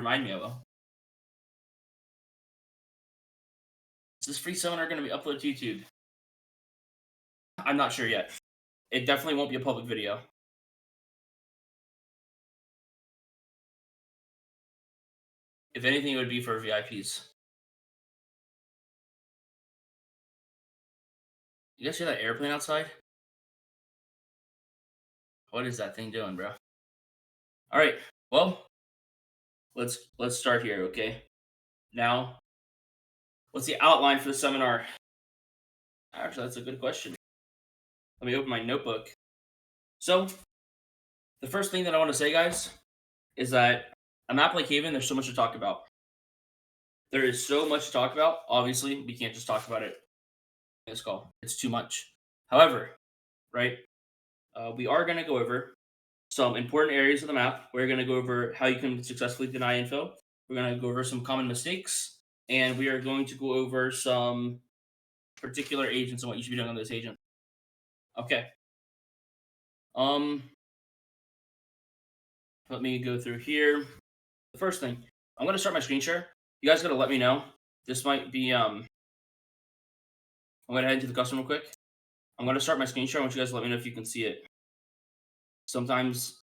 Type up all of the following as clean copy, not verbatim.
remind me, I will. Is this free seminar going to be uploaded to YouTube? I'm not sure yet. It definitely won't be a public video. If anything, it would be for VIPs. You guys hear that airplane outside? What is that thing doing, bro? All right. Well, let's start here, okay? Now, what's the outline for the seminar? Actually, that's a good question. Let me open my notebook. So, the first thing that I want to say, guys, is that a map like Haven, there's so much to talk about. There is so much to talk about. Obviously, we can't just talk about it in this call. It's too much. However, right, we are going to go over some important areas of the map. We're going to go over how you can successfully deny info. We're going to go over some common mistakes, and we are going to go over some particular agents and what you should be doing on those agents. Okay. Let me go through here. The first thing, I'm going to start my screen share. You guys got to let me know. This might be I'm going to head into the custom real quick. I'm going to start my screen share. I want you guys to let me know if you can see it. Sometimes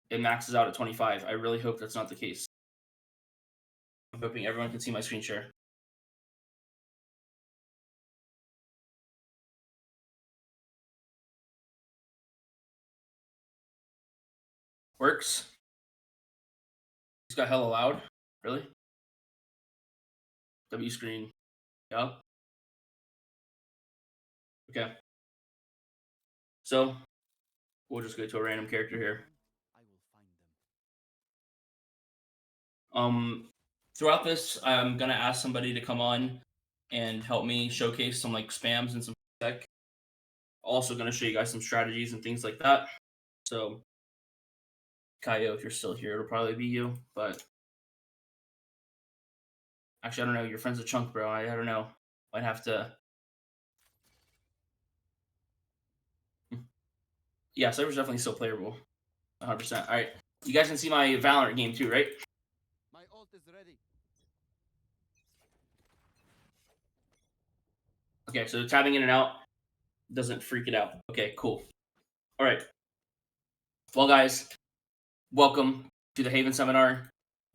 it maxes out at 25. I really hope that's not the case. I'm hoping everyone can see my screen share. Works. It's got hella loud. Really? W screen. Yup. Okay. So we'll just go to a random character here. Throughout this, I'm gonna ask somebody to come on and help me showcase some like spams and some tech. Also gonna show you guys some strategies and things like that. So Kaio, if you're still here, it'll probably be you. But actually, I don't know. Your friend's a chunk, bro. I don't know. Might have to. Yeah, server's definitely still playable. 100%. All right, you guys can see my Valorant game too, right? My ult is ready. Okay, so tabbing in and out doesn't freak it out. Okay, cool. All right. Well, guys, welcome to the Haven seminar.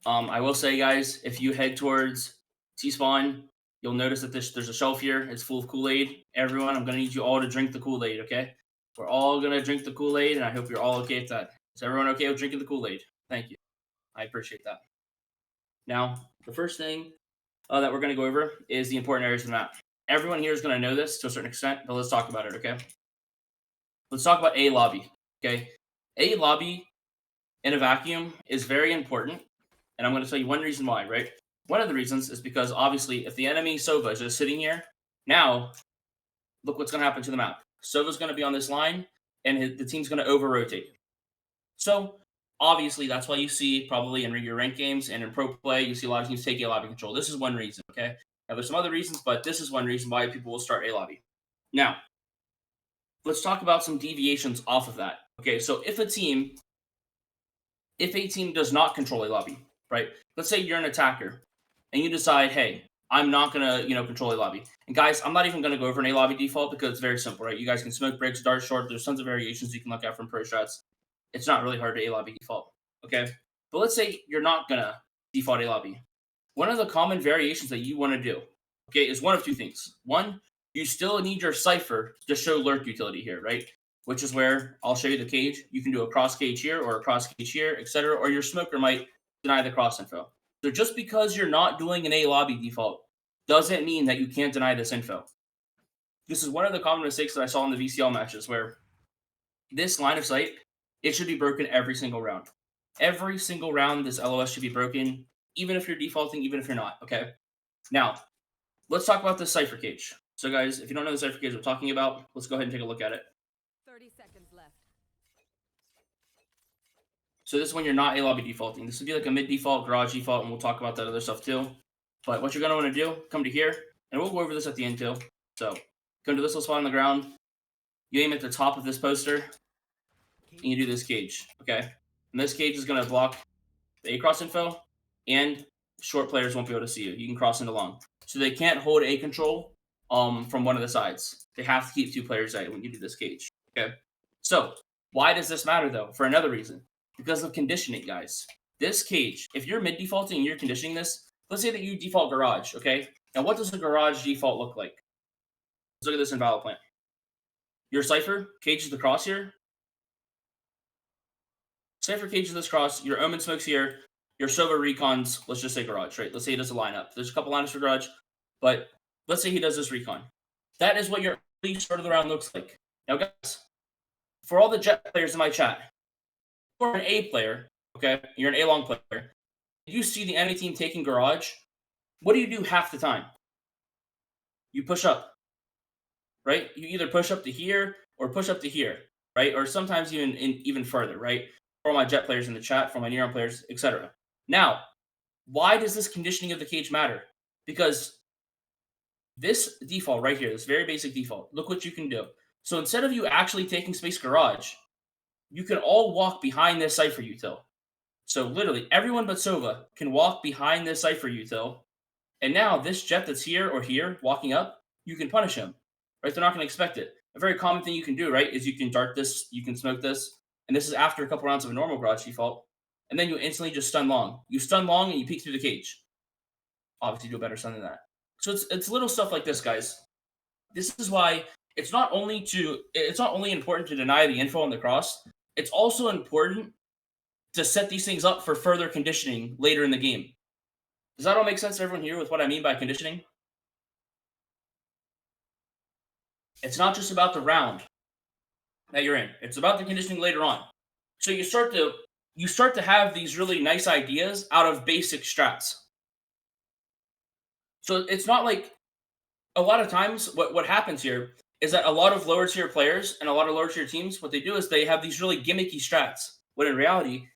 I will say, guys, if you head towards T-Spawn, you'll notice that there's a shelf here. It's full of Kool-Aid. Everyone, I'm going to need you all to drink the Kool-Aid, okay? We're all going to drink the Kool-Aid, and I hope you're all okay with that. Is everyone okay with drinking the Kool-Aid? Thank you. I appreciate that. Now, the first thing that we're going to go over is the important areas of the map. Everyone here is going to know this to a certain extent, but let's talk about it, okay? Let's talk about A lobby, okay? A lobby in a vacuum is very important, and I'm going to tell you one reason why, right? One of the reasons is because obviously if the enemy Sova is just sitting here, now look what's going to happen to the map. Sova's going to be on this line, and the team's going to over-rotate. So obviously that's why you see probably in your ranked games and in pro play, you see a lot of teams take A lobby control. This is one reason, okay? Now there's some other reasons, but this is one reason why people will start A lobby. Now, let's talk about some deviations off of that. Okay, so if a team does not control A lobby, right? Let's say you're an attacker and you decide, hey, I'm not gonna, control A lobby. And guys, I'm not even gonna go over an A lobby default because it's very simple, right? You guys can smoke breaks, dart short. There's tons of variations you can look at from pro strats. It's not really hard to A lobby default, okay? But let's say you're not gonna default A lobby. One of the common variations that you want to do, okay, is one of two things. One, you still need your cipher to show lurk utility here, right? Which is where I'll show you the cage. You can do a cross cage here or a cross cage here, etc. Or your smoker might deny the cross info. So just because you're not doing an A lobby default doesn't mean that you can't deny this info. This is one of the common mistakes that I saw in the VCL matches where this line of sight, it should be broken every single round. Every single round, this LOS should be broken, even if you're defaulting, even if you're not, okay? Now, let's talk about the cipher cage. So guys, if you don't know the cipher cage we're talking about, let's go ahead and take a look at it. 30 seconds left. So this is when you're not A lobby defaulting. This would be like a mid default, garage default, and we'll talk about that other stuff too. But what you're gonna want to do, come to here, and we'll go over this at the end too. So come to this little spot on the ground. You aim at the top of this poster, and you do this cage, okay? And this cage is gonna block the A cross info, and short players won't be able to see you. You can cross into long. So they can't hold A control from one of the sides. They have to keep 2 players out when you do this cage. Okay. So why does this matter though? For another reason. Because of conditioning, guys. This cage, if you're mid defaulting and you're conditioning this, let's say that you default garage, okay? Now what does the garage default look like? Let's look at this in Valor Plant. Your Cypher cages the cross here. Cypher cages this cross. Your Omen smokes here. Your Sova recons, let's just say garage, right? Let's say he does a lineup. There's a couple lineups for garage, but let's say he does this recon. That is what your early start of the round looks like. Now, guys, for all the Jet players in my chat, if you're an A player, okay? You're an A-long player. You see the enemy team taking garage. What do you do half the time? You push up, right? You either push up to here or push up to here, right? Or sometimes even further, right? For all my Jet players in the chat, for my Neuron players, etc. Now, why does this conditioning of the cage matter? Because this default right here, this very basic default, look what you can do. So instead of you actually taking space garage, you can all walk behind this Cypher util. So literally everyone but Sova can walk behind this Cypher util. And now this Jet that's here or here walking up, you can punish him, right? They're not going to expect it. A very common thing you can do, right, is you can dart this, you can smoke this, and this is after a couple rounds of a normal garage default, and then you instantly just stun long. You stun long and you peek through the cage. Obviously do a better stun than that. So it's little stuff like this, guys. This is why it's not only important to deny the info on the cross, it's also important to set these things up for further conditioning later in the game. Does that all make sense to everyone here with what I mean by conditioning? It's not just about the round that you're in. It's about the conditioning later on. So you start to have these really nice ideas out of basic strats. So it's not like a lot of times what happens here is that a lot of lower tier players and a lot of lower tier teams, what they do is they have these really gimmicky strats. When in reality,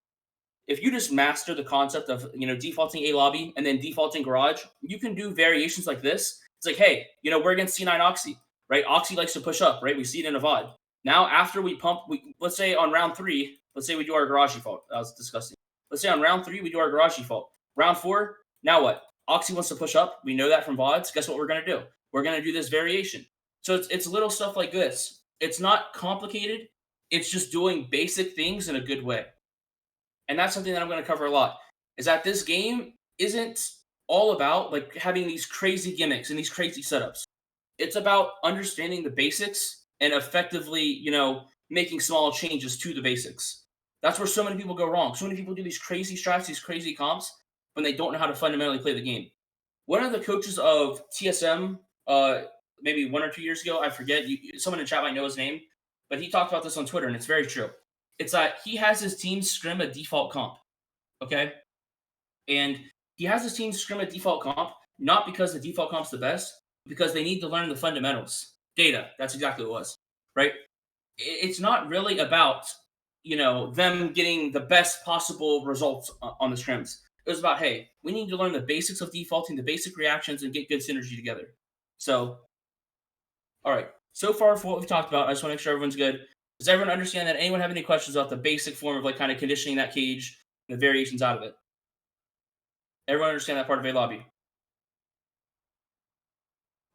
if you just master the concept of defaulting A lobby and then defaulting garage, you can do variations like this. It's like, hey, we're against C9 Oxy, right? Oxy likes to push up, right? We see it in a VOD. Now, after we pump, let's say on round 3, let's say we do our garage default. That was disgusting. Let's say on round 3, we do our garage default. Round 4, now what? Oxy wants to push up. We know that from VODs. Guess what we're going to do? We're going to do this variation. So it's little stuff like this. It's not complicated. It's just doing basic things in a good way. And that's something that I'm going to cover a lot, is that this game isn't all about like having these crazy gimmicks and these crazy setups. It's about understanding the basics and effectively, making small changes to the basics. That's where so many people go wrong. So many people do these crazy strats, these crazy comps, when they don't know how to fundamentally play the game. One of the coaches of TSM, maybe 1 or 2 years ago, I forget, someone in chat might know his name, but he talked about this on Twitter, and it's very true. It's that he has his team scrim a default comp, okay? And he has his team scrim a default comp, not because the default comp's the best, because they need to learn the fundamentals. Data, that's exactly what it was, right? It's not really about, them getting the best possible results on the scrims. It was about, hey, we need to learn the basics of defaulting, the basic reactions, and get good synergy together. So, all right. So far for what we've talked about, I just want to make sure everyone's good. Does everyone understand that? Anyone have any questions about the basic form of like kind of conditioning that cage and the variations out of it? Everyone understand that part of A lobby?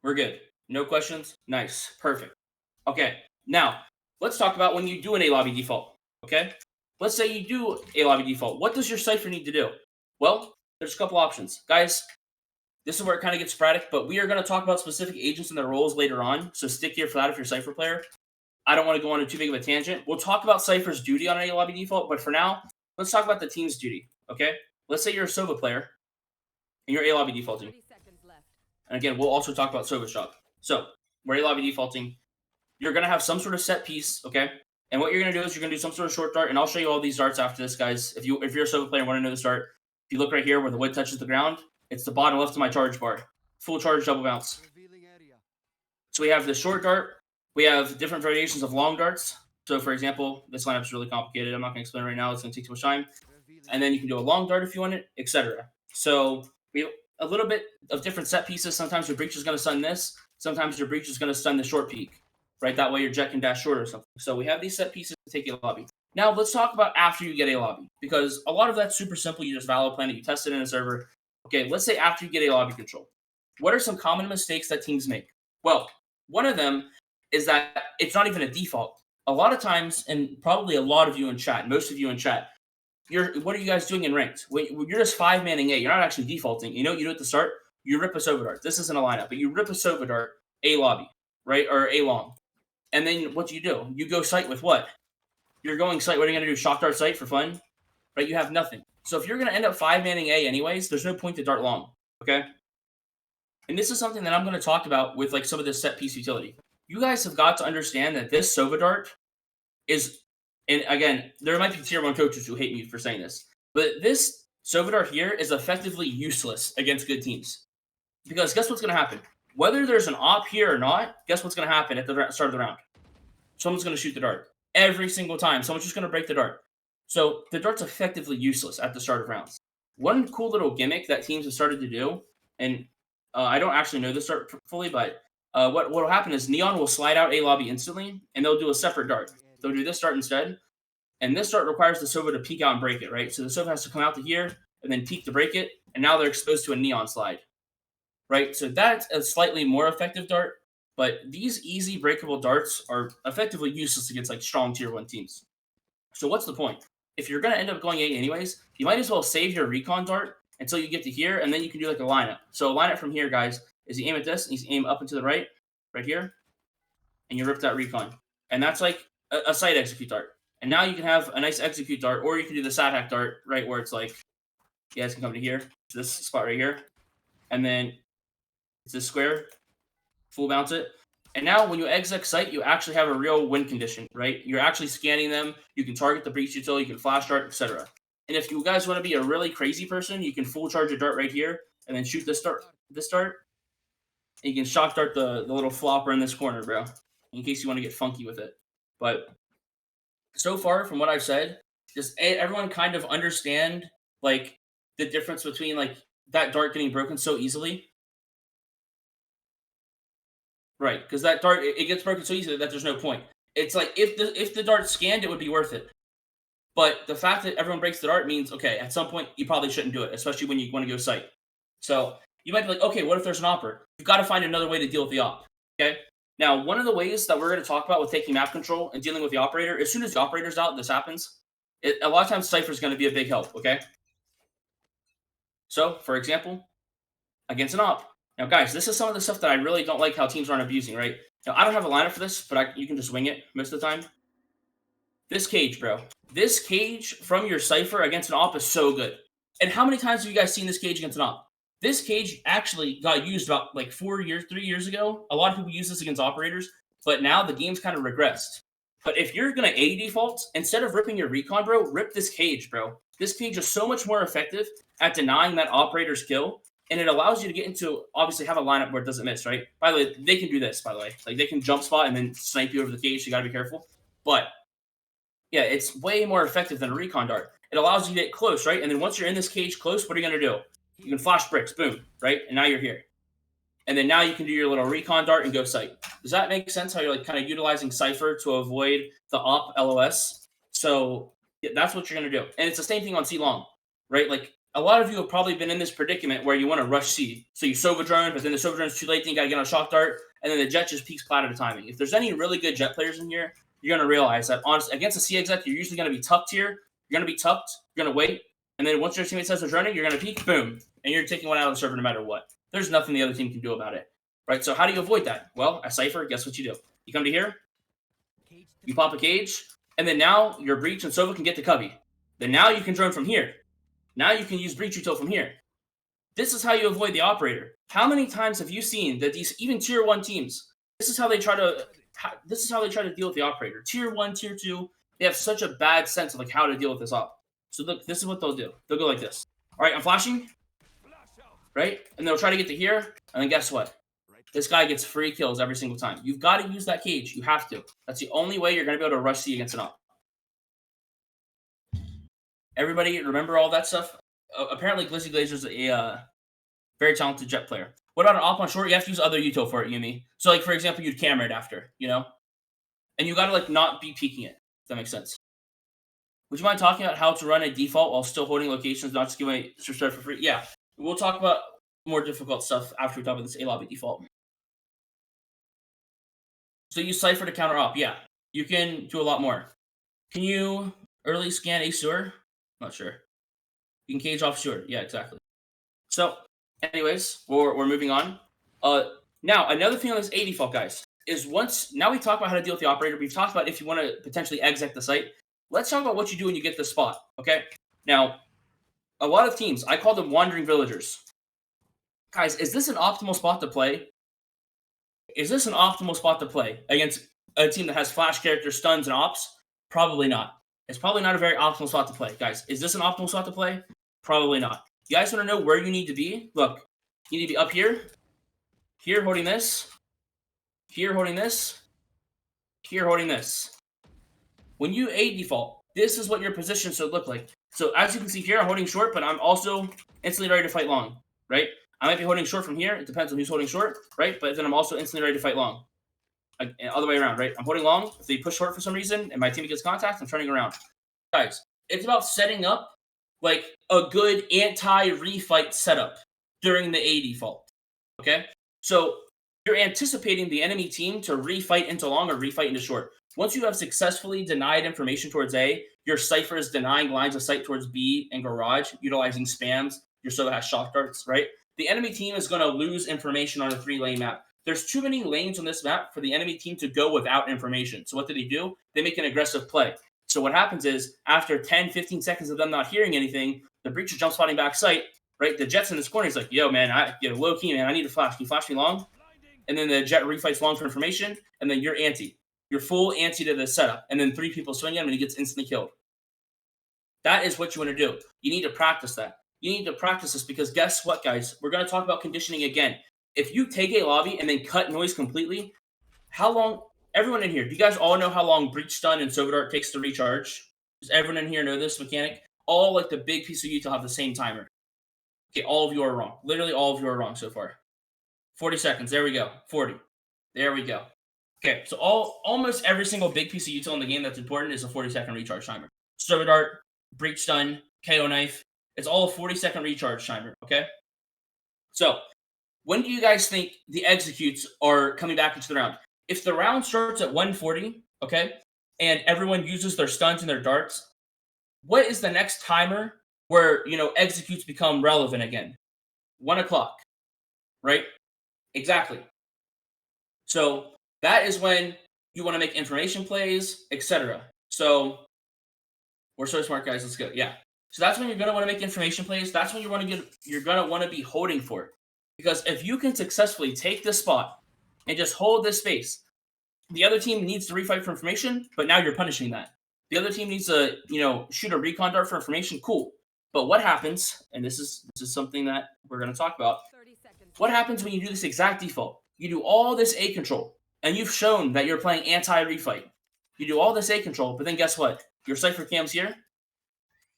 We're good. No questions? Nice. Perfect. Okay. Now, let's talk about when you do an A lobby default. Okay? Let's say you do A lobby default. What does your Cypher need to do? Well, there's a couple options. Guys, this is where it kind of gets sporadic, but we are going to talk about specific agents and their roles later on, so stick here for that if you're a Cypher player. I don't want to go on too big of a tangent. We'll talk about Cypher's duty on an A lobby default, but for now, let's talk about the team's duty, okay? Let's say you're a Sova player, and you're A lobby defaulting. And again, we'll also talk about Sova's job. So, we're A lobby defaulting. You're going to have some sort of set piece, okay? And what you're going to do is you're going to do some sort of short dart, and I'll show you all these darts after this, guys. If you're a Sova player and want to know the dart, if you look right here where the wood touches the ground, it's the bottom left of my charge bar. Full charge, double bounce. So we have the short dart. We have different variations of long darts. So, for example, this lineup is really complicated. I'm not going to explain it right now. It's going to take too much time. And then you can do a long dart if you want it, etc. So we have a little bit of different set pieces. Sometimes your breach is going to stun this. Sometimes your breach is going to stun the short peak. Right? That way your Jet can dash short or something. So we have these set pieces to take A lobby. Now let's talk about after you get a lobby, because a lot of that's super simple. You just valid plan it, you test it in a server. Okay, let's say after you get a lobby control. What are some common mistakes that teams make? Well, one of them is that it's not even a default. A lot of times, and probably a lot of you in chat, most of you in chat, what are you guys doing in ranked? When you're just 5-manning A, you're not actually defaulting. You know what you do at the start? You rip a Sova Dart. This isn't a lineup, but you rip a Sova Dart, A lobby, right? Or A long. And then what do? You go site with what? You're going site. What are you going to do? Shock Dart site for fun? Right? You have nothing. So if you're going to end up 5-manning A anyways, there's no point to dart long. Okay? And this is something that I'm going to talk about with like some of this set piece utility. You guys have got to understand that this Sova Dart is, and again, there might be tier 1 coaches who hate me for saying this, but this Sova Dart here is effectively useless against good teams. Because guess what's going to happen? Whether there's an op here or not, guess what's going to happen at the start of the round? Someone's going to shoot the dart. Every single time. Someone's just going to break the dart. So the dart's effectively useless at the start of rounds. One cool little gimmick that teams have started to do, and I don't actually know this dart fully, but what will happen is Neon will slide out A lobby instantly, and they'll do a separate dart. They'll do this dart instead, and this dart requires the Sova to peek out and break it, right? So the Sova has to come out to here and then peek to break it, and now they're exposed to a Neon slide, right? So that's a slightly more effective dart, but these easy breakable darts are effectively useless against like strong tier 1 teams. So what's the point? If you're going to end up going A anyways, you might as well save your recon dart until you get to here, and then you can do like a lineup. So a lineup from here, guys, is you aim at this, and you aim up and to the right here, and you rip that recon. And that's like a side execute dart. And now you can have a nice execute dart, or you can do the side hack dart, right, where it's like, you guys can come to here, to this spot right here, and then it's this square, full bounce it. And now when you exec site, you actually have a real win condition, right? You're actually scanning them. You can target the breach util, you can flash dart, etc. And if you guys want to be a really crazy person, you can full charge a dart right here and then shoot this dart. And you can shock dart the little flopper in this corner, bro, in case you want to get funky with it. But so far from what I've said, just everyone kind of understand like the difference between like that dart getting broken so easily. Right, because that dart, it gets broken so easily that there's no point. It's like if the dart's scanned, it would be worth it. But the fact that everyone breaks the dart means, okay, at some point, you probably shouldn't do it, especially when you want to go site. So you might be like, okay, what if there's an opper? You've got to find another way to deal with the op, okay? Now, one of the ways that we're going to talk about with taking map control and dealing with the operator, as soon as the operator's out, this happens, a lot of times Cypher's going to be a big help, okay? So, for example, against an op. Now, guys, this is some of the stuff that I really don't like how teams aren't abusing, right? Now, I don't have a lineup for this, but you can just wing it most of the time. This cage, bro. This cage from your Cypher against an op is so good. And how many times have you guys seen this cage against an op? This cage actually got used about like 3 years ago. A lot of people use this against operators, but now the game's kind of regressed. But if you're going to A default, instead of ripping your recon, bro, rip this cage, bro. This cage is so much more effective at denying that operator's kill. And it allows you to get into, obviously, have a lineup where it doesn't miss, right? By the way, they can do this, by the way. Like, they can jump spot and then snipe you over the cage, so you got to be careful. But, yeah, it's way more effective than a recon dart. It allows you to get close, right? And then once you're in this cage close, what are you going to do? You can flash bricks, boom, right? And now you're here. And then now you can do your little recon dart and go site. Does that make sense how you're, like, kind of utilizing Cypher to avoid the op LOS? So, yeah, that's what you're going to do. And it's the same thing on C long, right? Like, a lot of you have probably been in this predicament where you want to rush C. So you Sova drone, but then the Sova drone's too late, then you got to get on a shock dart, and then the jet just peaks plat at a timing. If there's any really good jet players in here, you're going to realize that against a C exec, you're usually going to be tucked here. You're going to be tucked, you're going to wait, and then once your teammate says they're droning, you're going to peek, boom, and you're taking one out of the server no matter what. There's nothing the other team can do about it, right? So how do you avoid that? Well, at Cypher, guess what you do? You come to here, you pop a cage, and then now your breach and Sova can get to Cubby. Then now you can drone from here. Now you can use breach util from here. This is how you avoid the operator. How many times have you seen that these even tier 1 teams, this is how they try to deal with the operator. Tier 1, tier 2, they have such a bad sense of like how to deal with this op. So look, this is what they'll do. They'll go like this. All right, I'm flashing, right? And they'll try to get to here, and then guess what? This guy gets free kills every single time. You've got to use that cage. You have to. That's the only way you're going to be able to rush C against an op. Everybody remember all that stuff? Apparently, Glizzy Glazer's a very talented jet player. What about an op on short? You have to use other util for it, Yumi. So, like, for example, you'd camera it after, you know? And you got to, like, not be peeking it, if that makes sense. would you mind talking about how to run a default while still holding locations, not just giving away start for free? Yeah, we'll talk about more difficult stuff after we talk about this A lobby default. So use Cypher to counter op. Yeah, you can do a lot more. Can you early scan a sewer? Not sure. You can cage off sewer. Yeah, exactly. So, anyways, we're moving on. Now another thing on this A default, guys, is now we talk about how to deal with the operator. We've talked about if you want to potentially exec the site. Let's talk about what you do when you get the spot. Okay. Now, a lot of teams, I call them wandering villagers. Guys, is this an optimal spot to play? Is this an optimal spot to play against a team that has flash characters, stuns, and ops? Probably not. It's probably not a very optimal spot to play. Guys, is this an optimal spot to play? Probably not. You guys want to know where you need to be? Look, you need to be up here, here holding this, here holding this, here holding this. When you A default, this is what your position should look like. So as you can see here, I'm holding short, but I'm also instantly ready to fight long, right? I might be holding short from here. It depends on who's holding short, right? But then I'm also instantly ready to fight long. Other way around, right? I'm holding long. If they push short for some reason and my team gets contact, I'm turning around. Guys, it's about setting up like a good anti-refight setup during the A default, okay? So you're anticipating the enemy team to refight into long or refight into short. Once you have successfully denied information towards A, your Cypher is denying lines of sight towards B and garage, utilizing spams. Your Sova has shock darts, right? The enemy team is going to lose information on a 3-lane map. There's too many lanes on this map for the enemy team to go without information. So what do? They make an aggressive play. So what happens is, after 10, 15 seconds of them not hearing anything, the Breacher jump spotting back sight, right? The Jet's in this corner. He's like, yo, man, low key, man, I need a flash. Can you flash me long? And then the Jet refights long for information, and then you're anti. You're full anti to the setup. And then 3 people swing him, and he gets instantly killed. That is what you want to do. You need to practice that. You need to practice this because guess what, guys? We're going to talk about conditioning again. If you take a lobby and then cut noise completely, how long? Everyone in here, do you guys all know how long Breach Stun and Sova Dart takes to recharge? Does everyone in here know this mechanic? All like the big piece of util have the same timer. Okay, all of you are wrong. Literally all of you are wrong so far. 40 seconds. There we go. 40. There we go. Okay, so almost every single big piece of util in the game that's important is a 40-second recharge timer. Sova Dart, Breach Stun, KO Knife. It's all a 40-second recharge timer, okay? So, when do you guys think the executes are coming back into the round? If the round starts at 140, okay, and everyone uses their stuns and their darts, what is the next timer where, executes become relevant again? 1 o'clock, right? Exactly. So that is when you want to make information plays, etc. So we're so smart, guys. Let's go. Yeah. So that's when you're gonna want to make information plays. That's when you're gonna want to be holding for it. Because if you can successfully take this spot and just hold this space, the other team needs to refight for information, but now you're punishing that. The other team needs to, shoot a recon dart for information. Cool. But what happens, and this is something that we're going to talk about. What happens when you do this exact default? You do all this A control, and you've shown that you're playing anti-refight. You do all this A control, but then guess what? Your Cypher cam's here.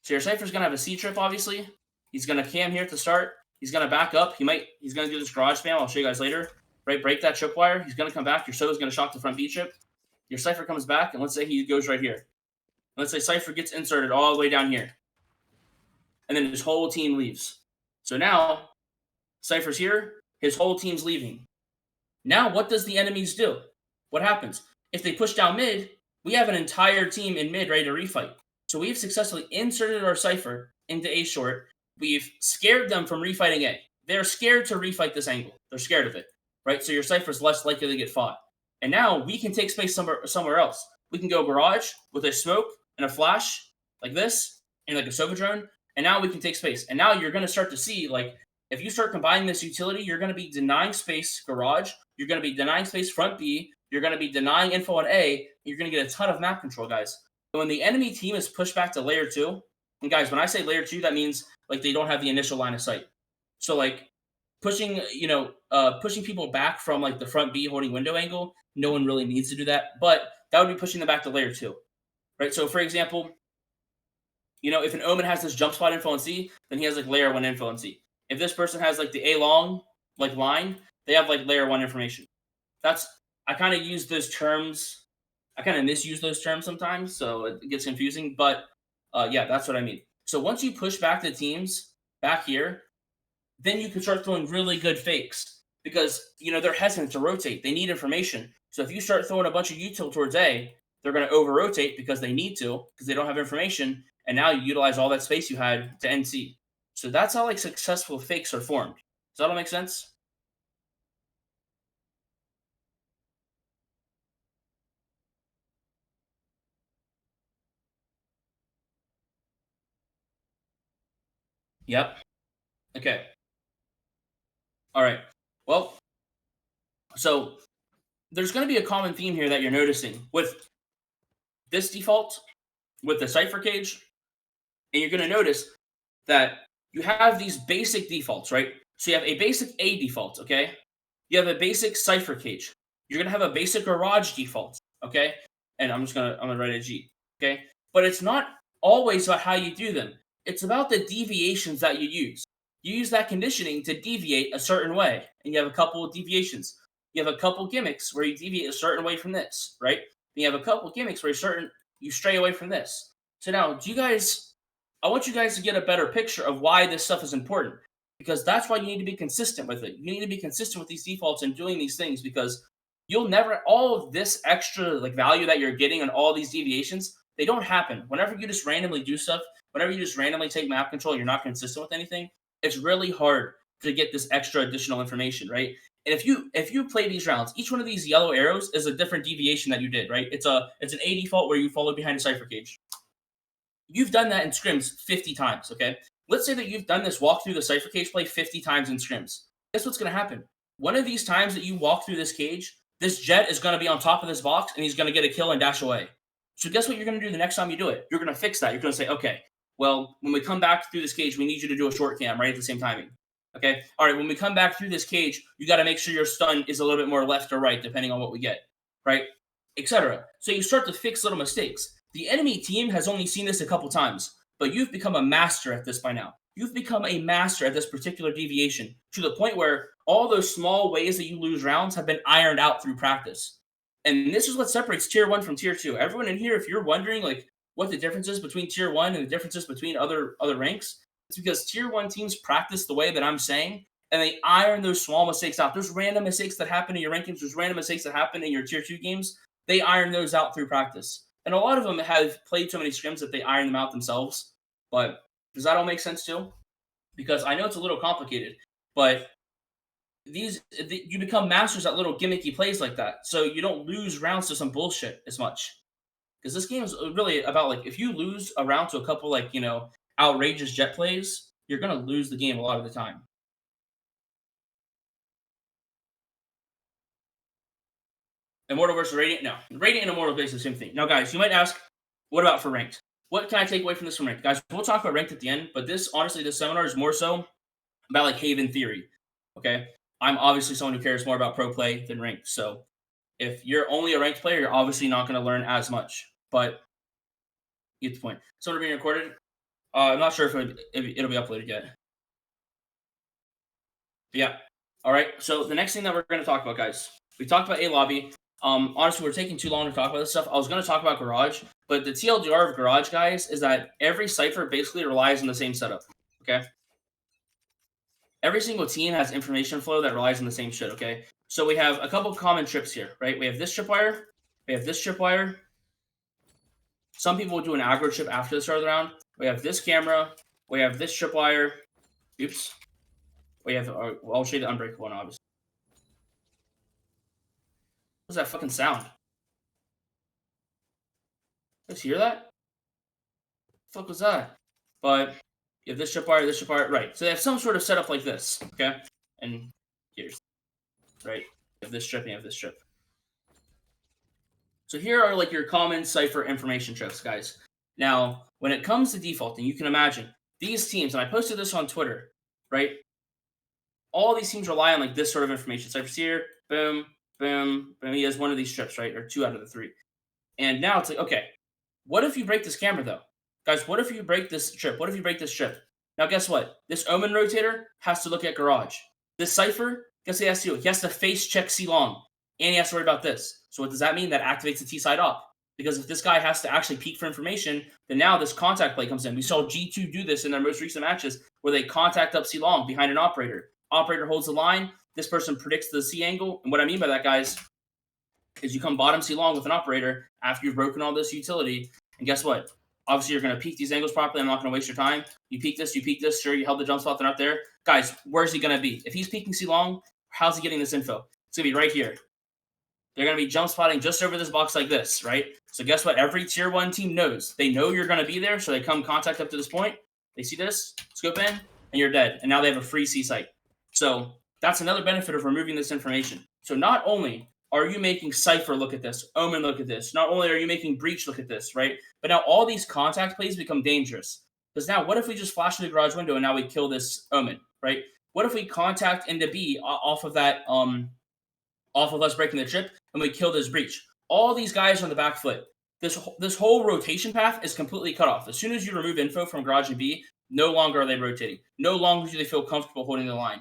So your Cypher's going to have a C trip, obviously. He's going to cam here to start. He's going to back up. He's going to do this garage spam. I'll show you guys later. Right, break that tripwire. He's going to come back. Your Sova's going to shock the front B trip. Your Cypher comes back, and let's say he goes right here. Let's say Cypher gets inserted all the way down here. And then his whole team leaves. So now, Cypher's here. His whole team's leaving. Now, what does the enemies do? What happens? If they push down mid, we have an entire team in mid ready to refight. So we've successfully inserted our Cypher into A short. We've scared them from refighting A. They're scared to refight this angle. They're scared of it. Right? So your Cypher's less likely to get fought. And now we can take space somewhere else. We can go garage with a smoke and a flash like this and like a Sova drone. And now we can take space. And now you're going to start to see, like, if you start combining this utility, you're going to be denying space garage. You're going to be denying space front B. You're going to be denying info on A. You're going to get a ton of map control, guys. And when the enemy team is pushed back to layer 2, and guys, when I say layer 2, that means, like, they don't have the initial line of sight. So, like, pushing people back from, like, the front B holding window angle, no one really needs to do that. But that would be pushing them back to layer 2. Right? So, for example, if an Omen has this jump spot info on C, then he has, like, layer 1 info on C. If this person has, like, the A long, like, line, they have, like, layer 1 information. I kind of use those terms. I kind of misuse those terms sometimes, so it gets confusing. But Yeah, that's what I mean. So once you push back the teams back here, then you can start throwing really good fakes because they're hesitant to rotate. They need information. So if you start throwing a bunch of util towards A, they're going to over rotate because they need to because they don't have information, and now you utilize all that space you had to NC. So that's how like successful fakes are formed. Does that all make sense? Yep. Okay. All right. Well, so there's going to be a common theme here that you're noticing with this default, with the cipher cage, and you're going to notice that you have these basic defaults, right? So you have a basic A default, okay? You have a basic cipher cage. You're going to have a basic garage default, okay? And I'm gonna write a G, okay? But it's not always about how you do them. It's about the deviations that you use. You use that conditioning to deviate a certain way, and you have a couple of deviations. You have a couple gimmicks where you deviate a certain way from this, right? And you have a couple gimmicks where you stray away from this. So now, I want you guys to get a better picture of why this stuff is important because that's why you need to be consistent with it. You need to be consistent with these defaults and doing these things because you'll never all of this extra like value that you're getting on all these deviations, they don't happen. Whenever you just randomly do stuff, whenever you just randomly take map control, you're not consistent with anything, it's really hard to get this extra additional information, right? And if you play these rounds, each one of these yellow arrows is a different deviation that you did, right? It's an A default where you follow behind a cipher cage. You've done that in scrims 50 times, okay? Let's say that you've done this walk through the cipher cage play 50 times in scrims. Guess what's going to happen? One of these times that you walk through this cage, this Jet is going to be on top of this box and he's going to get a kill and dash away. So guess what you're going to do the next time you do it? You're going to fix that. You're going to say, okay, well, when we come back through this cage, we need you to do a short cam right at the same timing. Okay? All right, when we come back through this cage, you got to make sure your stun is a little bit more left or right, depending on what we get, right? Etc. So you start to fix little mistakes. The enemy team has only seen this a couple times, but you've become a master at this by now. You've become a master at this particular deviation to the point where all those small ways that you lose rounds have been ironed out through practice. And this is what separates tier 1 from tier 2. Everyone in here, if you're wondering like what the difference is between tier 1 and the differences between other ranks, it's because tier 1 teams practice the way that I'm saying and they iron those small mistakes out. There's random mistakes that happen in your rankings, there's random mistakes that happen in your tier 2 games. They iron those out through practice. And a lot of them have played so many scrims that they iron them out themselves. But does that all make sense too? Because I know it's a little complicated, but you become masters at little gimmicky plays like that. So you don't lose rounds to some bullshit as much. Because this game is really about like if you lose a round to a couple like, outrageous Jet plays, you're going to lose the game a lot of the time. Immortal versus Radiant? No. Radiant and Immortal basically the same thing. Now, guys, you might ask, what about for ranked? What can I take away from this from ranked? Guys, we'll talk about ranked at the end, but this seminar is more so about like Haven theory. Okay? I'm obviously someone who cares more about pro play than ranked. So if you're only a ranked player, you're obviously not going to learn as much. But you get the point. So we're being recorded. I'm not sure if it'll be uploaded yet. But yeah. All right. So the next thing that we're going to talk about, guys, we talked about A lobby. Honestly, we're taking too long to talk about this stuff. I was going to talk about Garage, but the TLDR of Garage, guys, is that every cipher basically relies on the same setup. Okay. Every single team has information flow that relies on the same shit. Okay. So we have a couple common trips here, right? We have this tripwire. We have this tripwire. Some people will do an aggro trip after the start of the round. We have this camera. We have this tripwire. Oops. We have. I'll show you the unbreakable one, obviously. What's that fucking sound? Let's hear that. The fuck was that? But you have this tripwire, right? So they have some sort of setup like this, okay? And here's right. You have this strip and you have this strip. So here are like your common cipher information trips, guys. Now, when it comes to defaulting, you can imagine these teams, and I posted this on Twitter, right? All these teams rely on like this sort of information. Cypher's here, boom, boom, boom. He has one of these strips, right? Or 2 out of the 3. And now it's like, okay, what if you break this camera though? Guys, what if you break this strip? What if you break this strip? Now guess what? This Omen rotator has to look at Garage. This Cypher, guess what he has to do? He has to face check C long. And he has to worry about this. So what does that mean? That activates the T side op. Because if this guy has to actually peek for information, then now this contact play comes in. We saw G2 do this in their most recent matches where they contact up C long behind an operator. Operator holds the line. This person predicts the C angle. And what I mean by that, guys, is you come bottom C long with an operator after you've broken all this utility. And guess what? Obviously, you're going to peek these angles properly. I'm not going to waste your time. You peek this, you peek this. Sure, you held the jump spot. They're not there. Guys, where's he going to be? If he's peeking C long, how's he getting this info? It's going to be right here. They're going to be jump spotting just over this box like this, right? So guess what? Every tier 1 team knows. They know you're going to be there, so they come contact up to this point. They see this, scope in, and you're dead. And now they have a free C site. So that's another benefit of removing this information. So not only are you making Cypher look at this, Omen look at this, not only are you making Breach look at this, right? But now all these contact plays become dangerous. Because now what if we just flash through the garage window and now we kill this Omen, right? What if we contact into B off of that, off of us breaking the trip, and we kill this Breach? All these guys on the back foot. This whole rotation path is completely cut off. As soon as you remove info from garage and B, no longer are they rotating. No longer do they feel comfortable holding the line.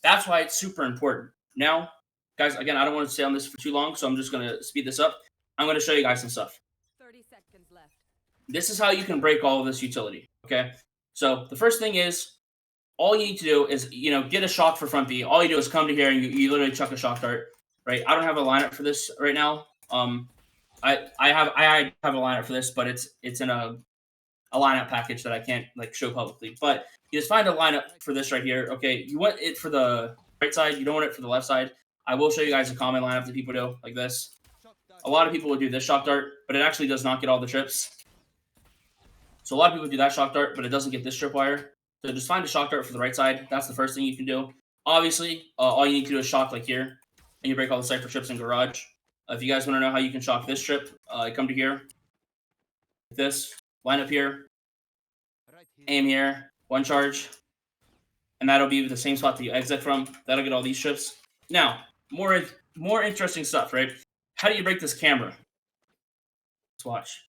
That's why it's super important. Now, guys, again, I don't want to stay on this for too long, so I'm just going to speed this up. I'm going to show you guys some stuff. 30 seconds left. This is how you can break all of this utility, okay? So the first thing is, all you need to do is, get a shock for front B. All you do is come to here and you literally chuck a shock dart, right? I don't have a lineup for this right now. I have a lineup for this, but it's in a lineup package that I can't show publicly. But you just find a lineup for this right here. Okay, you want it for the right side. You don't want it for the left side. I will show you guys a common lineup that people do like this. A lot of people would do this shock dart, but it actually does not get all the trips. So a lot of people do that shock dart, but it doesn't get this tripwire. So just find a shock dart for the right side. That's the first thing you can do. Obviously, all you need to do is shock like here, and you break all the Cypher trips in garage. If you guys want to know how you can shock this trip, come to here. This, line up here, aim here, one charge, and that'll be the same spot that you exit from. That'll get all these trips. Now, more interesting stuff, right? How do you break this camera? Let's watch.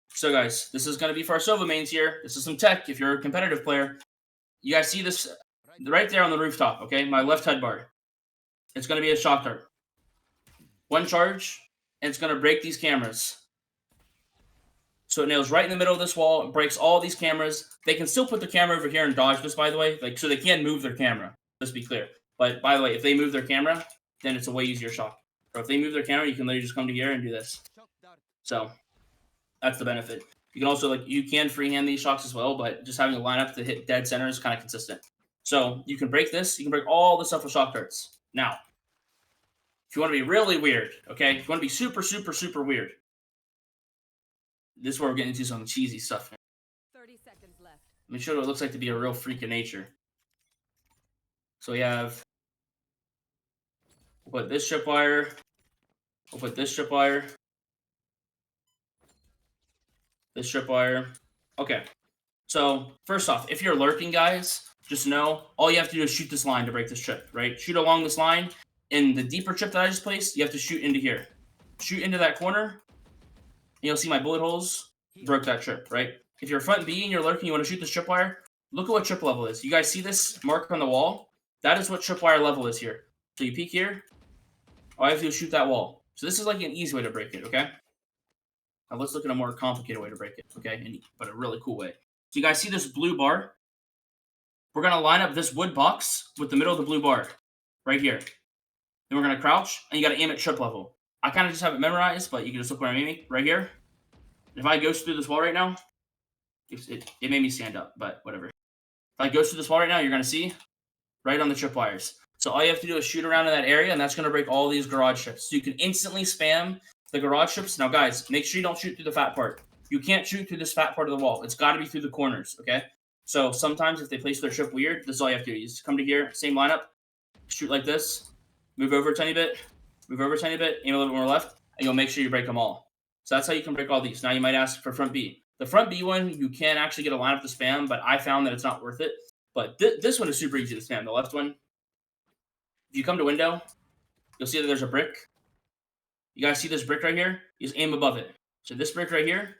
So, guys, this is going to be for our Sova mains here. This is some tech if you're a competitive player. You guys see this right there on the rooftop, okay? My left head bar. It's going to be a shock dart. One charge, and it's going to break these cameras. So it nails right in the middle of this wall. It breaks all these cameras. They can still put their camera over here and dodge this, by the way. So they can move their camera. Let's be clear. But, by the way, if they move their camera, then it's a way easier shock. Or if they move their camera, you can literally just come to here and do this. So that's the benefit. You can also, you can freehand these shocks as well, but just having a lineup to hit dead center is kind of consistent. So you can break this. You can break all the stuff with shock darts. Now, if you want to be really weird, okay? If you want to be super, super, super weird, this is where we're getting into some cheesy stuff. 30 seconds left. Let me show you what it looks like to be a real freak of nature. So we have, we'll put this tripwire, we'll put this tripwire, this tripwire. Okay, so first off, if you're lurking, guys, just know all you have to do is shoot this line to break this trip, right? Shoot along this line. In the deeper trip that I just placed, you have to shoot into here. Shoot into that corner, and you'll see my bullet holes broke that trip, right? If you're front B and you're lurking, you want to shoot this tripwire, look at what trip level is. You guys see this mark on the wall? That is what tripwire level is here. So you peek here, all I have to do is shoot that wall. So this is an easy way to break it, okay? Now let's look at a more complicated way to break it, okay? But a really cool way. So you guys see this blue bar? We're going to line up this wood box with the middle of the blue bar right here. Then we're going to crouch, and you got to aim at trip level. I kind of just have it memorized, but you can just look where I'm aiming, right here. If I go through this wall right now, it made me stand up, but whatever. If I go through this wall right now, you're going to see right on the tripwires. So all you have to do is shoot around in that area, and that's going to break all these garage trips. So you can instantly spam the garage trips. Now, guys, make sure you don't shoot through the fat part. You can't shoot through this fat part of the wall. It's got to be through the corners, okay? So sometimes if they place their trip weird, this is all you have to do. You just come to here, same lineup, shoot like this, move over a tiny bit, aim a little bit more left, and you'll make sure you break them all. So that's how you can break all these. Now you might ask for front B. The front B one, you can actually get a lineup to spam, but I found that it's not worth it. But this one is super easy to spam. The left one, if you come to window, you'll see that there's a brick. You guys see this brick right here? You just aim above it. So this brick right here,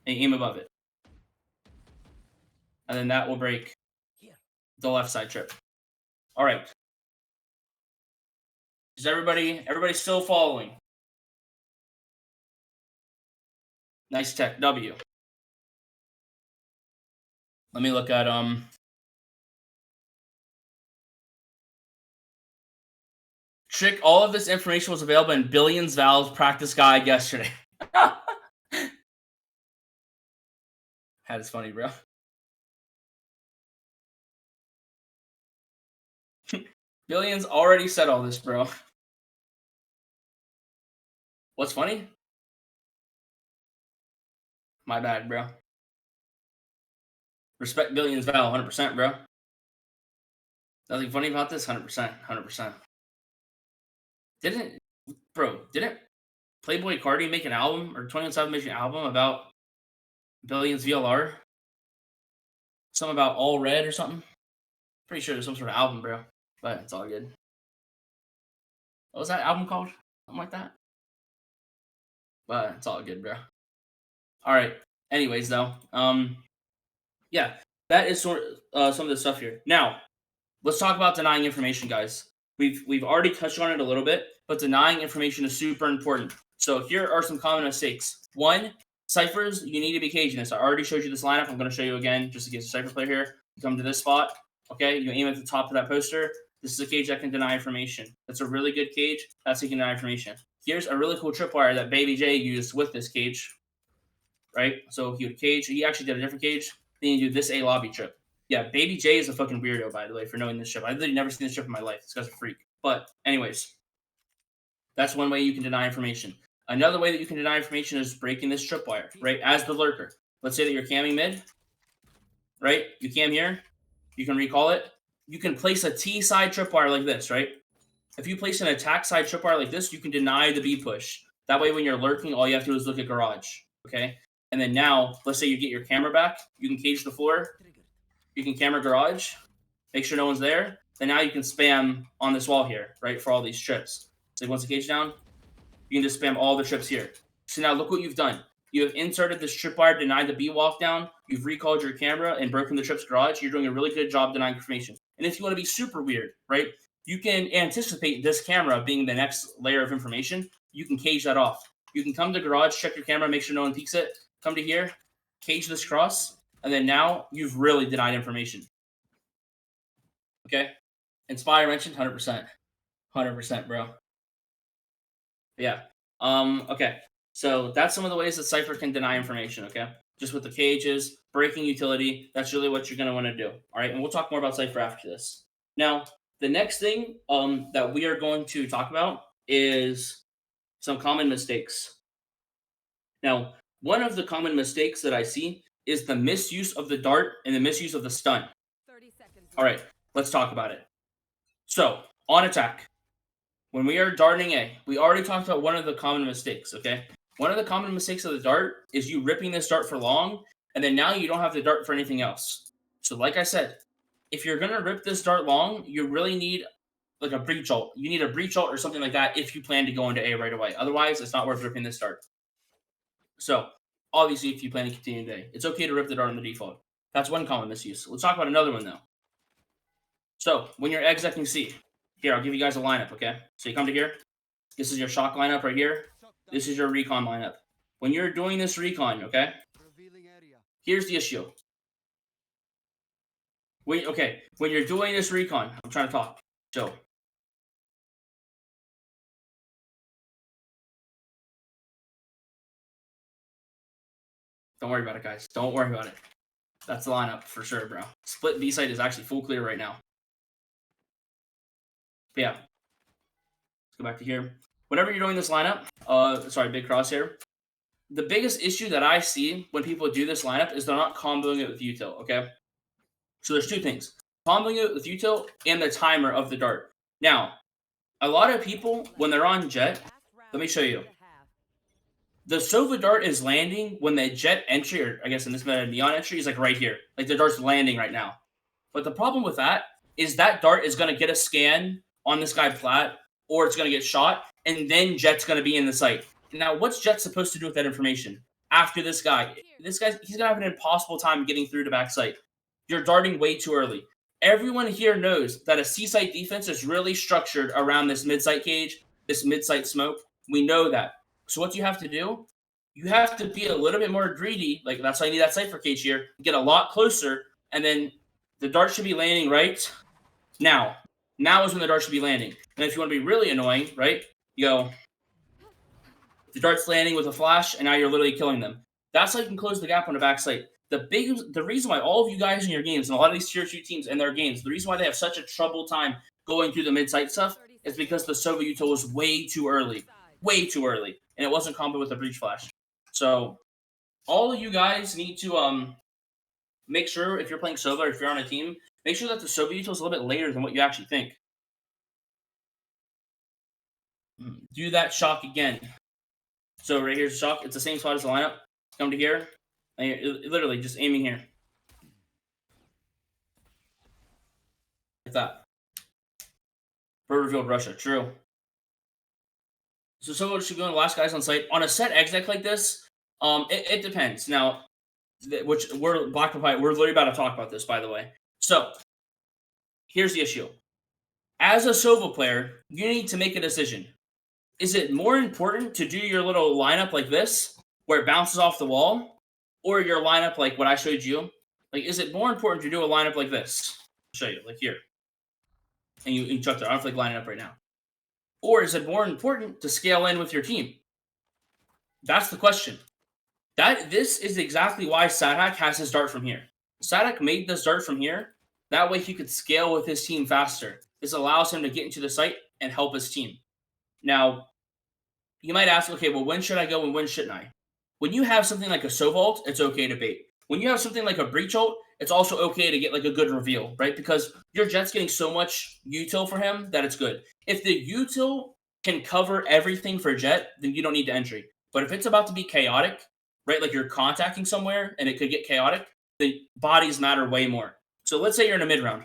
and aim above it. And then that will break the left side trip. All right. Is everybody still following? Nice tech. W. Let me look at Trick. All of this information was available in Billions Valve's practice guide yesterday. That is funny, bro. Billions already said all this, bro. What's funny? My bad, bro. Respect Billions Val, 100%, bro. Nothing funny about this? 100%, 100%. Didn't Playboy Cardi make an album, or 21 Savage make an album about Billions VLR? Something about All Red or something? Pretty sure there's some sort of album, bro. But it's all good. What was that album called? Something like that? But it's all good, bro. Alright. Anyways, though. Yeah. That is some of the stuff here. Now, let's talk about denying information, guys. We've already touched on it a little bit, but denying information is super important. So here are some common mistakes. One, ciphers, you need to be caging this. I already showed you this lineup. I'm going to show you again, just in case a cipher player here. You come to this spot. Okay, you aim at the top of that poster. This is a cage that can deny information. That's a really good cage. That's how you can deny information. Here's a really cool tripwire that Baby J used with this cage. Right? So he would cage. He actually did a different cage. Then you do this A lobby trip. Yeah, Baby J is a fucking weirdo, by the way, for knowing this trip. I've literally never seen this trip in my life. This guy's a freak. But anyways, that's one way you can deny information. Another way that you can deny information is breaking this tripwire, right? As the lurker. Let's say that you're camming mid, right? You cam here. You can recall it. You can place a T side tripwire like this, right? If you place an attack side tripwire like this, you can deny the B push. That way, when you're lurking, all you have to do is look at garage, okay? And then now, let's say you get your camera back. You can cage the floor. You can camera garage. Make sure no one's there. Then now you can spam on this wall here, right, for all these trips. So once the cage down, you can just spam all the trips here. So now look what you've done. You have inserted this tripwire, denied the B walk down. You've recalled your camera and broken the trip's garage. You're doing a really good job denying information. And if you want to be super weird, right, you can anticipate this camera being the next layer of information. You can cage that off. You can come to garage, check your camera, make sure no one peeks it. Come to here, cage this cross, and then now you've really denied information. Okay? Inspire mentioned 100%. 100%, bro. Yeah. Okay. So that's some of the ways that Cypher can deny information, okay? Just with the cages, breaking utility, that's really what you're going to want to do. All right? And we'll talk more about Cypher after this. Now, the next thing that we are going to talk about is some common mistakes. Now, one of the common mistakes that I see is the misuse of the dart and the misuse of the stun. 30 seconds. All right, let's talk about it. So, on attack, when we are darting A, we already talked about one of the common mistakes, okay? One of the common mistakes of the dart is you ripping this dart for long, and then now you don't have the dart for anything else. So, like I said, if you're going to rip this dart long, you really need like a breach ult. You need a breach ult or something like that if you plan to go into A right away. Otherwise, it's not worth ripping this dart. So, obviously, if you plan to continue today, it's okay to rip the dart on the default. That's one common misuse. Let's talk about another one, though. So, when you're execing C, here, I'll give you guys a lineup, okay? So, you come to here. This is your shock lineup right here. This is your recon lineup. When you're doing this recon, okay, here's the issue. When you're doing this recon, I'm trying to talk. So, don't worry about it, guys. Don't worry about it. That's the lineup for sure, bro. Split B site is actually full clear right now. But yeah. Let's go back to here. Whenever you're doing this lineup, sorry, big crosshair. The biggest issue that I see when people do this lineup is they're not comboing it with util, okay? So there's two things. Comboing it with util and the timer of the dart. Now, a lot of people, when they're on jet, let me show you. The Sova dart is landing when the jet entry, or I guess in this meta, neon entry, is like right here. Like the dart's landing right now. But the problem with that is that dart is going to get a scan on this guy Plat, or it's going to get shot, and then Jet's going to be in the site. Now, what's Jet supposed to do with that information? After this guy, he's going to have an impossible time getting through to back site. You're darting way too early. Everyone here knows that a C-site defense is really structured around this mid-site cage, this mid-site smoke. We know that. So what you have to do you have to be a little bit more greedy. Like, that's why I need that Cypher Cage here. Get a lot closer, and then the dart should be landing right now. Now is when the dart should be landing. And if you want to be really annoying, right, you go, the dart's landing with a flash, and now you're literally killing them. That's how you can close the gap on the backside. The reason why all of you guys in your games, and a lot of these tier 2 teams in their games, the reason why they have such a trouble time going through the mid-site stuff is because the Sova util was way too early. Way too early. And it wasn't comboed with a breach flash. So, all of you guys need to make sure, if you're playing Sova or if you're on a team, make sure that the Sova util is a little bit later than what you actually think. Do that shock again. So right here's the shock. It's the same spot as the lineup. Come to here. And you're literally just aiming here. Like that. Bird revealed Russia. True. So Sova should go in the last guys on site. On a set exec like this, it depends. Now, which we're Black Papaya, we're literally about to talk about this, by the way. So, here's the issue. As a Sova player, you need to make a decision. Is it more important to do your little lineup like this, where it bounces off the wall, or your lineup like what I showed you? Like, is it more important to do a lineup like this? I'll show you, like here. And you chuck there. I don't feel like lining up right now. Or is it more important to scale in with your team? That's the question. This is exactly why Sadak has his dart from here. Sadak made this dart from here. That way he could scale with his team faster. This allows him to get into the site and help his team. Now, you might ask, okay, well, when should I go and when shouldn't I? When you have something like a Sova ult, it's okay to bait. When you have something like a Breach ult, it's also okay to get like a good reveal, right? Because your Jet's getting so much util for him that it's good. If the util can cover everything for Jet, then you don't need the entry. But if it's about to be chaotic, right, like you're contacting somewhere and it could get chaotic, the bodies matter way more. So let's say you're in a mid-round.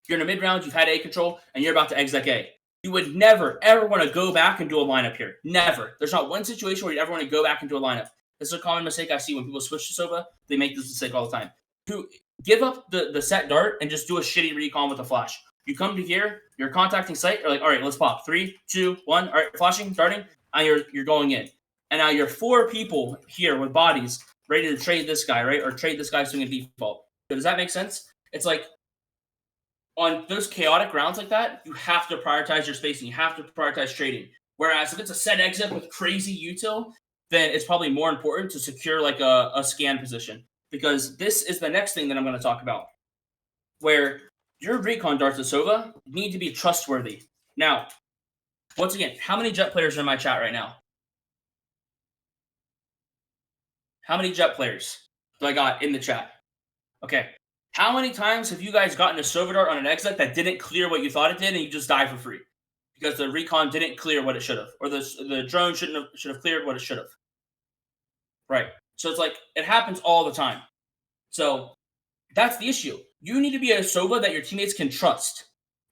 You're in a mid-round, you've had A control, and you're about to exec A. You would never, ever want to go back and do a lineup here. Never. There's not one situation where you ever want to go back and do a lineup. This is a common mistake I see when people switch to Sova. They make this mistake all the time. To give up the set dart and just do a shitty recon with a flash. You come to here, you're contacting site, you're like, all right, let's pop. 3, 2, 1. All right, flashing, darting, and you're going in. And now you're 4 people here with bodies ready to trade this guy, right? Or trade this guy swinging default. So does that make sense? It's like, on those chaotic rounds like that, you have to prioritize your spacing. You have to prioritize trading. Whereas if it's a set exit with crazy util, then it's probably more important to secure like a scan position. Because this is the next thing that I'm going to talk about. Where your recon darts of Sova need to be trustworthy. Now, once again, how many Jet players are in my chat right now? How many Jet players do I got in the chat? Okay. How many times have you guys gotten a Sova dart on an exec that didn't clear what you thought it did and you just die for free? Because the recon didn't clear what it should have. Or the drone should have cleared what it should have. Right. So it's like, it happens all the time. So that's the issue. You need to be a Sova that your teammates can trust.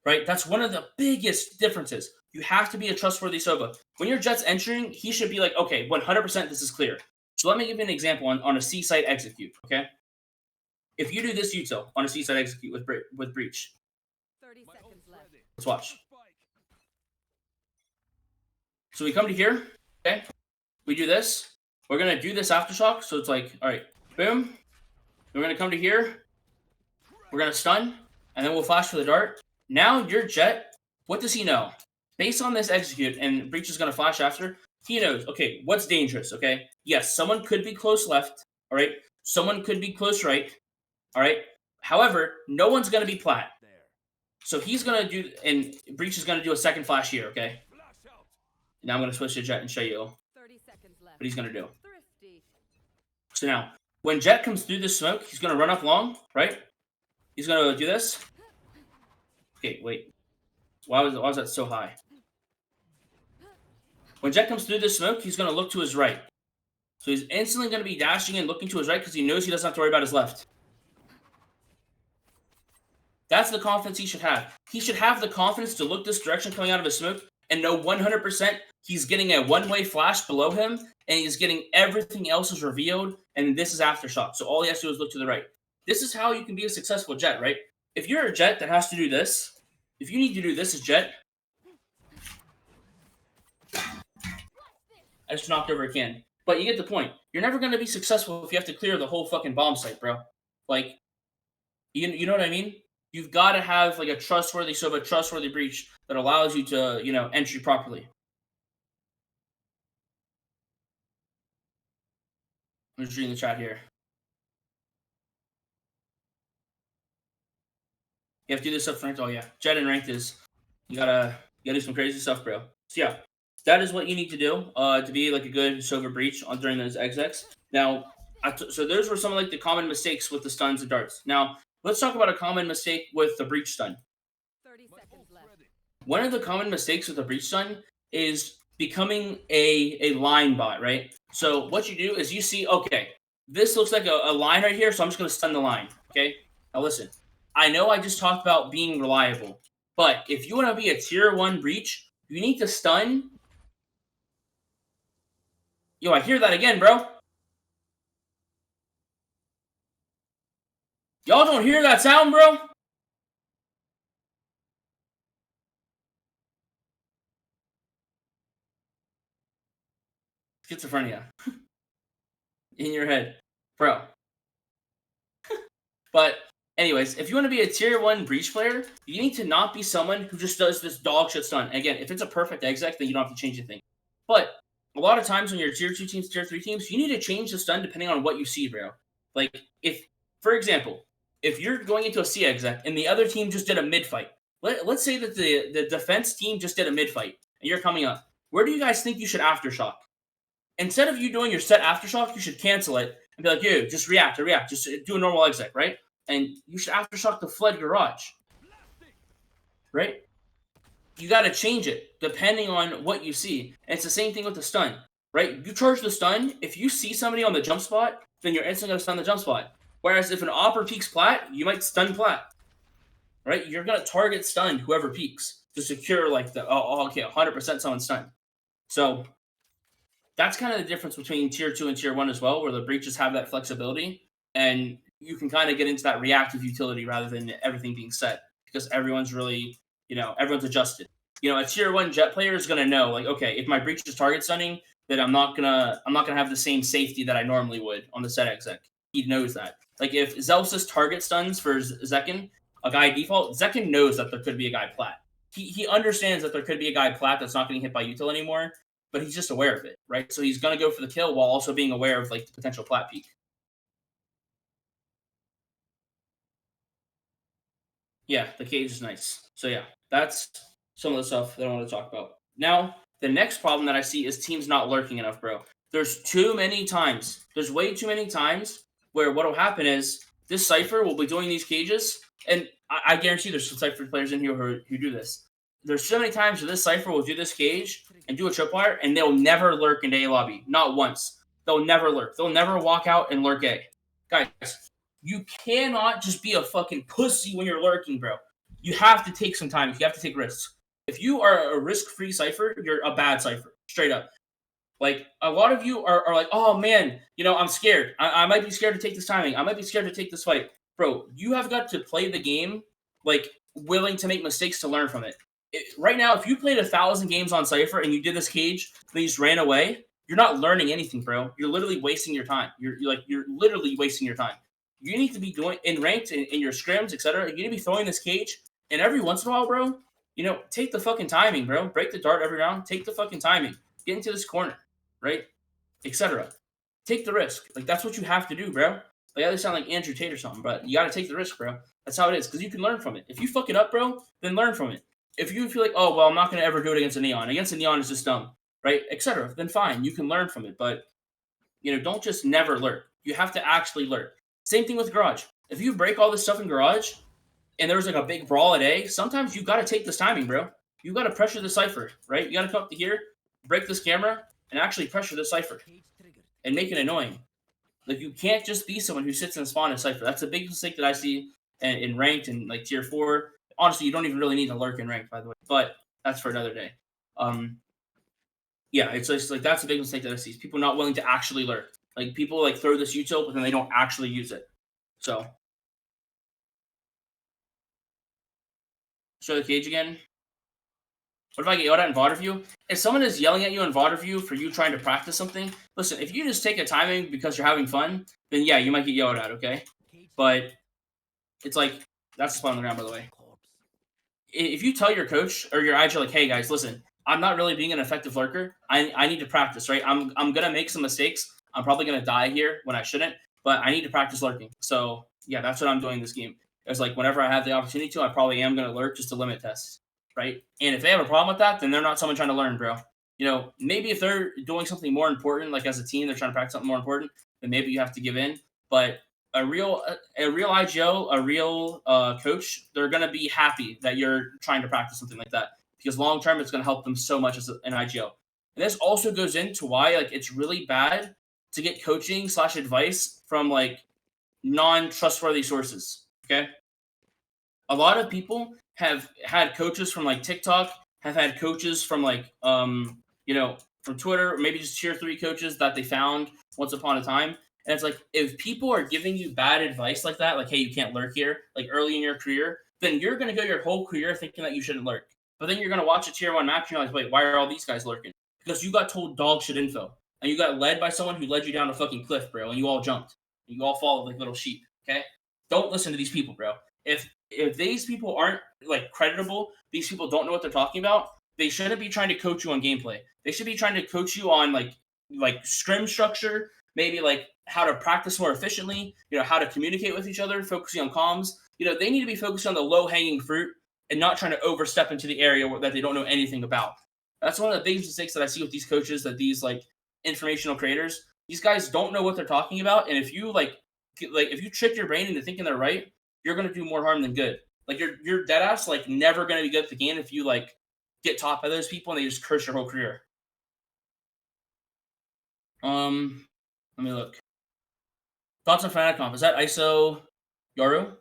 Right? That's one of the biggest differences. You have to be a trustworthy Sova. When your Jet's entering, he should be like, okay, 100% this is clear. So let me give you an example on a C-site execute, okay? If you do this util on a C-site execute with Breach. 30 seconds left. Let's watch. So we come to here, okay? We do this. We're going to do this aftershock. So it's like, all right, boom. We're going to come to here. We're going to stun. And then we'll flash for the dart. Now your Jet, what does he know? Based on this execute, and Breach is going to flash after, he knows, okay, what's dangerous, okay? Yes, someone could be close left, all right? Someone could be close right, all right? However, no one's going to be plat. So he's going to do, and Breach is going to do a second flash here, okay? Now I'm going to switch to Jet and show you 30 seconds left. what he's going to do. Thrifty. So now, when Jet comes through the smoke, he's going to run up long, right? He's going to do this. Okay, wait. Why was that so high? When Jet comes through the smoke, he's going to look to his right. So he's instantly going to be dashing and looking to his right because he knows he doesn't have to worry about his left. That's the confidence he should have. He should have the confidence to look this direction coming out of his smoke and know 100% he's getting a one-way flash below him and he's getting everything else is revealed and this is aftershock. So all he has to do is look to the right. This is how you can be a successful Jet, right? If you're a Jet that has to do this, if you need to do this as Jet, I just knocked over a can. But you get the point. You're never going to be successful if you have to clear the whole fucking bomb site, bro. Like, you know what I mean? You've got to have like a trustworthy breach that allows you to, entry properly. I'm just reading the chat here. You have to do this stuff ranked. Oh yeah, Jet and ranked is you gotta do some crazy stuff, bro. So yeah, that is what you need to do to be like a good Sova breach during those execs. Now, so those were some of like the common mistakes with the stuns and darts. Now let's talk about a common mistake with the breach stun. 30 seconds left. One of the common mistakes with the breach stun is becoming a line bot, right? So what you do is you see, okay, this looks like a line right here, so I'm just gonna stun the line. Okay, now listen. I know I just talked about being reliable, but if you want to be a tier 1 breach, you need to stun. Yo, I hear that again, bro. Y'all don't hear that sound, bro? Schizophrenia. In your head. Bro. But anyways, if you want to be a tier 1 breach player, you need to not be someone who just does this dog shit stun. And again, if it's a perfect exec, then you don't have to change anything. But a lot of times when you're tier 2 teams, tier 3 teams, you need to change the stun depending on what you see, bro. Like, if, for example, if you're going into a C exec and the other team just did a mid fight, let's say that the defense team just did a mid fight and you're coming up, where do you guys think you should aftershock? Instead of you doing your set aftershock, you should cancel it and be like, yo, just react, just do a normal exec, right? And you should aftershock the flood garage, right? You got to change it depending on what you see. And it's the same thing with the stun, right? You charge the stun. If you see somebody on the jump spot, then you're instantly going to stun the jump spot. Whereas if an opper peeks plat, you might stun plat, right? You're going to target stun whoever peeks to secure like the, okay, 100% someone stunned. So that's kind of the difference between tier 2 and tier 1 as well, where the breaches have that flexibility and you can kind of get into that reactive utility rather than everything being set because everyone's really, everyone's adjusted. A tier 1 jet player is going to know, like, okay, if my breach is target stunning, then I'm not gonna have the same safety that I normally would on the set exec. He knows that. Like if Zelsis target stuns for Zekin, a guy default, Zekin knows that there could be a guy plat. He understands that there could be a guy plat that's not getting hit by util anymore, but he's just aware of it, right? So he's gonna go for the kill while also being aware of like the potential plat peak. Yeah, the cage is nice. So yeah, that's some of the stuff that I want to talk about. Now, the next problem that I see is teams not lurking enough, bro. There's too many times. There's way too many times where what will happen is this Cypher will be doing these cages, and I guarantee there's some Cypher players in here who do this. There's so many times where this Cypher will do this cage and do a tripwire, and they'll never lurk in A lobby. Not once. They'll never lurk. They'll never walk out and lurk A. Guys, you cannot just be a fucking pussy when you're lurking, bro. You have to take some time. You have to take risks. If you are a risk-free Cypher, you're a bad Cypher. Straight up. Like, a lot of you are like, oh, man, I'm scared. I might be scared to take this timing. I might be scared to take this fight. Bro, you have got to play the game, like, willing to make mistakes to learn from it. Right now, if you played 1,000 games on Cypher and you did this cage, and you just ran away, you're not learning anything, bro. You're literally wasting your time. You're literally wasting your time. You need to be doing in ranked in your scrims, etc. You need to be throwing this cage, and every once in a while, bro, take the fucking timing, bro. Break the dart every round. Take the fucking timing. Get into this corner, right, etc. Take the risk. Like that's what you have to do, bro. Like I sound like Andrew Tate or something, but you got to take the risk, bro. That's how it is, because you can learn from it. If you fuck it up, bro, then learn from it. If you feel like, oh well, I'm not gonna ever do it against a neon. Against a neon is just dumb, right, etc. Then fine, you can learn from it, but don't just never lurk. You have to actually lurk. Same thing with Garage. If you break all this stuff in Garage and there's like a big brawl at A, sometimes you got to take this timing, bro. You got to pressure the Cypher, right? You got to come up to here, break this camera, and actually pressure the Cypher and make it annoying. Like, you can't just be someone who sits in spawn in Cypher. That's a big mistake that I see in ranked and like tier 4. Honestly, you don't even really need to lurk in ranked, by the way, but that's for another day. Yeah, it's just like that's a big mistake that I see. People not willing to actually lurk. Like people like throw this util, but then they don't actually use it. So show the cage again. What if I get yelled at in VOD review? If someone is yelling at you in VOD review for you trying to practice something, listen, if you just take a timing because you're having fun, then yeah, you might get yelled at, okay? But it's like, that's the spot on the ground, by the way. If you tell your coach or your IG, like, hey guys, listen, I'm not really being an effective lurker. I need to practice, right? I'm gonna make some mistakes. I'm probably gonna die here when I shouldn't, but I need to practice lurking. So yeah, that's what I'm doing this game. It's like whenever I have the opportunity to, I probably am gonna lurk just to limit tests, right? And if they have a problem with that, then they're not someone trying to learn, bro. You know, maybe if they're doing something more important, like as a team, they're trying to practice something more important, then maybe you have to give in. But a real IGO, a real coach, they're gonna be happy that you're trying to practice something like that because long term it's gonna help them so much as an IGO. And this also goes into why like it's really bad to get coaching / advice from like non-trustworthy sources. Okay, a lot of people have had coaches from like TikTok, have had coaches from like you know, from Twitter, or maybe just tier 3 coaches that they found once upon a time. And it's like if people are giving you bad advice like that, like hey, you can't lurk here, like early in your career, then you're gonna go your whole career thinking that you shouldn't lurk. But then you're gonna watch a tier 1 match and you're like, wait, why are all these guys lurking? Because you got told dog shit info. And you got led by someone who led you down a fucking cliff, bro, and you all jumped. You all followed like little sheep. Okay? Don't listen to these people, bro. If these people aren't like creditable, these people don't know what they're talking about, they shouldn't be trying to coach you on gameplay. They should be trying to coach you on like scrim structure, maybe like how to practice more efficiently, you know, how to communicate with each other, focusing on comms. You know, they need to be focused on the low-hanging fruit and not trying to overstep into the area that they don't know anything about. That's one of the biggest mistakes that I see with these coaches, that these like informational creators, these guys don't know what they're talking about. And if you like if you trick your brain into thinking they're right, you're gonna do more harm than good. Like you're dead ass like never gonna be good at the game if you like get taught by those people and they just curse your whole career. Let me look. Thoughts on Fnatic Comp? Is that ISO Yoru?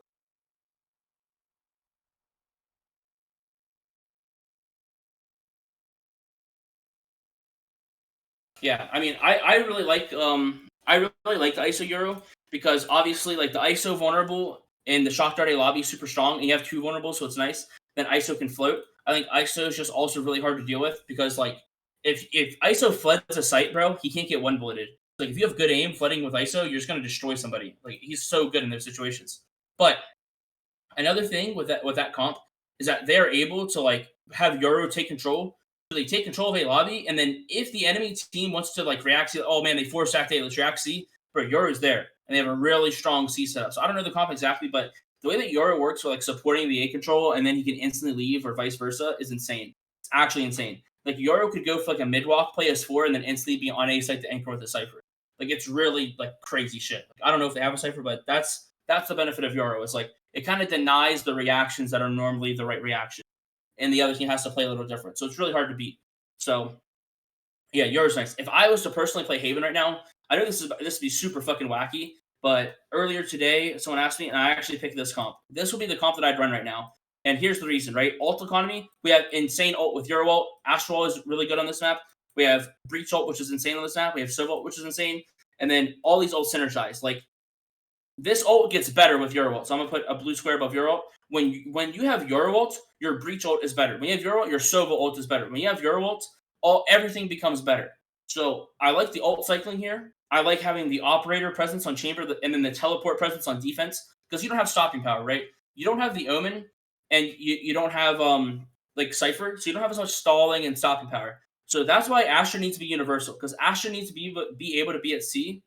Yeah, I mean, I really like I really like the ISO Euro because obviously like the ISO vulnerable and the Shock Dart A lobby is super strong, and you have 2 vulnerables, so it's nice. Then ISO can float. I think ISO is just also really hard to deal with because like if ISO floods a site, bro, he can't get one bulleted. Like if you have good aim flooding with ISO, you're just gonna destroy somebody. Like he's so good in those situations. But another thing with that comp is that they are able to like have Euro take control. So they take control of a lobby, and then if the enemy team wants to like react to, oh man, they force stacked A, let's react C, bro, Euro's there, and they have a really strong C setup. So I don't know the comp exactly, but the way that Euro works for like supporting the A control, and then he can instantly leave or vice versa is insane. It's actually insane. Like Euro could go for like a mid walk, play as 4, and then instantly be on A site to anchor with a cipher. Like it's really like crazy shit. Like, I don't know if they have a cipher, but that's the benefit of Euro. It's like it kind of denies the reactions that are normally the right reaction, and the other team has to play a little different. So it's really hard to beat. So yeah, yours nice. If I was to personally play Haven right now, I know this would be super fucking wacky, but earlier today someone asked me, and I actually picked this comp. This would be the comp that I'd run right now. And here's the reason, right? Ult economy, we have insane ult with Euro ult. Astral is really good on this map. We have Breach ult, which is insane on this map. We have Sova ult, which is insane. And then all these ults synergize. Like this ult gets better with Euro ult. So I'm gonna put a blue square above Euro ult. When you have Euro ult, your Breach ult is better. When you have Euro ult, your Sova ult is better. When you have Euro ult, everything becomes better. So I like the ult cycling here. I like having the operator presence on chamber and then the teleport presence on defense because you don't have stopping power, right? You don't have the omen and you don't have like Cypher, so you don't have as much stalling and stopping power. So that's why Asher needs to be universal because Asher needs to be able to be at C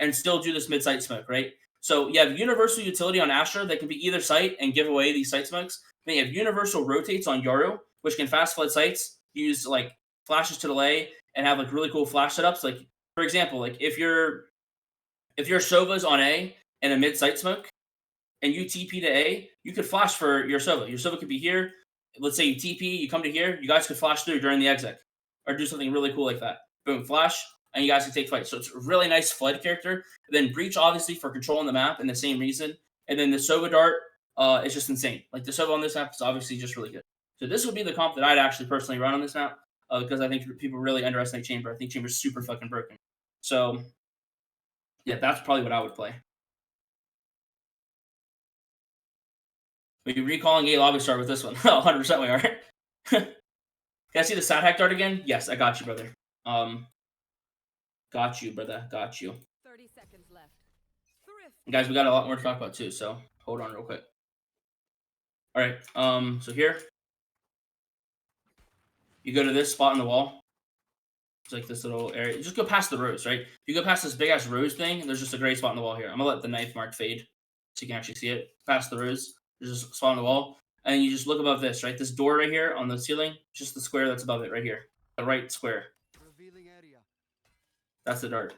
and still do this mid-site smoke, right? So you have universal utility on Asher that can be either site and give away these site smokes. Then you have universal rotates on Yoru, which can fast flood sites, use like flashes to delay, and have like really cool flash setups. Like for example, like if your Sova's on A and a mid site smoke, and you TP to A, you could flash for your Sova. Your Sova could be here. Let's say you TP, you come to here, you guys could flash through during the exec, or do something really cool like that. Boom, flash, and you guys can take fights. So it's a really nice flood character. And then Breach, obviously, for controlling the map, and the same reason. And then the Sova Dart is just insane. Like the Sova on this map is obviously just really good. So this would be the comp that I'd actually personally run on this map because I think people really underestimate Chamber. I think Chamber's super fucking broken. So yeah, that's probably what I would play. We recalling a lobby start with this one. 100% we are. Can I see the side hack dart again? Yes, I got you, brother. Got you, brother. Got you. 30 seconds left. Thrift. Guys, we got a lot more to talk about too, so hold on real quick. All right. So here, you go to this spot on the wall. It's like this little area. You just go past the rose, right? If you go past this big ass rose thing, there's just a gray spot on the wall here. I'm gonna let the knife mark fade so you can actually see it. Past the rose, there's just a spot on the wall, and you just look above this, right? This door right here on the ceiling, just the square that's above it, right here, the right square. Revealing area. That's the dart.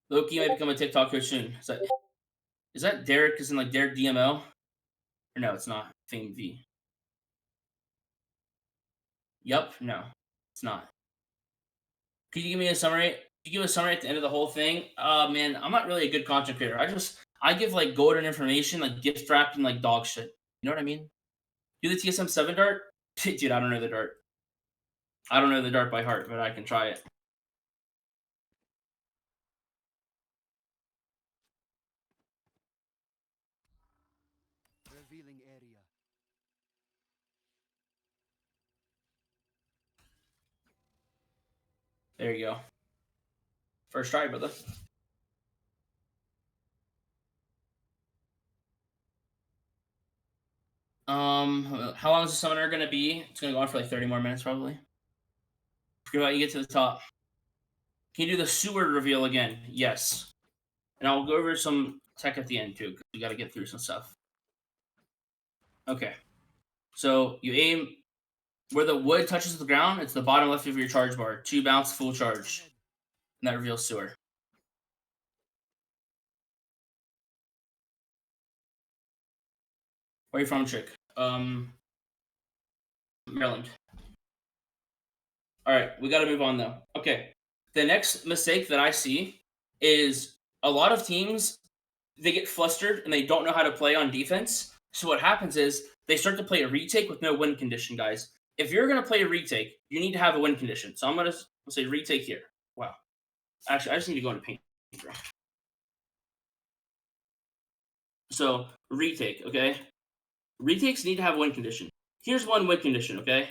Loki might become a TikTok coach soon. Is that Derek? Is in like Derek DML? Or no, it's not. Fame V. Yup. No, it's not. Could you give me a summary? Could you give a summary at the end of the whole thing? Man, I'm not really a good content creator. I give like golden information, like gift wrapped in like dog shit. You know what I mean? Do the TSM 7 dart? Dude, I don't know the dart. I don't know the dart by heart, but I can try it. Revealing area. There you go. First try, brother. How long is the summoner gonna be? It's gonna go on for like 30 more minutes, probably. Forget about you get to the top. Can you do the sewer reveal again? Yes. And I'll go over some tech at the end too, because we got to get through some stuff. Okay. So you aim where the wood touches the ground. It's the bottom left of your charge bar. 2 bounce, full charge. And that reveals sewer. Where are you from, chick? Maryland. All right, we got to move on though. Okay. The next mistake that I see is a lot of teams, they get flustered and they don't know how to play on defense. So what happens is they start to play a retake with no win condition, guys. If you're going to play a retake, you need to have a win condition. So I'm going to say retake here. Wow. Actually, I just need to go into paint. So retake, okay? Retakes need to have a win condition. Here's one win condition, okay?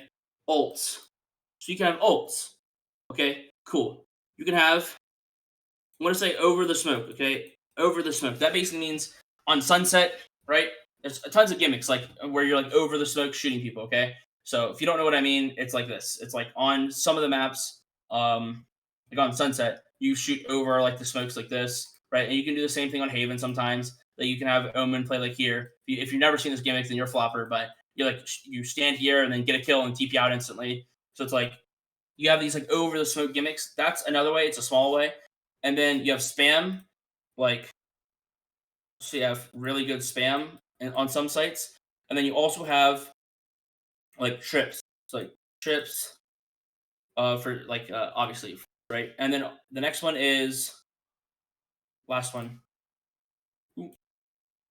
Ults. So you can have ults. Okay, cool. You can have, I want to say over the smoke, okay? Over the smoke. That basically means on sunset, right? There's tons of gimmicks like where you're like over the smoke shooting people, okay? So if you don't know what I mean, it's like this. It's like on some of the maps, like on sunset, you shoot over like the smokes like this, right? And you can do the same thing on Haven sometimes. That you can have Omen play like here. If you've never seen this gimmick, then you're a flopper. But you like you stand here and then get a kill and TP out instantly. So it's like you have these like over the smoke gimmicks. That's another way. It's a small way. And then you have spam, like so you have really good spam on some sites. And then you also have like trips. So like trips for like obviously, right? And then the next one is last one.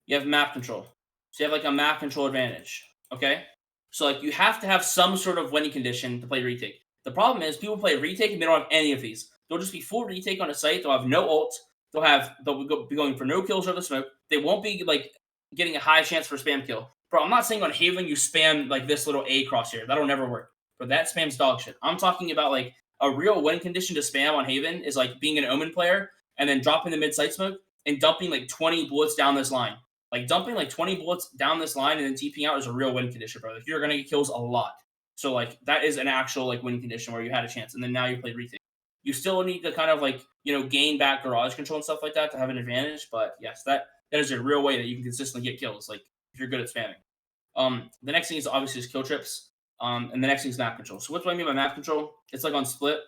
You have map control. So you have like a map control advantage. Okay? So like you have to have some sort of winning condition to play retake. The problem is people play retake and they don't have any of these. They'll just be full retake on a site. They'll have no ult. They'll be going for no kills or the smoke. They won't be like getting a high chance for spam kill. Bro, I'm not saying on Haven you spam like this little A crosshair. That'll never work. But that spam's dog shit. I'm talking about like a real win condition to spam on Haven is like being an Omen player and then dropping the mid site smoke and dumping like 20 bullets down this line. Like dumping like 20 bullets down this line and then TPing out is a real win condition, bro. Like you're gonna get kills a lot. So like that is an actual like win condition where you had a chance, and then now you played retake. You still need to kind of like gain back garage control and stuff like that to have an advantage. But yes, that is a real way that you can consistently get kills. Like if you're good at spamming. The next thing is obviously is kill trips. And the next thing is map control. So what do I mean by map control? It's like on split.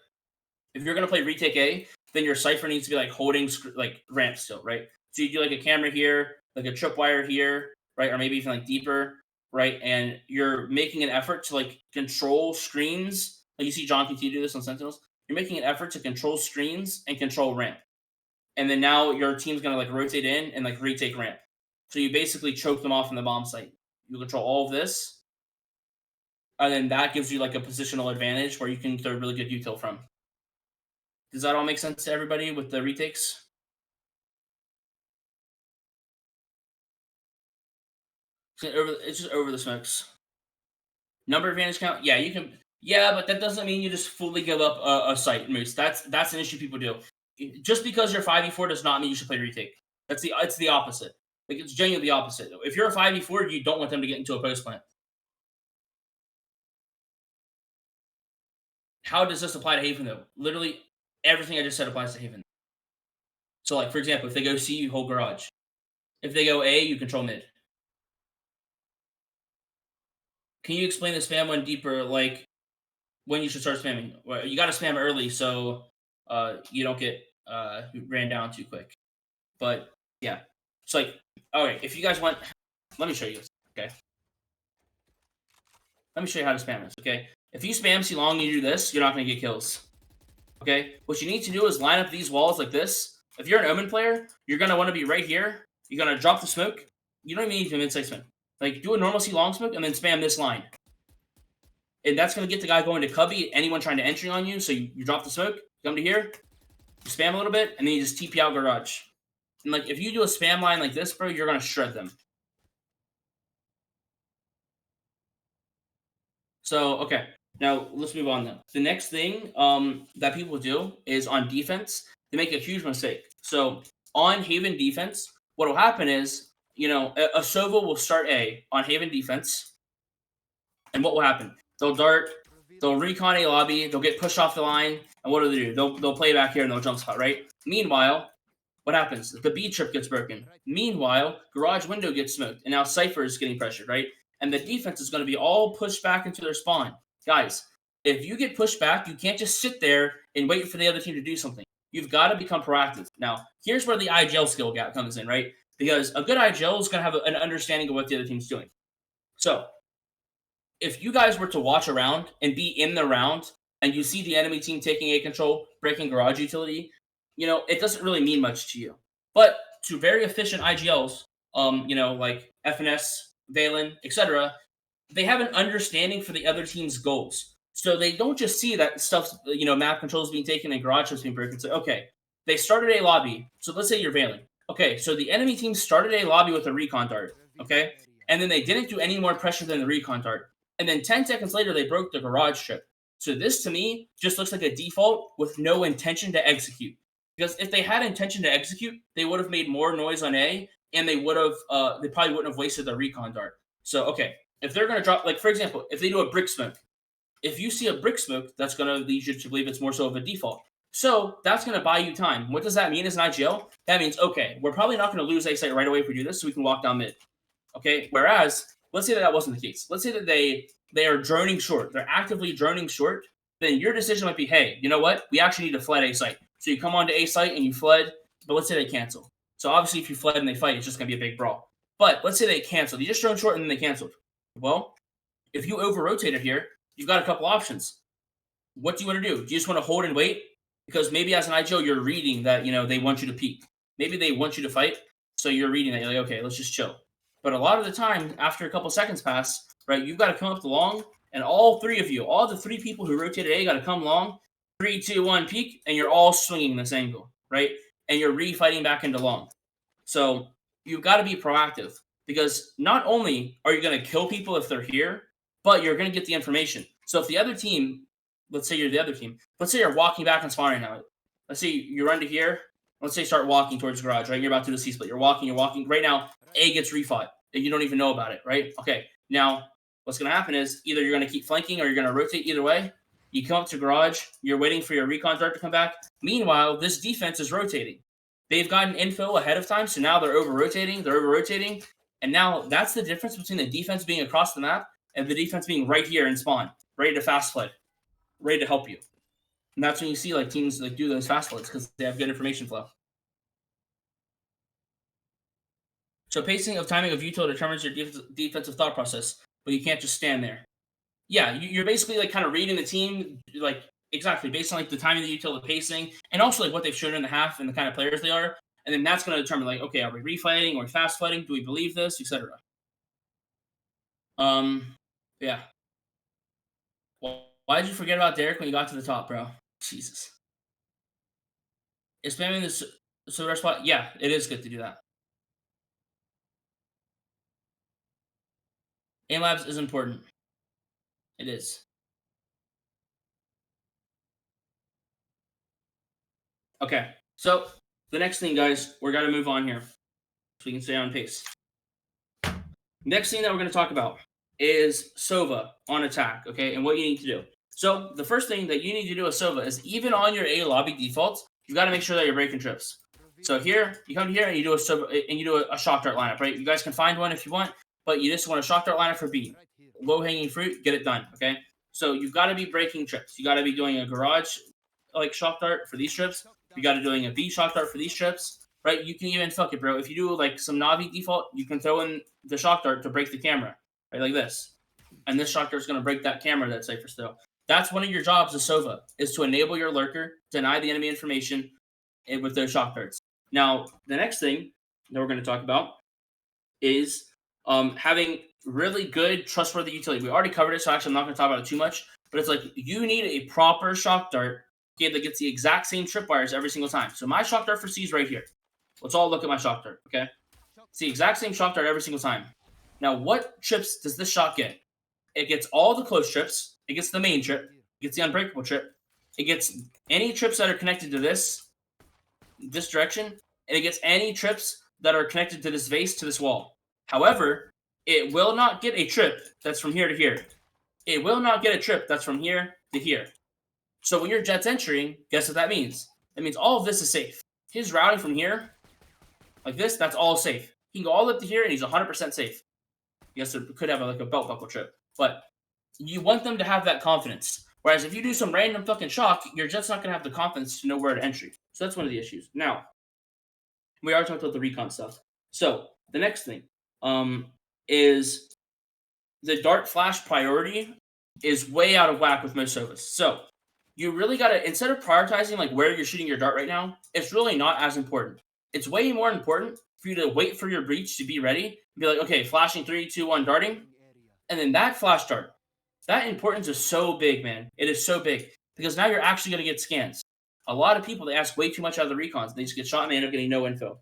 If you're gonna play retake A, then your cipher needs to be like holding like ramp still, right? So you do like a camera here, like a tripwire here, right? Or maybe even like deeper, right? And you're making an effort to like control screens. Like you see John PT do this on Sentinels. You're making an effort to control screens and control ramp. And then now your team's gonna like rotate in and like retake ramp. So you basically choke them off in the bomb site. You control all of this. And then that gives you like a positional advantage where you can get a really good util from. Does that all make sense to everybody with the retakes? It's just over the smokes. Number advantage count, yeah, you can. Yeah, but that doesn't mean you just fully give up a site, Moose. That's an issue people do. Just because you're 5v4 does not mean you should play retake. It's the opposite. Like it's genuinely the opposite. If you're a 5v4, you don't want them to get into a post plant. How does this apply to Haven though? Literally everything I just said applies to Haven. So like for example, if they go C, you hold garage. If they go A, you control mid. Can you explain the spam one deeper, like when you should start spamming? Well, you got to spam early so you don't get ran down too quick. But yeah, it's like, all right, if you guys want, let me show you this. Okay, let me show you how to spam this. Okay, if you spam C long and you do this, you're not going to get kills. Okay, what you need to do is line up these walls like this. If you're an Omen player, you're going to want to be right here. You're going to drop the smoke. You don't even need to mid-side smoke. Like, do a normal C long smoke and then spam this line. And that's going to get the guy going to cubby, anyone trying to entry on you. So you drop the smoke, come to here, you spam a little bit, and then you just TP out garage. And like, if you do a spam line like this, bro, you're going to shred them. So, okay. Now, let's move on then. The next thing that people do is on defense, they make a huge mistake. So, on Haven defense, what will happen is, you know, a Sova will start A on Haven defense. And what will happen? They'll dart, they'll recon A lobby, they'll get pushed off the line, and what do? They'll play back here and they'll jump spot, right? Meanwhile, what happens? The B trip gets broken. Meanwhile, garage window gets smoked, and now Cypher is getting pressured, right? And the defense is going to be all pushed back into their spawn. Guys, if you get pushed back, you can't just sit there and wait for the other team to do something. You've got to become proactive. Now, here's where the IGL skill gap comes in, right? Because a good IGL is going to have an understanding of what the other team's doing. So, if you guys were to watch around and be in the round and you see the enemy team taking A control, breaking garage utility, you know, it doesn't really mean much to you. But to very efficient IGLs, you know, like FNS, Valen, etc., they have an understanding for the other team's goals. So they don't just see that stuff, you know, map controls being taken and garage is being broken. So, okay, they started a lobby. So let's say you're Valen. Okay, so the enemy team started a lobby with a recon dart. Okay, and then they didn't do any more pressure than the recon dart. And then 10 seconds later, they broke the garage trip. So this, to me, just looks like a default with no intention to execute. Because if they had intention to execute, they would have made more noise on A, and they would have, they probably wouldn't have wasted their recon dart. So, okay, if they're going to drop, like, for example, if they do a brick smoke, if you see a brick smoke, that's going to lead you to believe it's more so of a default. So that's going to buy you time. What does that mean as an IGL? That means, okay, we're probably not going to lose A site right away if we do this, so we can walk down mid. Okay, whereas let's say that wasn't the case. Let's say that they are droning short. They're actively droning short. Then your decision might be, hey, you know what? We actually need to flood A site. So you come onto A site and you flood, but let's say they cancel. So obviously if you flood and they fight, it's just going to be a big brawl. But let's say they canceled. You just drone short and then they canceled. Well, if you over-rotated here, you've got a couple options. What do you want to do? Do you just want to hold and wait? Because maybe as an IGO, you're reading that, you know, they want you to peek. Maybe they want you to fight. So you're reading that. You're like, okay, let's just chill. But a lot of the time, after a couple seconds pass, right, you've got to come up the long, and all three of you, all the three people who rotated A, got to come long. 3, 2, 1, peek, and you're all swinging this angle, right? And you're re-fighting back into long. So you've got to be proactive because not only are you going to kill people if they're here, but you're going to get the information. So if the other team, let's say you're the other team, let's say you're walking back and spawning now. Let's say you run to here. Let's say start walking towards garage, right? You're about to do the C-split. You're walking. Right now, A gets refought, and you don't even know about it, right? Okay, now what's going to happen is either you're going to keep flanking or you're going to rotate either way. You come up to garage. You're waiting for your recon dart to come back. Meanwhile, this defense is rotating. They've gotten info ahead of time, so now they're over-rotating. And now that's the difference between the defense being across the map and the defense being right here in spawn, ready to fast flood, ready to help you. And that's when you see like teams like do those fast floods because they have good information flow. So pacing of timing of util determines your defensive thought process, but you can't just stand there. Yeah, you're basically like kind of reading the team, like exactly based on like the timing of the util, the pacing, and also like what they've shown in the half and the kind of players they are, and then that's going to determine like, okay, are we refighting or fast fighting? Do we believe this, etc. Yeah. Well, why did you forget about Derek when you got to the top, bro? Jesus. Is spamming this silver spot? Yeah, it is good to do that. Aim labs is important. It is. Okay, so the next thing, guys, we're gonna move on here so we can stay on pace. Next thing that we're gonna talk about is Sova on attack, okay, and what you need to do. So the first thing that you need to do with Sova is even on your A lobby defaults, you got to make sure that you're breaking trips. So here, you come here and you do a Sova, and you do a shock dart lineup, right? You guys can find one if you want, but you just want a shock dart lineup for B. Low hanging fruit, get it done, okay? So you've got to be breaking trips. You got to be doing a garage like shock dart for these trips. You got to doing a B shock dart for these trips, right? You can even fuck it, bro. If you do like some Navi default, you can throw in the shock dart to break the camera, right? Like this. And this shock dart is going to break that camera that's safer still. That's one of your jobs as Sova, is to enable your lurker, deny the enemy information with those shock darts. Now, the next thing that we're going to talk about is having really good, trustworthy utility. We already covered it, so actually I'm not going to talk about it too much. But it's like you need a proper shock dart, okay, that gets the exact same tripwires every single time. So my shock dart for C is right here. Let's all look at my shock dart, okay? It's the exact same shock dart every single time. Now, what trips does this shock get? It gets all the close trips. It gets the main trip. It gets the unbreakable trip. It gets any trips that are connected to this direction. And it gets any trips that are connected to this vase to this wall. However, it will not get a trip that's from here to here. It will not get a trip that's from here to here. So when your jet's entering, guess what that means? That means all of this is safe. His routing from here, like this, that's all safe. He can go all up to here and he's 100% safe. Yes, it could have like a belt buckle trip. But you want them to have that confidence. Whereas if you do some random fucking shock, you're just not going to have the confidence to know where to entry. So that's one of the issues. Now, we already talked about the recon stuff. So the next thing is the dart flash priority is way out of whack with most Sovas. So you really got to, instead of prioritizing like where you're shooting your dart right now, it's really not as important. It's way more important for you to wait for your breach to be ready and be like, okay, flashing 3, 2, 1, darting. And then that flash dart, that importance is so big, man. It is so big because now you're actually going to get scans. A lot of people, they ask way too much out of the recons. They just get shot and they end up getting no info.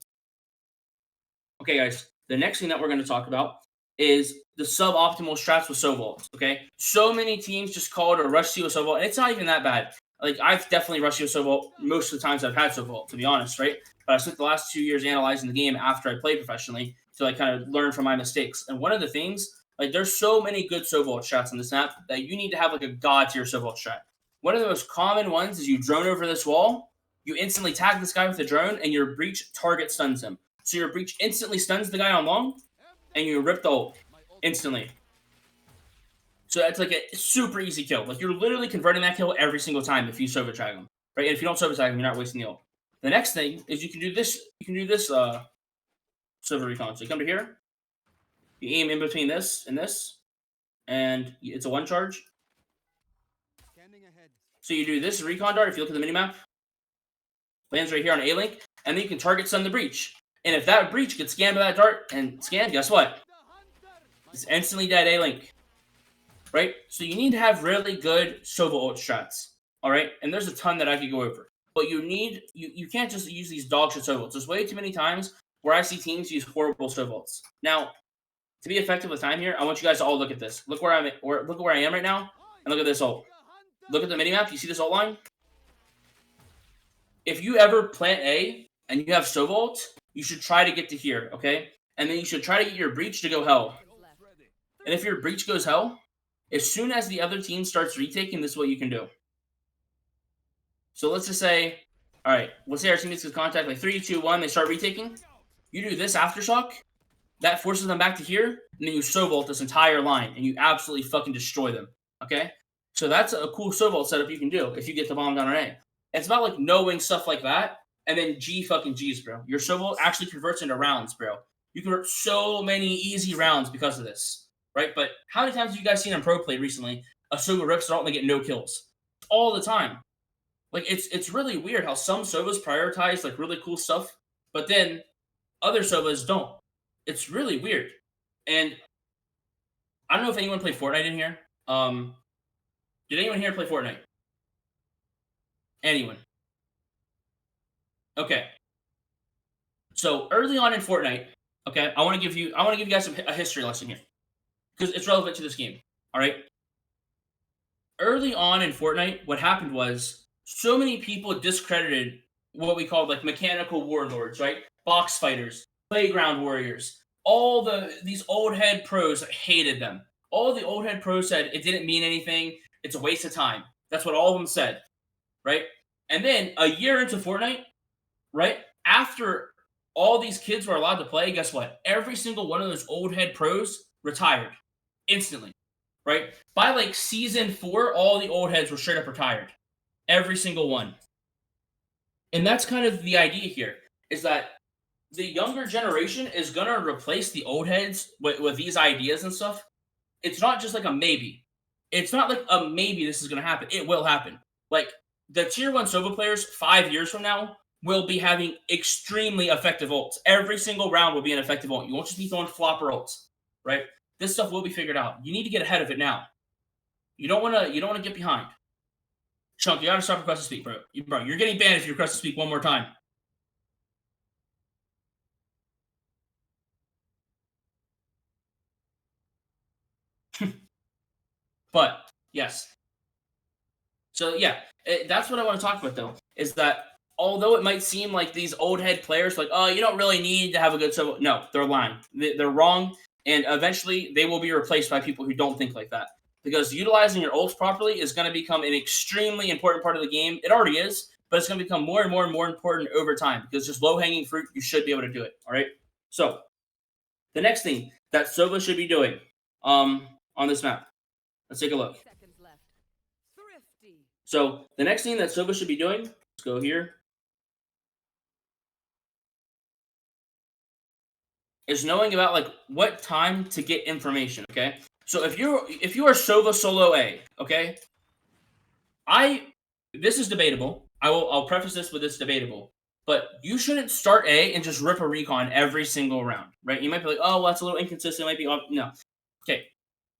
Okay, guys, the next thing that we're going to talk about is the suboptimal strats with Sovol. Okay, so many teams just call it a rush C with Sovol, and it's not even that bad. Like, I've definitely rushed C with Sovol most of the times I've had Sovol, to be honest, right? But I spent the last 2 years analyzing the game after I played professionally to like kind of learn from my mistakes. And one of the things, like, there's so many good Sovol strats on this map that you need to have like a god tier Sovol strat. One of the most common ones is you drone over this wall, you instantly tag this guy with a drone, and your breach target stuns him. So your breach instantly stuns the guy on long, and you rip the ult instantly. So that's like a super easy kill. Like, you're literally converting that kill every single time if you Sova tag him, right? And if you don't Sova tag him, you're not wasting the ult. The next thing is you can do this. You can do this Sova recon. So you come to here, you aim in between this and this, and it's a one charge. So you do this recon dart. If you look at the minimap, lands right here on A-Link, and then you can target stun the breach. And if that breach gets scanned by that dart and scanned, guess what? It's instantly dead A-Link. Right? So you need to have really good Sova ult strats. Alright? And there's a ton that I could go over. But you can't just use these dog shit Sova ults. There's way too many times where I see teams use horrible Sova ults. Now, to be effective with time here, I want you guys to all look at this. Look where I am right now, and look at this ult. Look at the minimap. You see this ult line? If you ever plant A and you have Sova ult, you should try to get to here, okay? And then you should try to get your breach to go hell. And if your breach goes hell, as soon as the other team starts retaking, this is what you can do. So let's just say, all right, let's say our team makes contact like 3, 2, 1, they start retaking. You do this aftershock, that forces them back to here, and then you Sova ult this entire line, and you absolutely fucking destroy them, okay? So that's a cool Sova ult setup you can do if you get the bomb down on A. It's about like knowing stuff like that, and then G fucking G's, bro. Your Sova ult actually converts into rounds, bro. You convert so many easy rounds because of this, right? But how many times have you guys seen on pro play recently a Sova rips it out and they get no kills? All the time. Like, it's really weird how some Sovas prioritize like really cool stuff, but then other Sovas don't. It's really weird. And I don't know if anyone played Fortnite in here. Did anyone here play Fortnite? Anyone? Okay. So early on in Fortnite, okay, I want to give you guys a history lesson here because it's relevant to this game. All right. early on in Fortnite, what happened was so many people discredited what we called like mechanical warlords, right? Box fighters, playground warriors. All these old head pros hated them. All the old head pros said it didn't mean anything. It's a waste of time. That's what all of them said, right? And then a year into Fortnite, right after all these kids were allowed to play, guess what? Every single one of those old head pros retired instantly, right? By like season 4, all the old heads were straight up retired. Every single one. And that's kind of the idea here is that the younger generation is going to replace the old heads with these ideas and stuff. It's not just like a maybe. It's not like a maybe this is going to happen. It will happen. Like the tier 1 Sova players 5 years from now will be having extremely effective ults. Every single round will be an effective ult. You won't just be throwing flopper ults, right? This stuff will be figured out. You need to get ahead of it now. You don't want to get behind. Chunk, you got to stop request to speak, bro. You're getting banned if you request to speak one more time. But yes. So yeah, that's what I want to talk about though. Is that although it might seem like these old head players, like, oh, you don't really need to have a good solo. No, they're lying. They're wrong, and eventually they will be replaced by people who don't think like that. Because utilizing your ults properly is going to become an extremely important part of the game. It already is, but it's going to become more and more and more important over time. Because just low hanging fruit, you should be able to do it. All right. So the next thing that Sova should be doing, on this map. Let's take a look. Seconds left. Thrifty. So the next thing that Sova should be doing, let's go here, is knowing about like what time to get information. Okay, so if you are Sova solo A, okay, this is debatable. I'll preface this with it's debatable, but you shouldn't start A and just rip a recon every single round, right? You might be like, oh, well, that's a little inconsistent. It might be no, okay.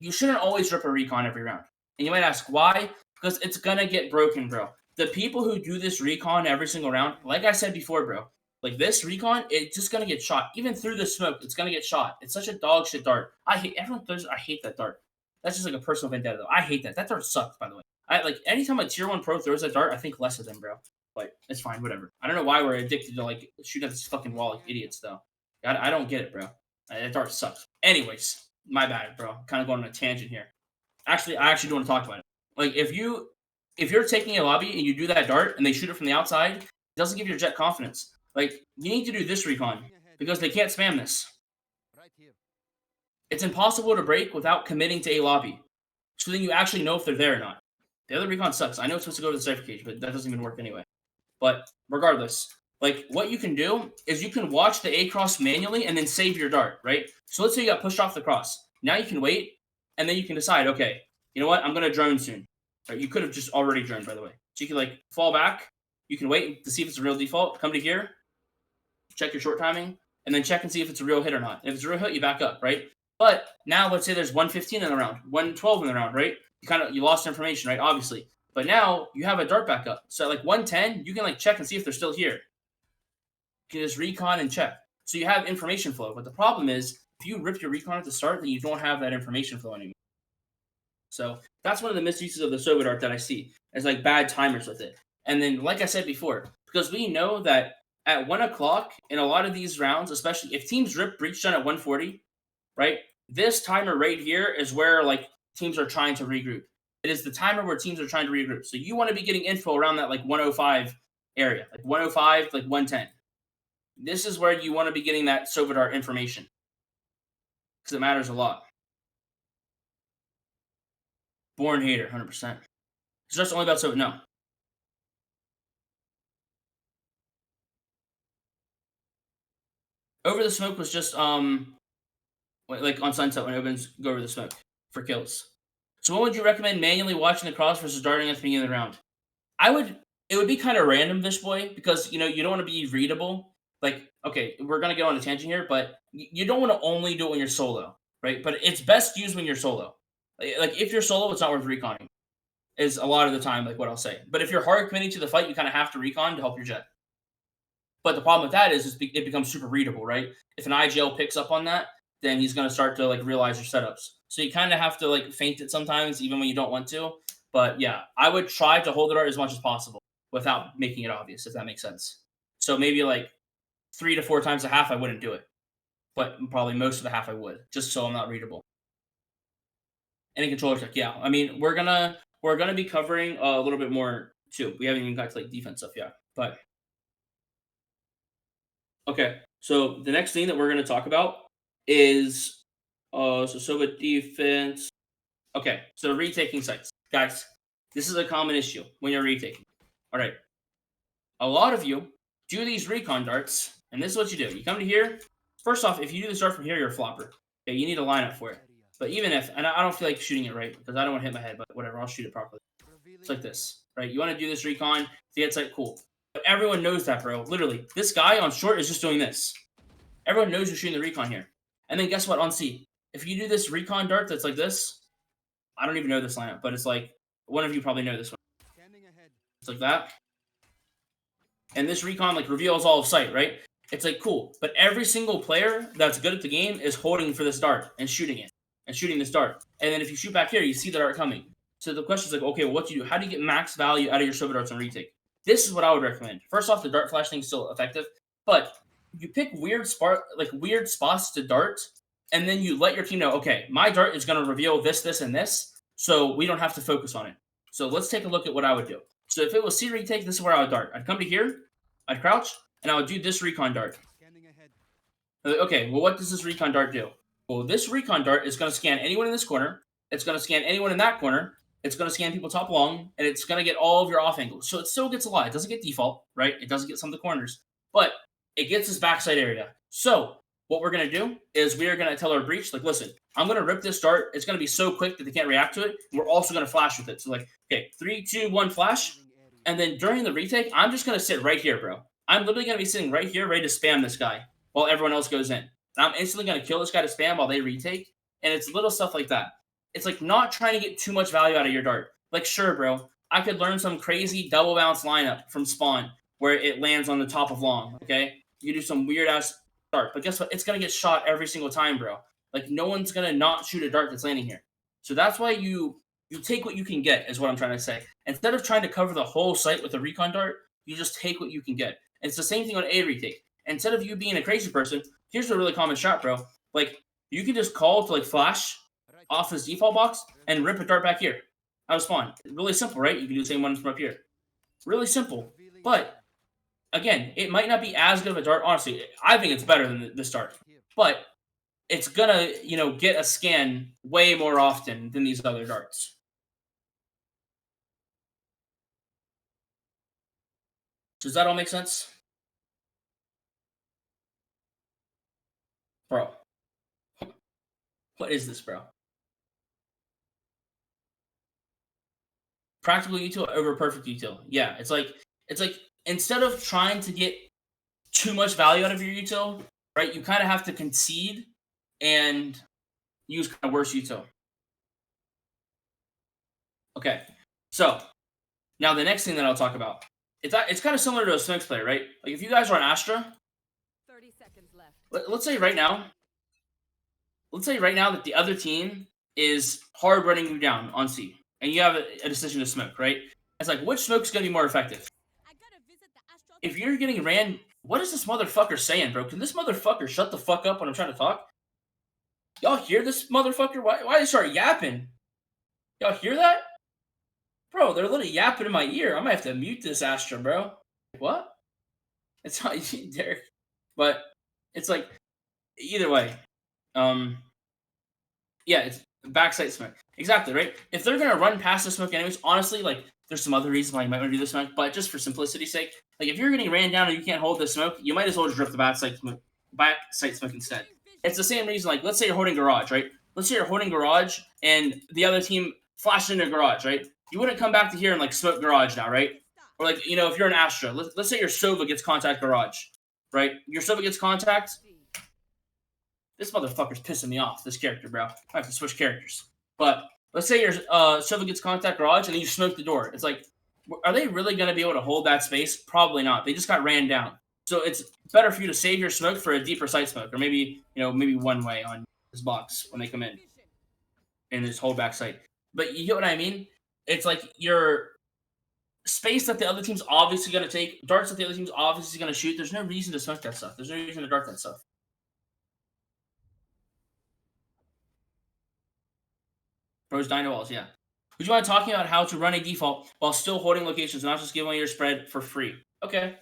You shouldn't always rip a recon every round, and you might ask why? Because it's gonna get broken, bro. The people who do this recon every single round, like I said before, bro, like this recon, it's just gonna get shot. Even through the smoke, it's gonna get shot. It's such a dog shit dart. I hate that dart. That's just like a personal vendetta though. I hate that. That dart sucks, by the way. I like anytime a tier 1 pro throws that dart, I think less of them, bro. But it's fine, whatever. I don't know why we're addicted to like shoot at this fucking wall like idiots though. I don't get it, bro. That dart sucks. Anyways, my bad, bro. Kind of going on a tangent here. Actually, I actually do want to talk about it. Like if you're taking a lobby and you do that dart and they shoot it from the outside, it doesn't give your jet confidence. Like you need to do this recon because they can't spam this. Right here. It's impossible to break without committing to a lobby. So then you actually know if they're there or not. The other recon sucks. I know it's supposed to go to the Cypher Cage, but that doesn't even work anyway. But regardless, like what you can do is you can watch the A cross manually and then save your dart, right? So let's say you got pushed off the cross. Now you can wait, and then you can decide, okay, you know what? I'm going to drone soon. Right? You could have just already droned, by the way. So you can like fall back. You can wait to see if it's a real default. Come to here, check your short timing, and then check and see if it's a real hit or not. If it's a real hit, you back up, right? But now let's say there's 115 in the round, 112 in the round, right? You lost information, right? Obviously. But now you have a dart backup. So at like 110, you can like check and see if they're still here. You can just recon and check. So you have information flow. But the problem is, if you rip your recon at the start, then you don't have that information flow anymore. So that's one of the misuses of the Sova dart that I see. Is like bad timers with it. And then, like I said before, because we know that at 1 o'clock in a lot of these rounds, especially if teams rip breach done at 140, right? This timer right here is where like teams are trying to regroup. It is the timer where teams are trying to regroup. So you want to be getting info around that like 105 area, like 105, like 110. This is where you want to be getting that Sova dart information because it matters a lot. Born hater, 100%. It's just only about Sova. No. Over the smoke was just like on Sunset when it opens, go over the smoke for kills. So what would you recommend manually watching the cross versus darting at the beginning of the round? It would be kind of random, this boy, because you don't want to be readable. Like, okay, we're gonna get on a tangent here, but you don't want to only do it when you're solo, right? But it's best used when you're solo. Like if you're solo, it's not worth reconning. Is a lot of the time like what I'll say. But if you're hard committing to the fight, you kind of have to recon to help your jet. But the problem with that is it becomes super readable, right? If an IGL picks up on that, then he's going to start to like realize your setups. So you kind of have to like feint it sometimes, even when you don't want to. But yeah, I would try to hold the dart as much as possible without making it obvious, if that makes sense. So maybe like 3 to 4 times a half, I wouldn't do it, but probably most of the half I would, just so I'm not readable. Any controller check, yeah. I mean, we're gonna be covering a little bit more too. We haven't even got to like defense stuff yet, but okay. So the next thing that we're gonna talk about is so with defense. Okay, so retaking sites, guys. This is a common issue when you're retaking. All right, a lot of you do these recon darts, and this is what you do. You come to here. First off, if you do this dart from here, you're a flopper. Okay, you need a lineup for it. But even if, and I don't feel like shooting it right because I don't want to hit my head, but whatever, I'll shoot it properly. It's like this, right? You want to do this recon to get sight, cool. But everyone knows that, bro. Literally, this guy on short is just doing this. Everyone knows you're shooting the recon here. And then guess what? On C, if you do this recon dart that's like this, I don't even know this lineup, but it's like, one of you probably know this one. It's like that. And this recon like reveals all of sight, right? It's like cool. But every single player that's good at the game is holding for this dart and shooting it. And shooting this dart. And then if you shoot back here, you see the dart coming. So the question is like, okay, well, what do you do? How do you get max value out of your silver darts on retake? This is what I would recommend. First off, the dart flash thing is still effective, but you pick weird spots to dart, and then you let your team know, okay, my dart is going to reveal this, this, and this, so we don't have to focus on it. So let's take a look at what I would do. So if it was C retake, this is where I would dart. I'd come to here, I'd crouch, and I would do this recon dart. Okay, well, what does this recon dart do? Well, this recon dart is going to scan anyone in this corner. It's going to scan anyone in that corner. It's going to scan people top long, and it's going to get all of your off angles. So it still gets a lot. It doesn't get default, right? It doesn't get some of the corners, but it gets this backside area. So what we're going to do is we are going to tell our breach, like, listen, I'm going to rip this dart. It's going to be so quick that they can't react to it. We're also going to flash with it. So like, okay, 3, 2, 1, flash. And then during the retake, I'm just going to sit right here, bro. I'm literally going to be sitting right here ready to spam this guy while everyone else goes in. And I'm instantly going to kill this guy to spam while they retake. And it's little stuff like that. It's like not trying to get too much value out of your dart. Like, sure, bro, I could learn some crazy double bounce lineup from spawn where it lands on the top of long, okay? You do some weird-ass dart. But guess what? It's going to get shot every single time, bro. Like, no one's going to not shoot a dart that's landing here. So that's why you take what you can get, is what I'm trying to say. Instead of trying to cover the whole site with a recon dart, you just take what you can get. And it's the same thing on A retake. Instead of you being a crazy person, here's a really common shot, bro. Like, you can just call to, like, flash off this default box and rip a dart back here out of spawn. Really simple, right? You can do the same one from up here. Really simple. But, again, it might not be as good of a dart. Honestly, I think it's better than this dart. But it's gonna, get a scan way more often than these other darts. Does that all make sense? Bro. What is this, bro? Practical util over perfect util. Yeah, it's like instead of trying to get too much value out of your util, right? You kind of have to concede and use kind of worse util. Okay, so now the next thing that I'll talk about, it's kind of similar to a Smokes player, right? Like if you guys are on Astra, 30 seconds left. let's say right now that the other team is hard running you down on C, and you have a decision to smoke, right? It's like, which smoke is going to be more effective? If you're getting ran, what is this motherfucker saying, bro? Can this motherfucker shut the fuck up when I'm trying to talk? Y'all hear this motherfucker? Why they start yapping? Y'all hear that? Bro, they're literally yapping in my ear. I might have to mute this Astra, bro. What? It's not you, Derek. But it's like, either way. Yeah, it's backside smoke. Exactly, right? If they're going to run past the smoke anyways, honestly, like, there's some other reasons why you might want to do the smoke, but just for simplicity's sake, like, if you're getting ran down and you can't hold the smoke, you might as well just rip the backside smoke instead. It's the same reason, like, let's say you're holding garage, right? Let's say you're holding garage and the other team flashed into garage, right? You wouldn't come back to here and, like, smoke garage now, right? Or, like, if you're an Astra, let's say your Sova gets contact garage, right? Your Sova gets contact. This motherfucker's pissing me off, this character, bro. I have to switch characters. But let's say your Sova gets contact garage and then you smoke the door. It's like, are they really going to be able to hold that space? Probably not. They just got ran down. So it's better for you to save your smoke for a deeper sight smoke, or maybe one way on this box when they come in and just hold back sight. But you get what I mean? it's like your space that the other team's obviously going to take, darts that the other team's obviously going to shoot. There's no reason to smoke that stuff. There's no reason to dart that stuff. Pros Dino Walls, yeah. Would you mind talking about how to run a default while still holding locations, not just giving away your spread for free? Okay.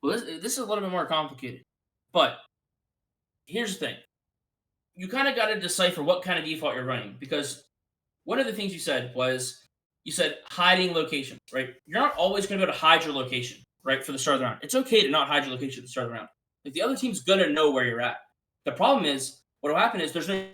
Well, this is a little bit more complicated. But here's the thing. You kind of got to decipher what kind of default you're running, because one of the things you said was you said hiding location, right? You're not always going to be able to hide your location, right, for the start of the round. It's okay to not hide your location at the start of the round. Like, the other team's going to know where you're at. The problem is, what will happen is there's no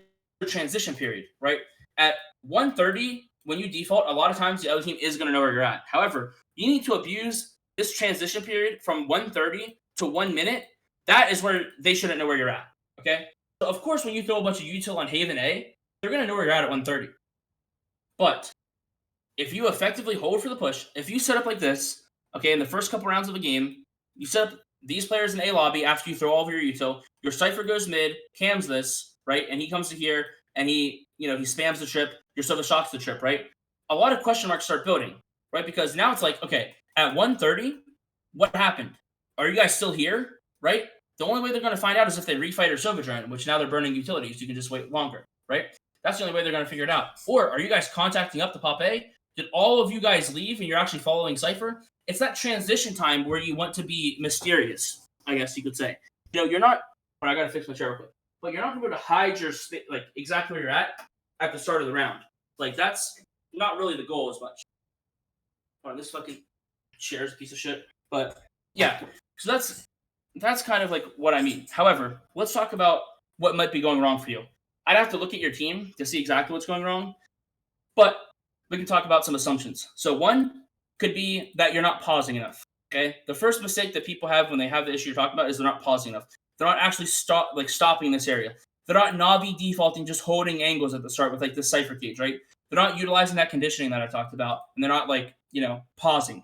transition period, right? At 1:30, when you default, a lot of times the other team is going to know where you're at. However, you need to abuse this transition period from 1:30 to 1 minute. That is where they shouldn't know where you're at, okay? So, of course, when you throw a bunch of util on Haven A, they're going to know where you're at 1:30. But if you effectively hold for the push, if you set up like this, okay, in the first couple rounds of the game, you set up these players in A lobby after you throw all of your util, your Cypher goes mid, cams this, right, and he comes to here, and he spams the trip, your Sova shocks the trip, right? A lot of question marks start building, right? Because now it's like, okay, at 1:30, what happened? Are you guys still here, right? The only way they're going to find out is if they refight or Sova drone, which now they're burning utilities. You can just wait longer, right? That's the only way they're going to figure it out. Or are you guys contacting up to Pop A? Did all of you guys leave and you're actually following Cypher? It's that transition time where you want to be mysterious, I guess you could say. You're not. But I got to fix my chair real quick. But you're not going to hide your exactly where you're at the start of the round. Like, that's not really the goal as much. Oh, this fucking chair is a piece of shit. But yeah, so that's kind of like what I mean. However, let's talk about what might be going wrong for you. I'd have to look at your team to see exactly what's going wrong, but we can talk about some assumptions. So one could be that you're not pausing enough. Okay, the first mistake that people have when they have the issue you're talking about is they're not pausing enough. They're not actually stopping this area. They're not Navi defaulting, just holding angles at the start with like this Cypher cage, right? They're not utilizing that conditioning that I talked about, and they're not pausing.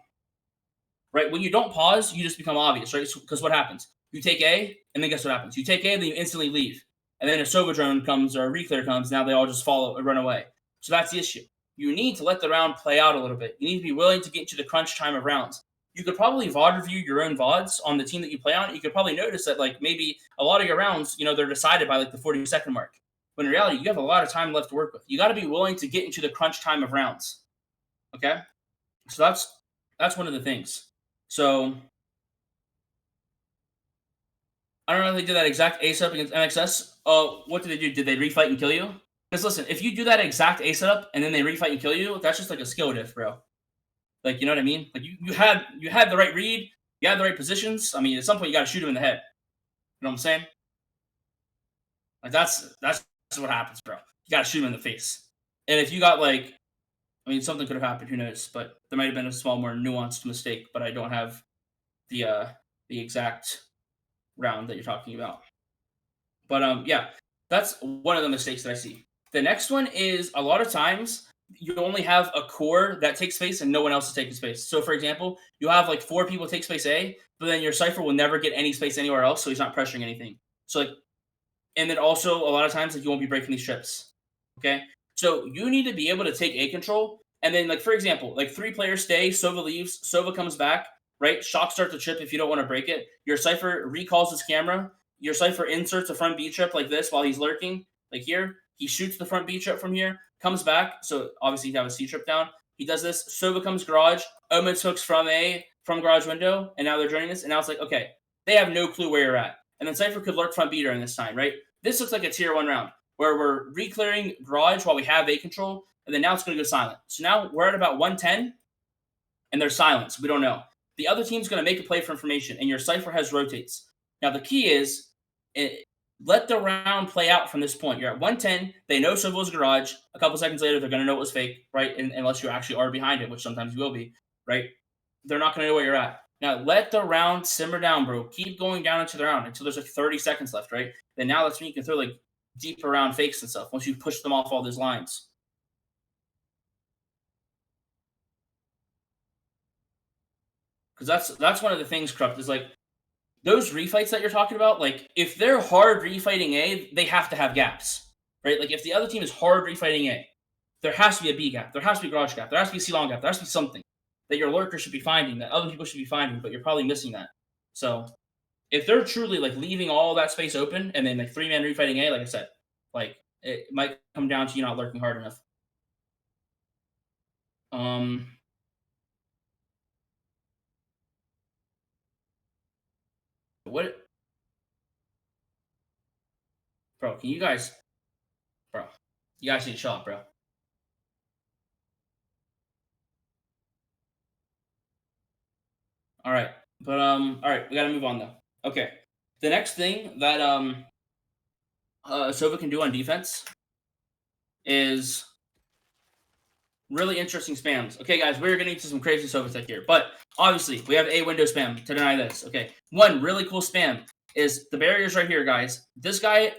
Right? When you don't pause, you just become obvious, right? Because what happens? You take A, and then guess what happens? You take A, then you instantly leave. And then a Sova drone comes or a reclear comes, now they all just follow and run away. So that's the issue. You need to let the round play out a little bit. You need to be willing to get into the crunch time of rounds. You could probably VOD review your own VODs on the team that you play on. You could probably notice that maybe a lot of your rounds, they're decided by the 40-second mark. When in reality, you have a lot of time left to work with. You got to be willing to get into the crunch time of rounds. Okay? So that's one of the things. So I don't know if they did that exact ace setup against MXS. What did they do? Did they refight and kill you? Because listen, if you do that exact ace setup and then they refight and kill you, that's just like a skill diff, bro. You know what I mean? Like you had the right read, you had the right positions. I mean, at some point you got to shoot him in the head. You know what I'm saying? Like that's what happens, bro. You got to shoot him in the face. And if you got something could have happened. Who knows? But there might have been a small, more nuanced mistake. But I don't have the exact round that you're talking about. But yeah, that's one of the mistakes that I see. The next one is a lot of times you only have a core that takes space and no one else is taking space. So for example, you have 4 people take space A, but then your Cypher will never get any space anywhere else, so he's not pressuring anything. So and then also a lot of times you won't be breaking these trips. Okay? So you need to be able to take A control, and then for example, 3 players stay, Sova leaves, Sova comes back, right? Shock starts the trip if you don't want to break it. Your Cypher recalls his camera. Your Cypher inserts a front B trip like this while he's lurking, like here. He shoots the front B trip from here, comes back. So obviously you have a C trip down. He does this. Sova comes garage. Omens hooks from garage window, and now they're joining this. And now it's okay, they have no clue where you're at. And then Cypher could lurk front B during this time, right? This looks like a tier 1 round where we're reclearing garage while we have A control, and then now it's going to go silent. So now we're at about 110, and there's silence. We don't know. The other team's going to make a play for information, and your Cypher has rotates. Now the key is let the round play out from this point. You're at 110. They know Sova's garage. A couple seconds later, they're going to know it was fake, right? Unless you actually are behind it, which sometimes you will be, right? They're not going to know where you're at. Now, let the round simmer down, bro. Keep going down into the round until there's 30 seconds left, right? Then now that's when you can throw deep around fakes and stuff once you push them off all those lines. Because that's one of the things, Corrupt, is those refights that you're talking about, if they're hard refighting A, they have to have gaps, right? If the other team is hard refighting A, there has to be a B gap. There has to be a garage gap. There has to be a C long gap. There has to be something that your lurker should be finding, that other people should be finding, but you're probably missing that. So if they're truly like leaving all that space open and then like 3-man refighting A, like I said, like it might come down to you not lurking hard enough. What? Bro, can you guys... Bro, you guys need a shot, bro. All right. But, all right, we got to move on, though. Okay. The next thing that, Sova can do on defense is really interesting spams. Okay, guys, we're getting into some crazy Sova tech here. But, obviously, we have a window spam to deny this. Okay. One really cool spam is the barriers right here, guys. This guy...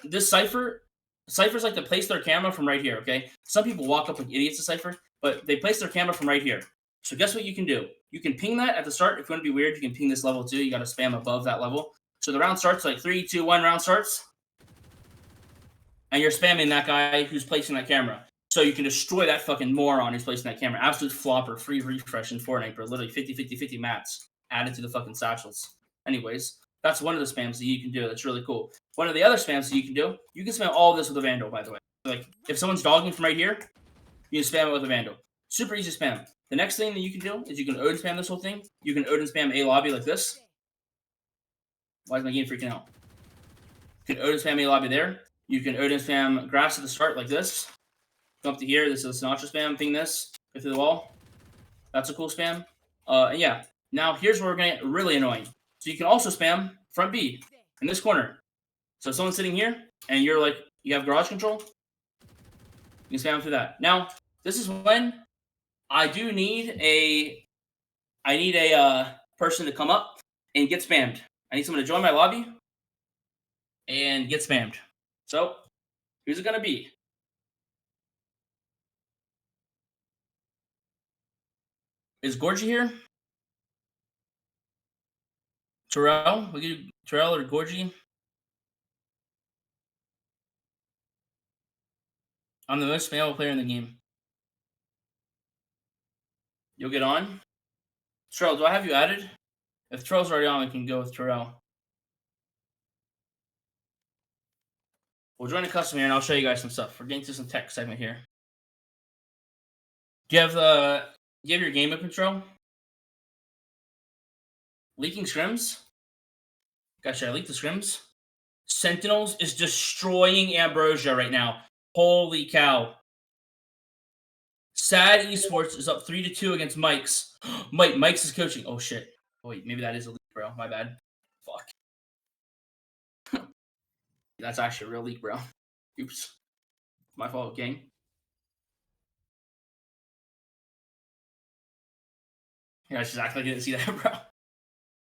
This Cypher's like to place their camera from right here, okay? Some people walk up like idiots to Cypher, but they place their camera from right here. So guess what you can do? You can ping that at the start. If you want to be weird, you can ping this level too. You got to spam above that level. So the round starts like 3, 2, 1, round starts. And you're spamming that guy who's placing that camera. So you can destroy that fucking moron who's placing that camera. Absolute flopper, free refresh in Fortnite, bro. Literally 50 mats added to the fucking satchels. Anyways, that's one of the spams that you can do. That's really cool. One of the other spams that you can do, you can spam all of this with a Vandal, by the way. Like, if someone's dogging from right here, you can spam it with a Vandal. Super easy spam. The next thing that you can do is you can Odin spam this whole thing. You can Odin spam A lobby like this. Why is my game freaking out? You can Odin spam A lobby there. You can Odin spam grass at the start like this. Come up to here. This is a Sinatra spam. Ping this. Go through the wall. That's a cool spam. And yeah. Now, here's where we're going to get really annoying. So you can also spam front B in this corner. So if someone's sitting here and you're like, you have garage control, you can spam through that. Now, this is when I do need a person to come up and get spammed. I need someone to join my lobby and get spammed. So, who's it going to be? Is Gorgie here? Terrell? We could do Terrell or Gorgie. I'm the most spammable player in the game. You'll get on? Terrell, do I have you added? If Terrell's already on, we can go with Terrell. We'll join a custom here, and I'll show you guys some stuff. We're getting to some tech segment here. Do you have your game open, Terrell? Leaking scrims? Guys, should I leak the scrims? Sentinels is destroying Ambrosia right now. Holy cow. Sad Esports is up 3-2 against Mike's. Mike's is coaching. Oh, shit. Oh, wait, maybe that is a leak, bro. My bad. Fuck. That's actually a real leak, bro. Oops. My fault, gang. Yeah, I just act like I didn't see that, bro.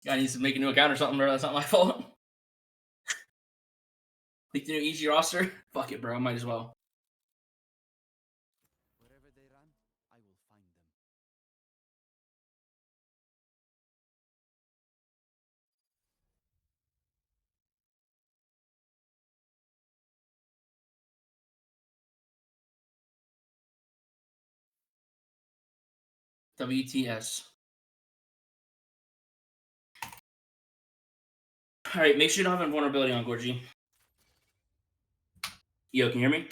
Guy needs to make a new account or something, bro. That's not my fault. Leak the new EG roster? Fuck it, bro. Might as well. Wherever they run, I will find them. WTS. Alright, make sure you don't have invulnerability on Gorgie. Yo, can you hear me?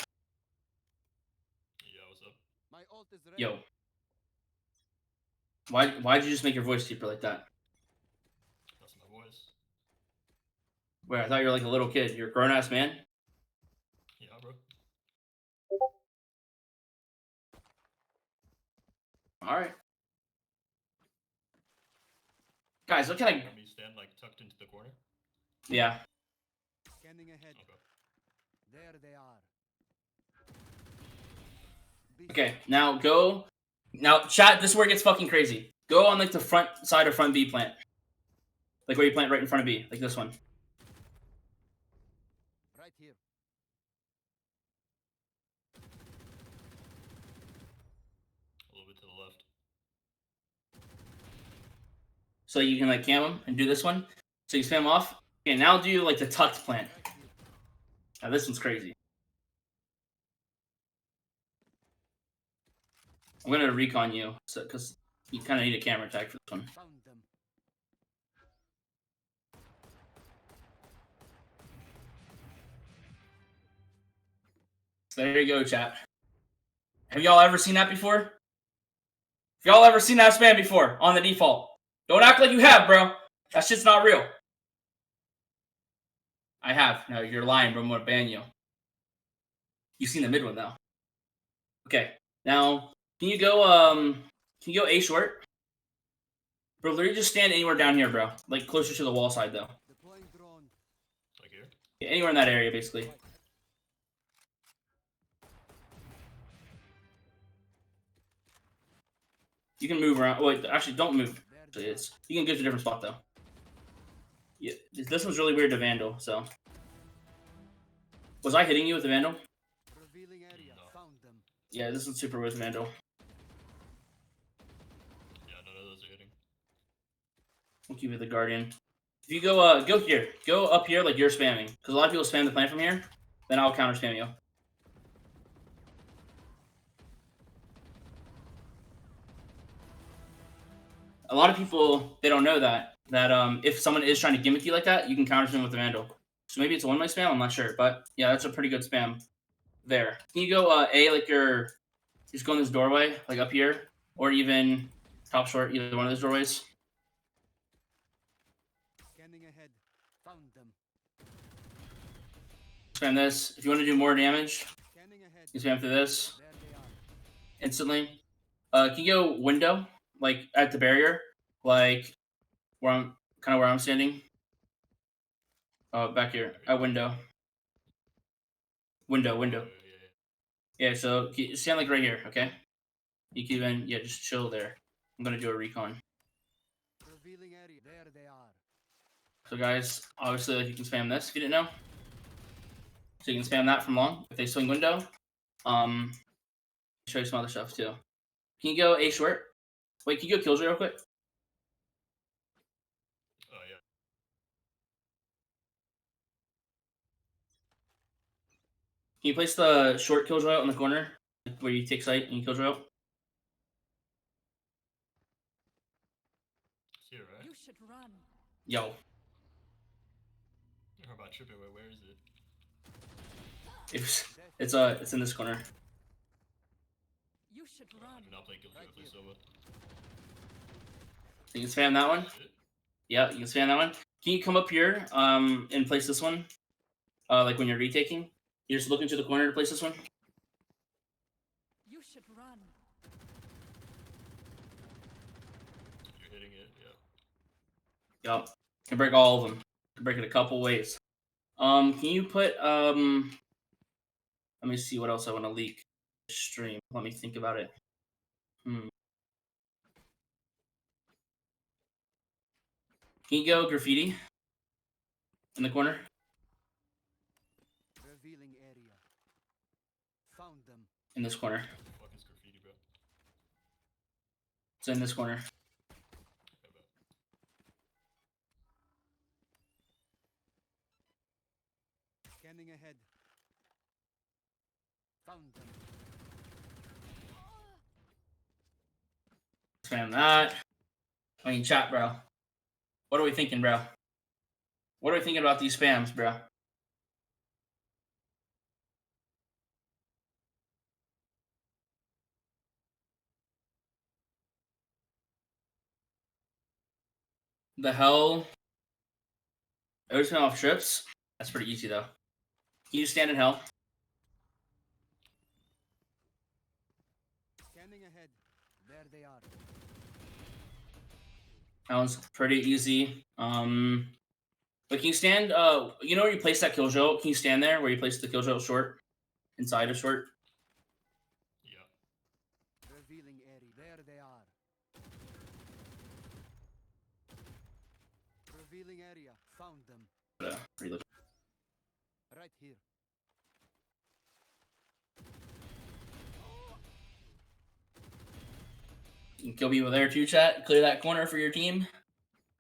Yeah, what's up? My ult is ready. Yo. Why'd you just make your voice deeper like that? That's my voice. Wait, I thought you were like a little kid. You're a grown-ass man? Yeah, bro. Alright. Guys, look at Let me stand like tucked into the corner. Yeah. Scanning ahead. Okay. There they are. Okay, now go. Now, chat, this is where it gets fucking crazy. Go on like the front side of front B plant. Like where you plant right in front of B. Like this one. Right here. A little bit to the left. So you can like cam them and do this one. So you spam off. Okay, now do like the tucked plant. Right here. Now this one's crazy. I'm gonna recon you, so because you kind of need a camera tag for this one. Found them. So there you go, chat. Have y'all ever seen that before? Have y'all ever seen that spam before on the default? Don't act like you have, bro. That shit's not real. I have. No, you're lying, bro. I'm gonna ban you. You've seen the mid one though. Okay. Now, can you go A short? Bro, literally just stand anywhere down here, bro. Like closer to the wall side though. Deploying drone. Like here? Yeah, anywhere in that area, basically. You can move around. Wait, actually, don't move. There they It's you can go to a different spot though. Yeah, this one's really weird to Vandal. So, was I hitting you with the Vandal? are. Revealing area. No. Found them. Yeah, this one's super weird with Vandal. Yeah, none of those are hitting. We'll keep it the Guardian. If you go here, go up here like you're spamming, because a lot of people spam the plant from here. Then I'll counter spam you. A lot of people, they don't know that if someone is trying to gimmick you like that, you can counter spam with the Vandal. So maybe it's a one-way spam, I'm not sure, but yeah, that's a pretty good spam there. Can you go A like you're just go in this doorway, like up here, or even top short, either one of those doorways? Scanning ahead. Found them. Spam this. If you want to do more damage, Scanning ahead. you spam through this There they are. instantly. Can you go window, like at the barrier, like where I'm standing? Back here at window. Window. Oh, yeah. Yeah, so stand like right here, okay? You can even just chill there. I'm gonna do a recon. Revealing area. There they are. So guys, obviously like you can spam this if you didn't know. So you can spam that from long if they swing window. Show you some other stuff too. Can you go A short? Wait, can you go Killjoy real quick? Oh, yeah. Can you place the short Killjoy out in the corner? Like where you take sight and you Killjoy out? It's here, right? You should run. Yo. How about tripping? Where is it? It's in this corner. You should I run. do not play Killjoy, I play Sova. So you can spam that one. Shit. Yeah, you can spam that one. Can you come up here and place this one? Like when you're retaking? You're just looking to the corner to place this one? You should run. You're hitting it, yeah. Yup. Can break all of them. Can break it a couple ways. Can you put let me see what else I want to leak. Stream. Let me think about it. Can you go graffiti in the corner? Revealing area. Found them. In this corner. What the fuck is graffiti, bro? It's in this corner. Okay, bet. Scanning ahead. Found them. Spam that. I mean, chat, bro. What are we thinking, bro? What are we thinking about these spams, bro? The hell? Always spam off trips? That's pretty easy, though. Can you stand in hell? Scanning ahead. There they are. That one's pretty easy. But can you stand, you know where you place that kill drill? Can you stand there where you place the kill drill short? Inside of short? Yeah. Revealing area. There they are. Revealing area. Found them. Relook. Right here. You can kill people there too, chat. Clear that corner for your team.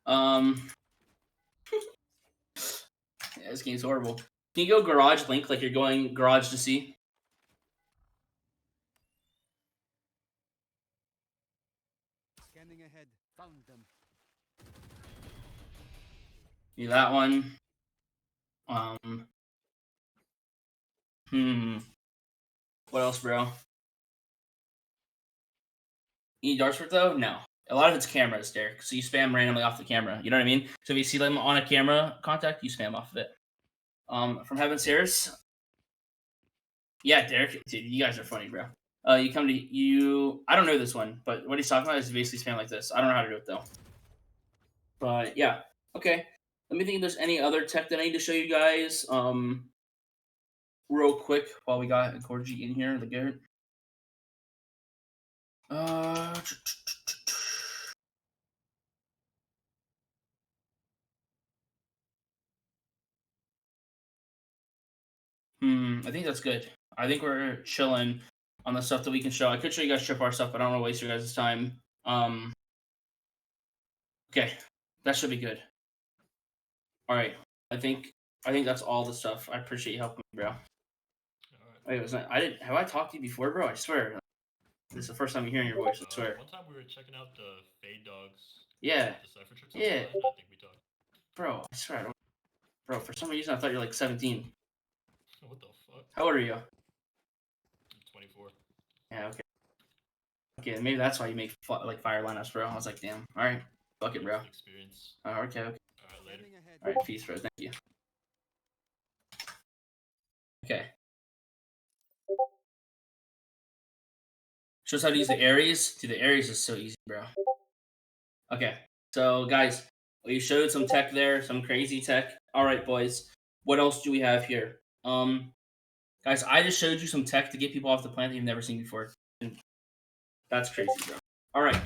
Yeah, this game's horrible. Can you go garage link like you're going garage to C? Scanning ahead. Found them. Do that one. What else, bro? You need Darksford though? No. A lot of it's cameras, Derek. So you spam randomly off the camera. You know what I mean? So if you see them on a camera contact, you spam off of it. From Heaven Stairs. Yeah, Derek. Dude, you guys are funny, bro. You come to you. I don't know this one, but what he's talking about is basically spam like this. I don't know how to do it though. But yeah, okay. Let me think if there's any other tech that I need to show you guys. Real quick while we got Corgi in here, the Garrett. I think that's good. I think we're chilling on the stuff that we can show. I could show you guys Tripwire stuff, but I don't want to waste your guys' time. Okay, that should be good. All right, I think that's all the stuff. I appreciate you helping me, bro. Wait, have I talked to you before, bro? I swear. This is the first time you're hearing your voice, I swear. One time we were checking out the Fade Dogs. Yeah. The Cypher trips. Yeah. I think we talked. Bro, I swear I don't. Bro, for some reason I thought you were like 17. What the fuck? How old are you? I'm 24. Yeah, okay. Okay, maybe that's why you make like fire lineups, bro. I was like, damn. All right, fuck it, bro. Experience. Okay. All right, later. Scanning ahead. All right, peace, bro. Thank you. Okay. Shows how to use the Ares. Dude, the Ares is so easy, bro. Okay, so guys, we showed some tech there, some crazy tech. All right, boys. What else do we have here? Guys, I just showed you some tech to get people off the planet that you've never seen before. That's crazy, bro. All right.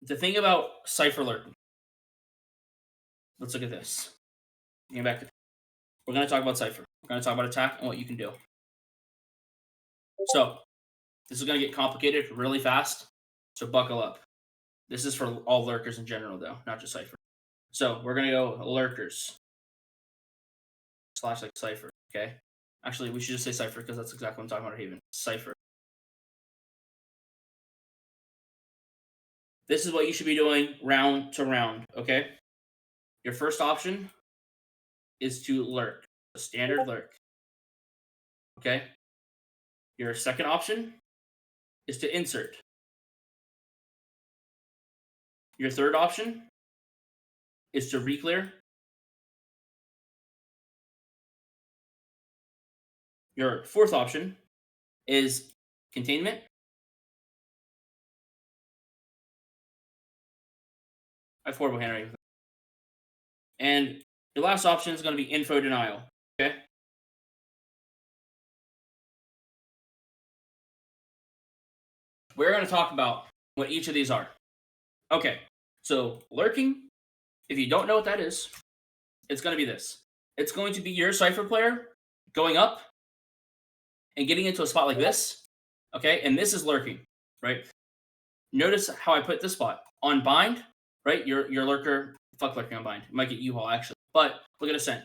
The thing about Cypher lurking. Let's look at this. Getting back to, we're going to talk about Cypher. We're going to talk about attack and what you can do. So, this is going to get complicated really fast, so buckle up. This is for all lurkers in general, though, not just Cypher. So, we're going to go lurkers / like Cypher, okay? Actually, we should just say Cypher because that's exactly what I'm talking about at Haven. Cypher. This is what you should be doing round to round, okay? Your first option is to lurk, a standard lurk, okay? Your second option is to insert. Your third option is to reclear. Your fourth option is containment. I have horrible handwriting. And your last option is going to be info denial, okay? We're going to talk about what each of these are. Okay, so lurking, if you don't know what that is, it's going to be this. It's going to be your Cypher player going up and getting into a spot like this, okay? And this is lurking, right? Notice how I put this spot. On bind, right? Your lurker, fuck lurking on bind. You might get U-Haul, actually. But look at Ascent.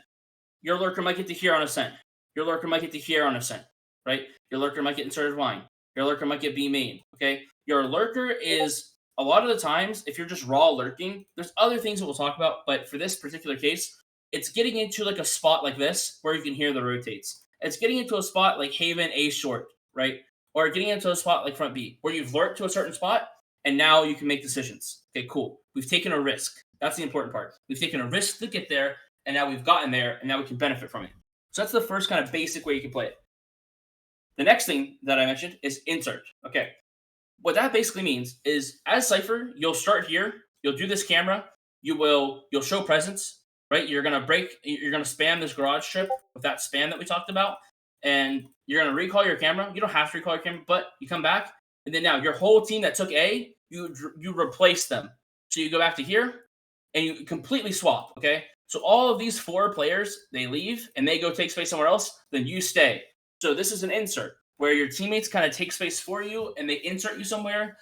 Your lurker might get to here on Ascent. Your lurker might get to here on Ascent, right? Your lurker might get inserted Vine. Your lurker might get B main, okay? Your lurker is, a lot of the times, if you're just raw lurking, there's other things that we'll talk about, but for this particular case, it's getting into like a spot like this where you can hear the rotates. It's getting into a spot like Haven A short, right? Or getting into a spot like front B, where you've lurked to a certain spot, and now you can make decisions. Okay, cool. We've taken a risk. That's the important part. We've taken a risk to get there, and now we've gotten there, and now we can benefit from it. So that's the first kind of basic way you can play it. The next thing that I mentioned is insert. Okay. What that basically means is, as Cypher, you'll start here, you'll do this camera, you'll show presence, right? You're gonna spam this garage trip with that spam that we talked about, and you're gonna recall your camera. You don't have to recall your camera, but you come back, and then now your whole team that took A, you replace them. So you go back to here, and you completely swap, okay? So all of these 4 players, they leave, and they go take space somewhere else, then you stay. So this is an insert, where your teammates kind of take space for you, and they insert you somewhere.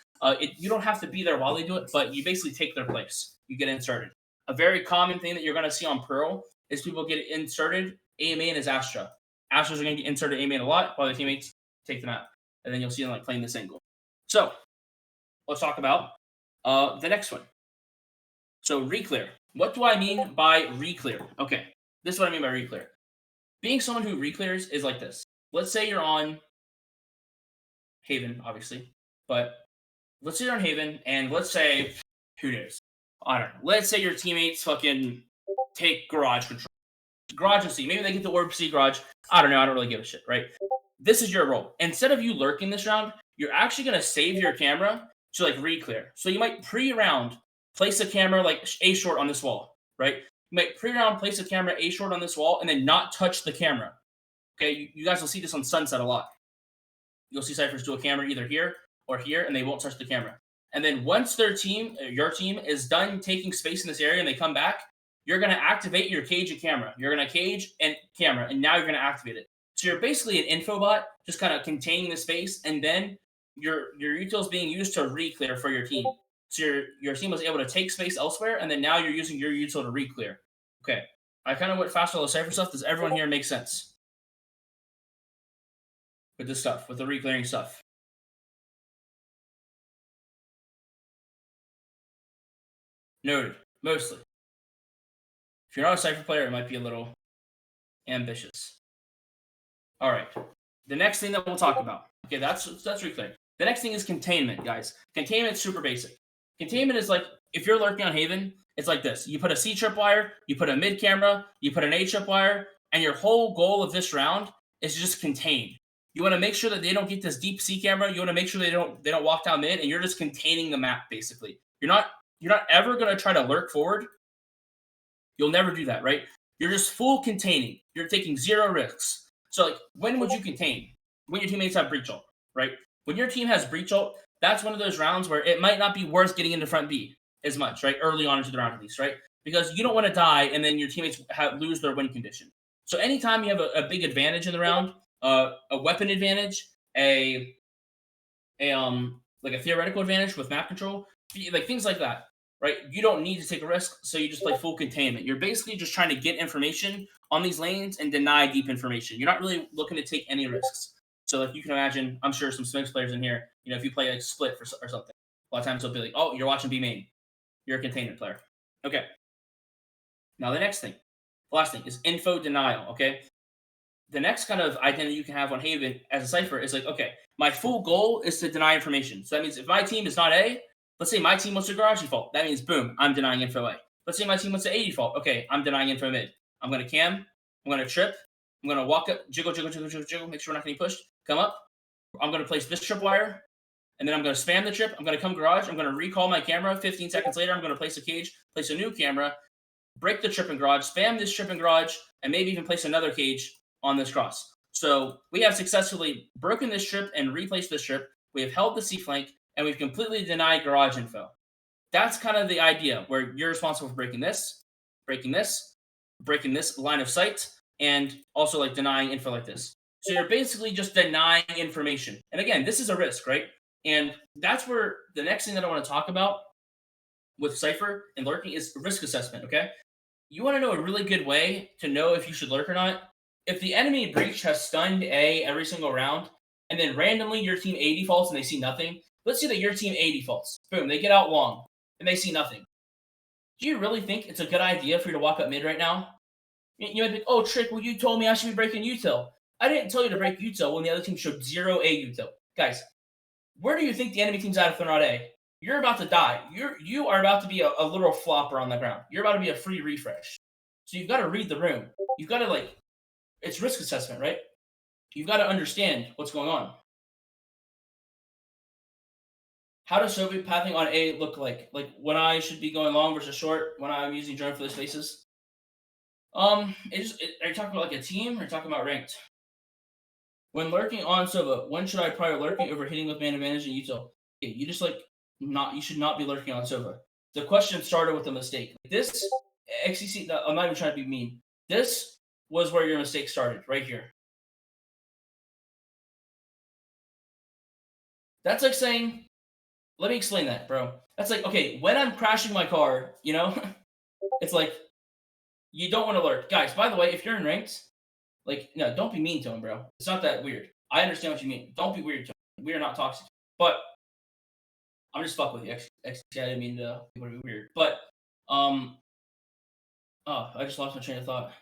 You don't have to be there while they do it, but you basically take their place. You get inserted. A very common thing that you're going to see on Pearl is people get inserted. A main is Astra. Astras are going to get inserted A main a lot, while their teammates take the map, and then you'll see them like playing this angle. So let's talk about the next one. So reclear. What do I mean by reclear? Okay, this is what I mean by reclear. Being someone who reclears is like this. Let's say you're on Haven, obviously, but let's say you're on Haven, and let's say, who knows? I don't know. Let's say your teammates fucking take garage control. Garage and C. Maybe they get the orb C garage. I don't know. I don't really give a shit, right? This is your role. Instead of you lurking this round, you're actually going to save your camera to like reclear. So you might pre-round place a camera like A short on this wall, right? You might pre-round place a camera A short on this wall and then not touch the camera. Okay, you guys will see this on Sunset a lot. You'll see Cyphers do a camera either here or here, and they won't touch the camera. And then once their team, your team, is done taking space in this area and they come back, you're going to activate your cage and camera. You're going to cage and camera, and now you're going to activate it. So you're basically an info bot, just kind of containing the space, and then your util is being used to reclear for your team. So your team was able to take space elsewhere, and then now you're using your util to reclear. Okay, I kind of went fast on the Cypher stuff. Does everyone here make sense? With this stuff, with the reclearing stuff. Noted, mostly. If you're not a Cypher player, it might be a little ambitious. All right. The next thing that we'll talk about. Okay, that's reclearing. The next thing is containment, guys. Containment's super basic. Containment is like, if you're lurking on Haven, it's like this. You put a C tripwire, you put a mid camera, you put an A tripwire, and your whole goal of this round is to just contain. You want to make sure that they don't get this deep C camera. You want to make sure they don't walk down mid, and you're just containing the map, basically. You're not ever going to try to lurk forward. You'll never do that, right? You're just full containing. You're taking zero risks. So, like, when would you contain? When your teammates have breach ult, right? When your team has breach ult, that's one of those rounds where it might not be worth getting into front B as much, right? Early on into the round, at least, right? Because you don't want to die and then your teammates lose their win condition. So anytime you have a big advantage in the round, a weapon advantage, like a theoretical advantage with map control, like things like that, right? You don't need to take a risk, so you just play full containment. You're basically just trying to get information on these lanes and deny deep information. You're not really looking to take any risks. So, like, you can imagine, I'm sure some Smokes players in here, you know, if you play like Split or something, a lot of times they'll be like, oh, you're watching B main. You're a containment player. Okay. Now, the next thing, the last thing is info denial, okay? The next kind of identity you can have on Haven as a Cypher is like, okay, my full goal is to deny information. So that means if my team is not A, let's say my team wants to garage default. That means, boom, I'm denying info A. Let's say my team wants to A default. Okay, I'm denying info mid. I'm going to cam. I'm going to trip. I'm going to walk up, jiggle, make sure we're not getting pushed. Come up. I'm going to place this tripwire, and then I'm going to spam the trip. I'm going to come garage. I'm going to recall my camera. 15 seconds later, I'm going to place a cage, place a new camera, break the trip and garage, spam this trip and garage, and maybe even place another cage on this cross. So we have successfully broken this trip and replaced this trip. We have held the C flank, and we've completely denied garage info. That's kind of the idea, where you're responsible for breaking this line of sight, and also like denying info like this. So you're basically just denying information. And again, this is a risk, right? And that's where the next thing that I want to talk about with Cypher and lurking is risk assessment, okay? You want to know a really good way to know if you should lurk or not? If the enemy breach has stunned A every single round, and then randomly your team A defaults and they see nothing, let's say that your team A defaults. Boom, they get out long, and they see nothing. Do you really think it's a good idea for you to walk up mid right now? You might be, oh, Trick, well, you told me I should be breaking util. I didn't tell you to break util when the other team showed 0 A util. Guys, where do you think the enemy team's at if they're not A? You're about to die. You are about to be a literal flopper on the ground. You're about to be a free refresh. So you've got to read the room. You've got to, it's risk assessment, right? You've got to understand what's going on. How does Soviet pathing on A look like? Like when I should be going long versus short, when I'm using drone for the spaces? Are you talking about like a team, or are you talking about ranked? When lurking on Sova, when should I prior lurking over hitting with man advantage and util? Okay, you should not be lurking on Sova. The question started with a mistake. This XCC, I'm not even trying to be mean. This was where your mistake started, right here. That's like saying, let me explain that, bro. That's like, okay, when I'm crashing my car, you know, it's like, you don't want to lurk. Guys, by the way, if you're in ranked, no, don't be mean to him, bro. It's not that weird. I understand what you mean. Don't be weird, John. We are not toxic. But I'm just fucking with you. I didn't mean to be weird. But oh, I just lost my train of thought.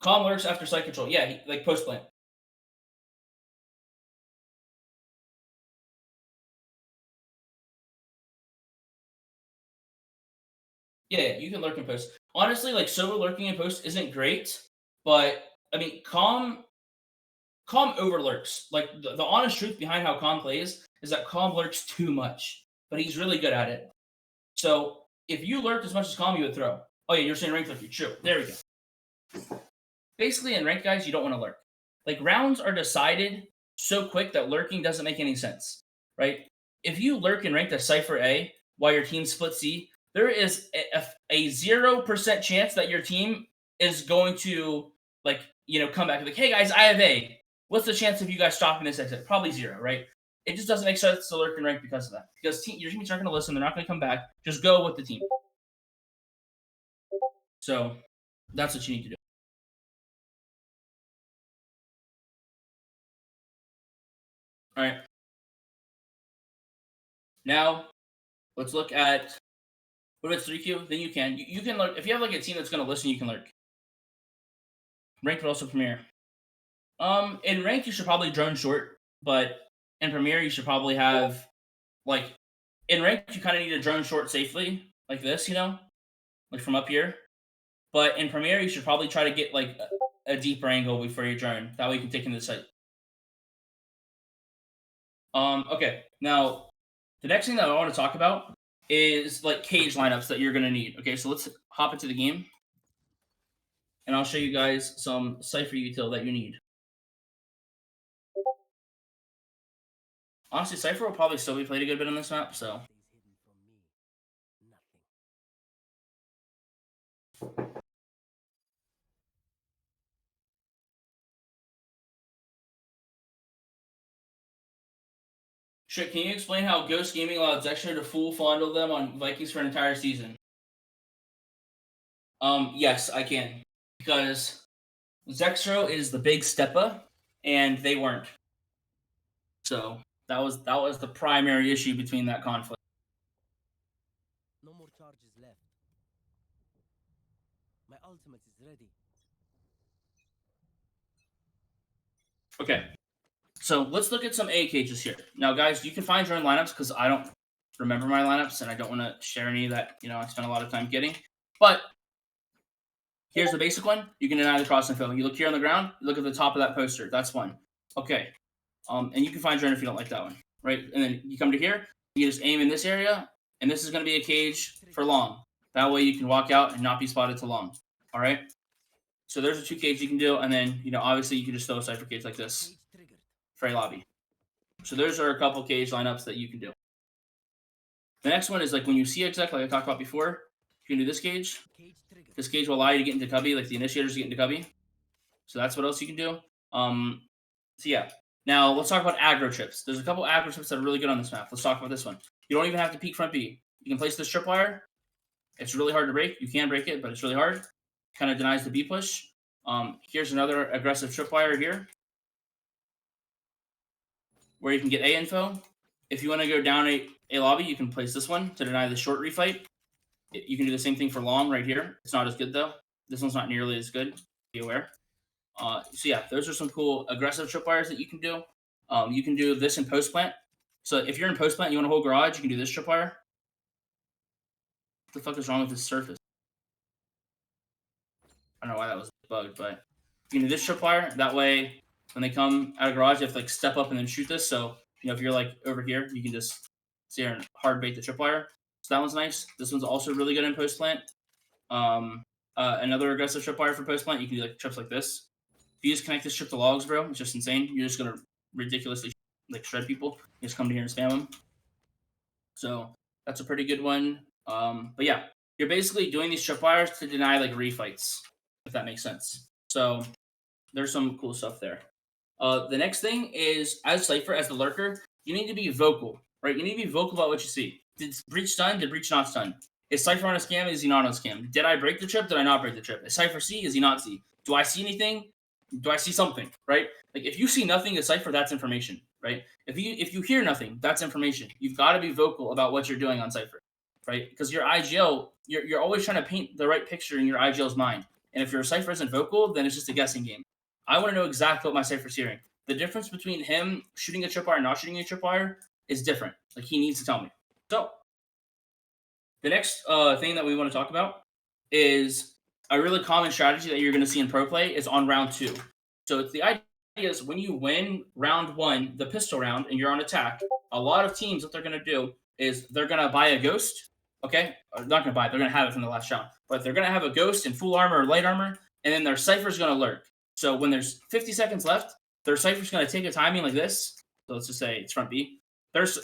Calm lurks after site control. Yeah, like post plant. Yeah, you can lurk in post. Honestly, like solo lurking in post isn't great, but I mean, Calm over lurks. Like the honest truth behind how Calm plays is that Calm lurks too much, but he's really good at it. So if you lurked as much as Calm, you would throw. Oh yeah, you're saying rank lurking. True. There we go. Basically, in ranked guys, you don't want to lurk. Like rounds are decided so quick that lurking doesn't make any sense, right? If you lurk in ranked as Cypher A while your team split C, there is a 0% chance that your team is going to like come back and like, hey guys, I have A. What's the chance of you guys stopping this exit? Probably 0, right? It just doesn't make sense to lurk in rank because of that. Because your teammates aren't going to listen. They're not going to come back. Just go with the team. So that's what you need to do. All right. Now, let's look at what if it's 3Q? Then you can lurk. If you have like a team that's going to listen, you can lurk. Rank, but also Premier. In rank, you should probably drone short, but in Premier, you should probably have like in rank, you kind of need to drone short safely, like this, like from up here. But in Premier, you should probably try to get like a deeper angle before you drone. That way, you can take into the site. Okay. Now, the next thing that I want to talk about is like cage lineups that you're gonna need. Okay, so let's hop into the game, and I'll show you guys some Cypher util that you need. Honestly, Cypher will probably still be played a good bit on this map, so. Shit, can you explain how Ghost Gaming allowed Zextro to full fondle them on Vikings for an entire season? Yes, I can. Because Zextro is the big steppa, and they weren't. So that was the primary issue between that conflict. No more charges left. My ultimate is ready. Okay. So let's look at some A cages here. Now, guys, you can find your own lineups because I don't remember my lineups and I don't want to share any that I spent a lot of time getting. But here's the basic one. You can deny the cross info. You look here on the ground. You look at the top of that poster. That's one. Okay. And you can find your own if you don't like that one, right? And then you come to here. You just aim in this area, and this is going to be a cage for long. That way you can walk out and not be spotted to long. All right. So there's the 2 cages you can do, and then obviously you can just throw a Cypher cage like this. Frey lobby. So those are a couple cage lineups that you can do. The next one is like when you see exec, like I talked about before, you can do this cage. This cage will allow you to get into cubby, like the initiators get into cubby. So that's what else you can do. So yeah. Now let's talk about aggro trips. There's a couple aggro trips that are really good on this map. Let's talk about this one. You don't even have to peek front B. You can place this tripwire. It's really hard to break. You can break it, but it's really hard. Kind of denies the B push. Here's another aggressive tripwire here, where you can get A info. If you want to go down a lobby, you can place this one to deny the short refight. You can do the same thing for long right here. It's not as good, though. This one's not nearly as good. Be aware. So, yeah, those are some cool aggressive tripwires that you can do. You can do this in post plant. So, if you're in post plant and you want to hold garage, you can do this tripwire. What the fuck is wrong with this surface? I don't know why that was bugged, but you can do this tripwire. That way, when they come out of garage, you have to like step up and then shoot this. So, if you're like over here, you can just sit here and hard bait the tripwire. So that one's nice. This one's also really good in post plant. Another aggressive tripwire for post plant, you can do like trips like this. If you just connect this trip to logs, bro, it's just insane. You're just gonna ridiculously like shred people. You just come to here and spam them. So that's a pretty good one. But yeah, you're basically doing these tripwires to deny like refights, if that makes sense. So there's some cool stuff there. The next thing is, as Cypher, as the lurker, you need to be vocal, right? You need to be vocal about what you see. Did Breach stun? Did Breach not stun? Is Cypher on a scam? Is he not on a scam? Did I break the trip? Did I not break the trip? Is Cypher C? Is he not C? Do I see anything? Do I see something, right? Like if you see nothing in Cypher, that's information, right? If you hear nothing, that's information. You've got to be vocal about what you're doing on Cypher, right? Because your IGL, you're always trying to paint the right picture in your IGL's mind. And if your Cypher isn't vocal, then it's just a guessing game. I want to know exactly what my Cypher's hearing. The difference between him shooting a tripwire and not shooting a tripwire is different. Like he needs to tell me. So the next thing that we want to talk about is a really common strategy that you're going to see in pro play is on round 2. So it's the idea is when you win round 1, the pistol round, and you're on attack, a lot of teams, what they're going to do is they're going to buy a ghost. Okay, or not going to buy it. They're going to have it from the last round, but they're going to have a ghost in full armor or light armor, and then their Cypher's going to lurk. So when there's 50 seconds left, their Cypher's going to take a timing like this. So let's just say it's front B. There's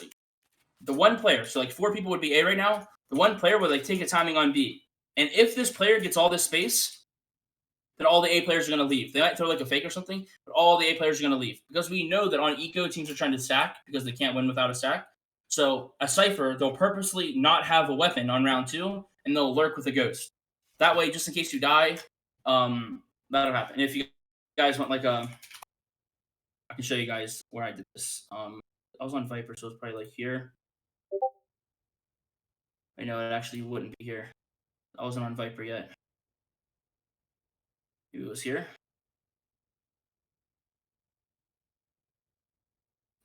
the one player. So like 4 people would be A right now. The one player would like take a timing on B. And if this player gets all this space, then all the A players are going to leave. They might throw like a fake or something, but all the A players are going to leave. Because we know that on Eco, teams are trying to stack because they can't win without a stack. So a Cypher, they'll purposely not have a weapon on round 2, and they'll lurk with a ghost. That way, just in case you die, that'll happen. And if you guys want like a... I can show you guys where I did this. I was on Viper, so it's probably like here. I know it actually wouldn't be here. I wasn't on Viper yet. Maybe it was here.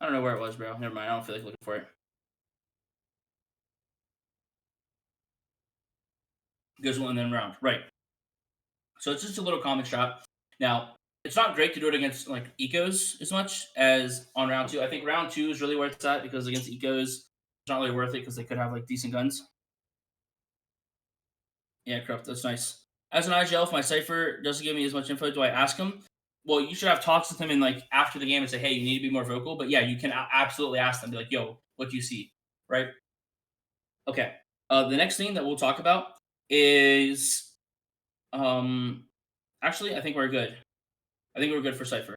I don't know where it was, bro. Never mind. I don't feel like looking for it. Goes one then round. Right. So it's just a little comic shot. Now, it's not great to do it against like ecos as much as on round 2. I think round 2 is really where it's at because against ecos, it's not really worth it because they could have like decent guns. Yeah, corrupt. That's nice. As an IGL, if my Cypher doesn't give me as much info, do I ask him? Well, you should have talks with him and like after the game and say, hey, you need to be more vocal. But yeah, you can absolutely ask them. Be like, yo, what do you see? Right? Okay. The next thing that we'll talk about is actually, I think we're good. I think we're good for Cypher.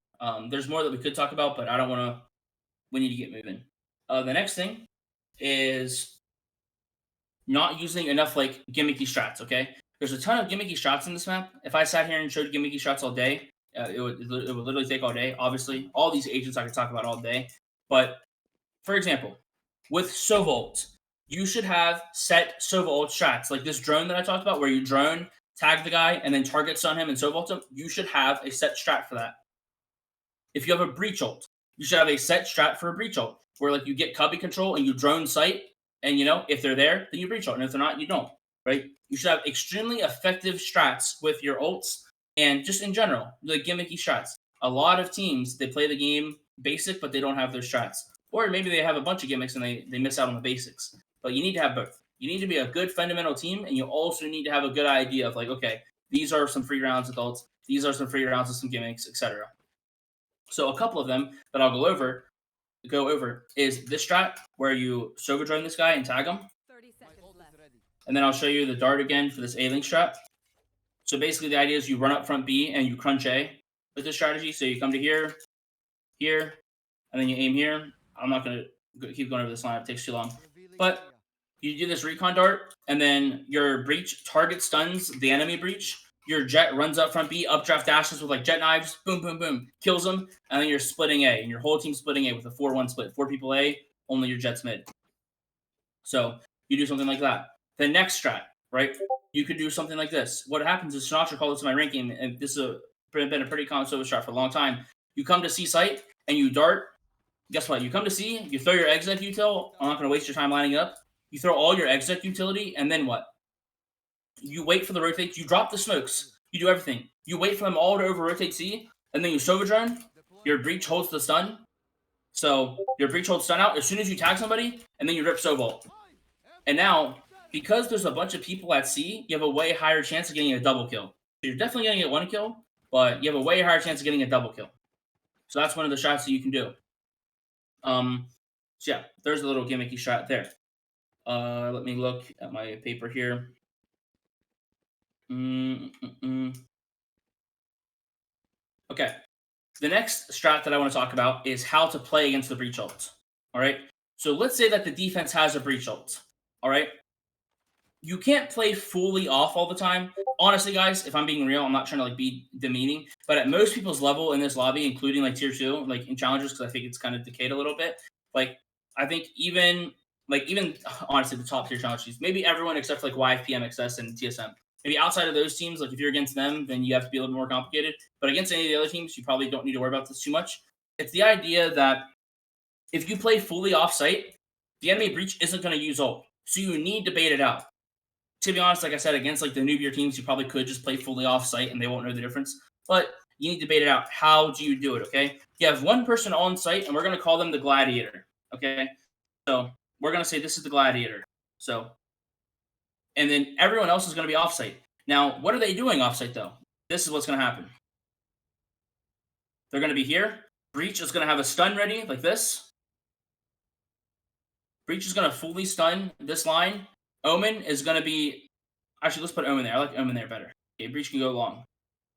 There's more that we could talk about, but I don't want to. We need to get moving. The next thing is not using enough like gimmicky strats. Okay, there's a ton of gimmicky strats in this map. If I sat here and showed gimmicky strats all day, it would literally take all day. Obviously, all these agents I could talk about all day. But for example, with Sova ult, you should have set Sova ult strats like this drone that I talked about, where you drone, tag the guy, and then target stun him and Sova ult him. You should have a set strat for that. If you have a breach ult, you should have a set strat for a breach ult, where like you get cubby control and you drone sight, and you know if they're there, then you breach ult, and if they're not, you don't. Right? You should have extremely effective strats with your ults, and just in general, the gimmicky strats. A lot of teams they play the game basic, but they don't have their strats, or maybe they have a bunch of gimmicks and they miss out on the basics. But you need to have both. You need to be a good fundamental team, and you also need to have a good idea of like, okay, these are some free rounds with ults, these are some free rounds with some gimmicks, etc. So a couple of them that I'll go over is this strat where you Sova drone this guy and tag him. 30 seconds left. And then I'll show you the dart again for this A-Link strat. So basically the idea is you run up front B and you crunch A with this strategy. So you come to here, here, and then you aim here. I'm not going to keep going over this line. It takes too long. But you do this recon dart, and then your breach target stuns the enemy breach. Your jet runs up front B, updraft dashes with like jet knives, boom, boom, boom, kills them, and then you're splitting A, and your whole team splitting A with a 4-1 split. 4 people A, only your jet's mid. So you do something like that. The next strat, right? You could do something like this. What happens is Sinatra called this in my ranking, and this has been a pretty common Sova strat for a long time. You come to C site and you dart. Guess what? You come to C, you throw your exec util. I'm not going to waste your time lining it up. You throw all your exec utility, and then what? You wait for the rotate. You drop the smokes. You do everything. You wait for them all to over-rotate C, and then you Sova drone. Your breach holds the stun. So your breach holds stun out as soon as you tag somebody, and then you rip Sova ult. And now, because there's a bunch of people at C, you have a way higher chance of getting a double kill. So you're definitely going to get 1 kill, but you have a way higher chance of getting a double kill. So that's one of the shots that you can do. So yeah, there's a little gimmicky shot there. Let me look at my paper here. Okay. The next strat that I want to talk about is how to play against the breach ult. All right. So let's say that the defense has a breach ult. All right. you can't play fully off all the time. Honestly, guys, if I'm being real, I'm not trying to like be demeaning, but at most people's level in this lobby, including like tier 2, like in challengers, because I think it's kind of decayed a little bit. Like I think even honestly the top tier challengers, maybe everyone except for like YFP, MXS, and TSM. Maybe outside of those teams, like if you're against them, then you have to be a little more complicated. But against any of the other teams, you probably don't need to worry about this too much. It's the idea that if you play fully off site, the enemy breach isn't going to use ult. So you need to bait it out. To be honest, like I said, against like the noobier teams, you probably could just play fully off site and they won't know the difference. But you need to bait it out. How do you do it? Okay. You have one person on site and we're going to call them the gladiator. Okay. So we're going to say this is the gladiator. So, and then everyone else is going to be off site. Now, what are they doing off site though? This is what's going to happen. They're going to be here. Breach is going to have a stun ready like this. Breach is going to fully stun this line. Omen is going to be... Actually, let's put Omen there. I like Omen there better. Okay, Breach can go long.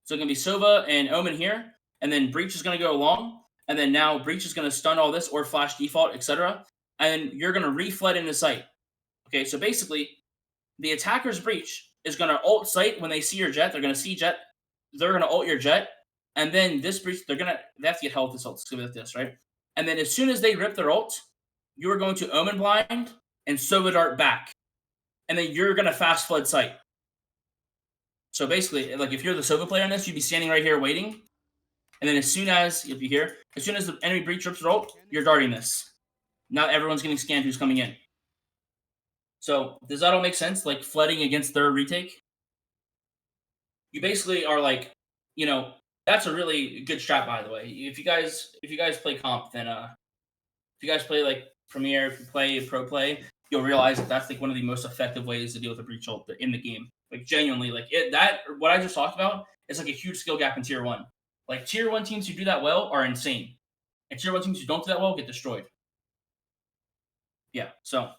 So it's going to be Sova and Omen here. And then Breach is going to go long. And then now Breach is going to stun all this or flash default, etc. And you're going to refled into sight. Okay, so basically, the attacker's Breach is going to ult sight when they see your jet. They're going to see jet. They're going to ult your jet. And then this Breach, they have to get hell with this ult. It's going to be like this, right? And then as soon as they rip their ult, you are going to Omen blind and Sova dart back. And then you're going to fast flood sight. So basically, like if you're the Sova player in this, you'd be standing right here waiting. And then as soon as, if you hear, as soon as the enemy breach rips their ult, you're darting this. Now everyone's getting scanned who's coming in. So does that all make sense? Like flooding against their retake? You basically are like, you know, that's a really good strat, by the way. If you guys play comp, then if you guys play like Premier, if you play Pro Play, you'll realize that that's like one of the most effective ways to deal with a breach ult in the game. Like genuinely, like what I just talked about is like a huge skill gap in tier 1. Like tier 1 teams who do that well are insane, and tier 1 teams who don't do that well get destroyed. Yeah, so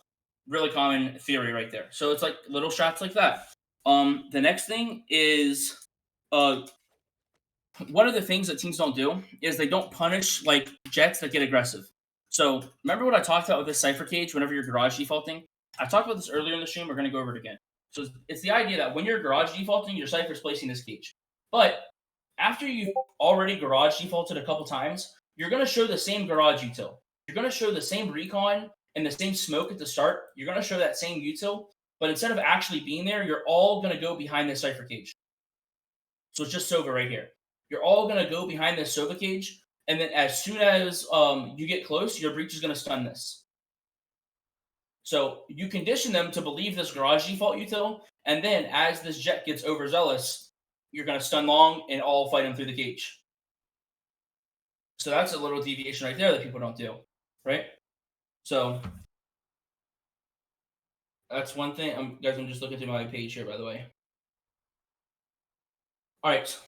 really common theory right there. So it's like little shots like that. The next thing is one of the things that teams don't do is they don't punish like jets that get aggressive. So remember what I talked about with this Cypher cage whenever you're garage defaulting? I talked about this earlier in the stream. We're going to go over it again. So it's the idea that when you're garage defaulting, your Cypher's placing this cage. But after you've already garage defaulted a couple times, you're going to show the same garage util. You're going to show the same recon and the same smoke at the start. You're going to show that same util. But instead of actually being there, you're all going to go behind this Cypher cage. So it's just Sova right here. You're all going to go behind this Sova cage. And then as soon as you get close, your breach is going to stun this. So you condition them to believe this garage default util, and then as this jet gets overzealous, you're going to stun long and all fight him through the cage. So that's a little deviation right there that people don't do, right? So that's one thing. Guys, I'm just looking through my page here, by the way. All right.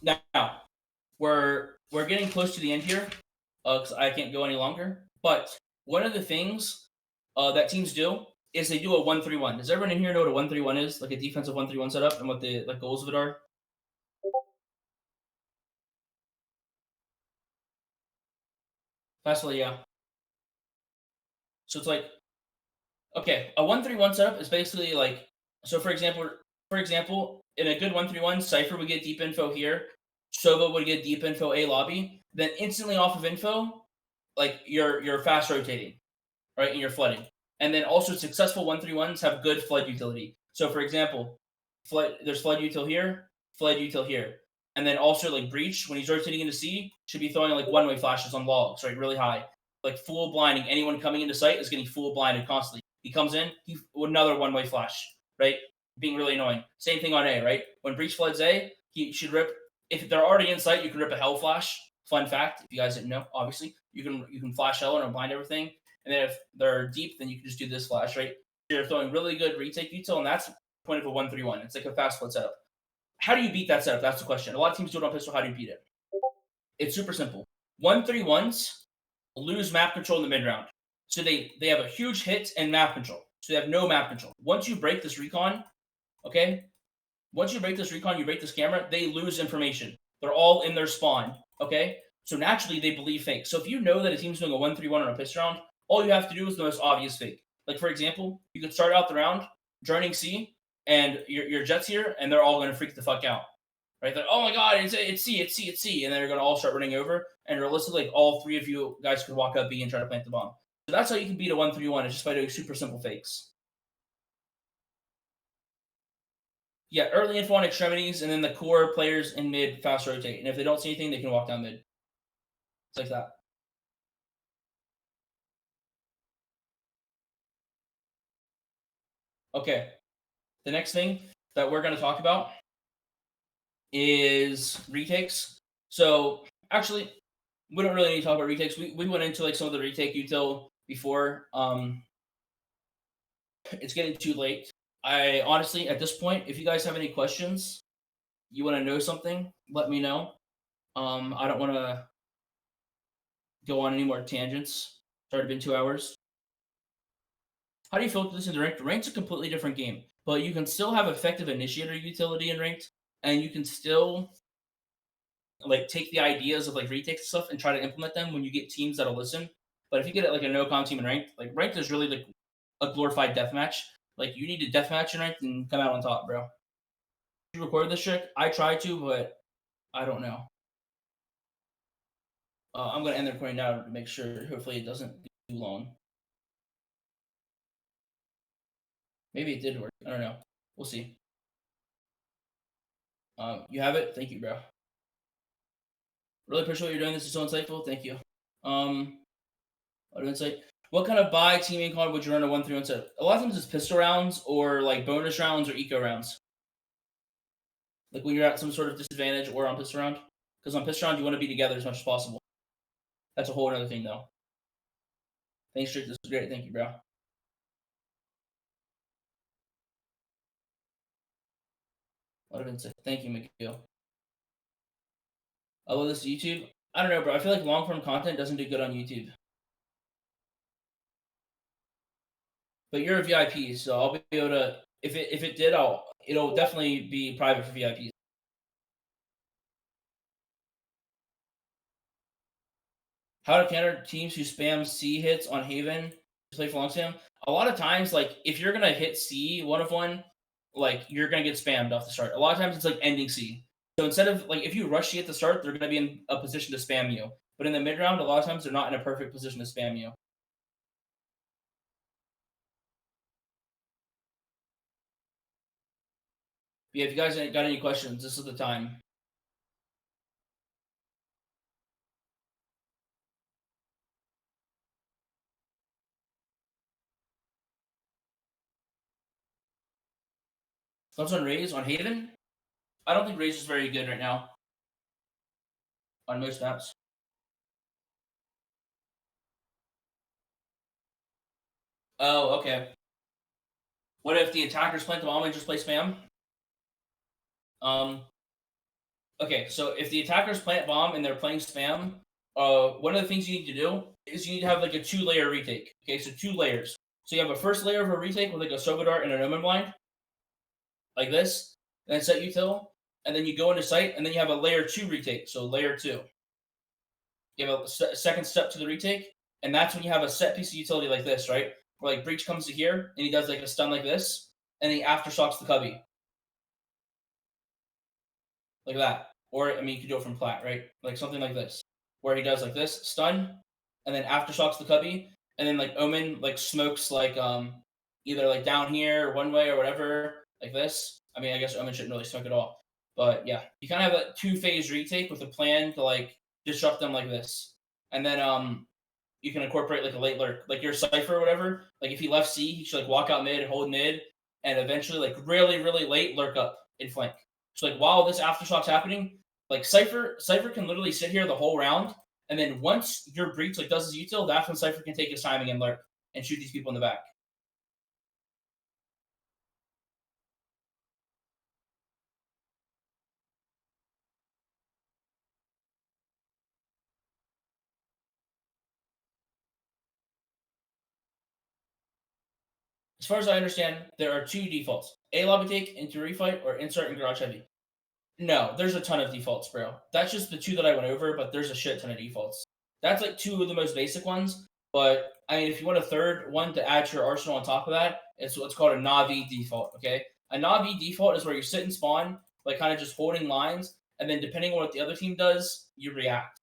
Now, we're getting close to the end here because I can't go any longer. But one of the things that teams do is they do a 1-3-1. Does everyone in here know what a 1-3-1 is? Like a defensive 1-3-1 setup and what the like goals of it are? Fastly, yeah. So it's like, okay, a 1-3-1 setup is basically like, so for example, in a good 1-3-1, Cypher would get deep info here, Sova would get deep info A lobby, then instantly off of info, like you're fast rotating, right, and you're flooding. And then also successful 1-3-1s have good flood utility. So for example, there's flood util here, flood util here. And then also like breach, when he's rotating into C, should be throwing like one-way flashes on logs, right, really high. Like full blinding. Anyone coming into sight is getting full blinded constantly. He comes in, another one-way flash, right? Being really annoying. Same thing on A, right? When breach floods A, he should rip. If they're already in sight, you can rip a hell flash. Fun fact, if you guys didn't know, obviously, you can flash hell and blind everything. And then if they're deep, then you can just do this flash, right? You're throwing really good retake util, and that's the point of a 1-3-1. It's like a fast flood setup. How do you beat that setup? That's the question. A lot of teams do it on pistol. How do you beat it? It's super simple. 1-3-1s lose map control in the mid round. So they have a huge hit and map control. So they have no map control. Once you break this recon, okay? Once you break this recon, you break this camera, they lose information. They're all in their spawn, okay? So naturally, they believe fake. So if you know that a team's doing a 1-3-1 on a pistol round, all you have to do is the most obvious fake. Like, for example, you could start out the round joining C, and your Jets here, and they're all going to freak the fuck out, right? They're, oh my god, it's C, it's C, it's C, and they're going to all start running over, and realistically, like, all three of you guys could walk up B and try to plant the bomb. So that's how you can beat a 1-3-1, is just by doing super simple fakes. Yeah, early info on extremities, and then the core players in mid fast rotate. And if they don't see anything, they can walk down mid. It's like that. Okay. The next thing that we're going to talk about is retakes. So actually, we don't really need to talk about retakes. We went into like some of the retake util before. It's getting too late. I honestly, at this point, if you guys have any questions, you want to know something, let me know. I don't want to go on any more tangents. It's already been 2 hours. How do you filter this into ranked? Ranked's a completely different game, but you can still have effective initiator utility in ranked, and you can still like take the ideas of like retakes and stuff and try to implement them when you get teams that'll listen. But if you get it like a no-con team in ranked, like ranked is really like a glorified deathmatch. Like you need to deathmatch in ranked and come out on top, bro. You record this trick? I tried to, but I don't know. I'm gonna end the recording now to make sure. Hopefully, it doesn't be too long. Maybe it did work. I don't know. We'll see. You have it. Thank you, bro. Really appreciate what you're doing. This is so insightful. Thank you. Insight. What kind of buy teaming card would you run a 1-3-1 set? A lot of times it's pistol rounds or like bonus rounds or eco rounds. Like when you're at some sort of disadvantage or on pistol round. Because on pistol round you want to be together as much as possible. That's a whole other thing though. Thanks, Strick. This was great. Thank you, bro. A lot of insight. Thank you, McGill. I love this YouTube. I don't know, bro. I feel like long form content doesn't do good on YouTube. But you're a VIP, so I'll be able to. If it did, it'll definitely be private for VIPs. How to counter teams who spam C hits on Haven to play for long spam? A lot of times, like if you're gonna hit C 1-of-1, like you're gonna get spammed off the start. A lot of times it's like ending C. So instead of like if you rush C at the start, they're gonna be in a position to spam you. But in the mid round, a lot of times they're not in a perfect position to spam you. But yeah, if you guys got any questions, this is the time. Thoughts on Raze on Haven? I don't think Raze is very good right now on most maps. Oh, okay. What if the attackers plant the bomb and just play spam? Okay, so if the attackers plant bomb and they're playing spam, one of the things you need to do is you need to have like a 2-layer retake. Okay, so 2 layers. So you have a first layer of a retake with like a Soga Dart and an Omen Blind, like this, and then set util, and then you go into site, and then you have a layer 2 retake. So layer 2. You have a second step to the retake, and that's when you have a set piece of utility like this, right? Where like Breach comes to here, and he does like a stun like this, and he aftershocks the cubby. Like that. Or, I mean, you could do it from plat, right? Like something like this. Where he does like this, stun, and then aftershocks the cubby, and then like Omen like smokes like either like down here, one way or whatever, like this. I mean, I guess Omen shouldn't really smoke at all. But yeah, you kind of have a 2-phase retake with a plan to like disrupt them like this. And then you can incorporate like a late lurk. Like your Cypher or whatever, like if he left C, he should like walk out mid and hold mid, and eventually like really, really late lurk up in flank. So like while this aftershock's happening, like Cypher can literally sit here the whole round, and then once your Breach like does his util, that's when Cypher can take his timing and lurk and shoot these people in the back. As far as I understand, there are 2 defaults: A lobby take into refight or insert and garage heavy. No, there's a ton of defaults, bro. That's just the 2 that I went over, but there's a shit ton of defaults. That's like 2 of the most basic ones. But I mean, if you want a third one to add to your arsenal on top of that, it's what's called a Navi default. Okay, a Navi default is where you sit and spawn, like kind of just holding lines, and then depending on what the other team does, you react.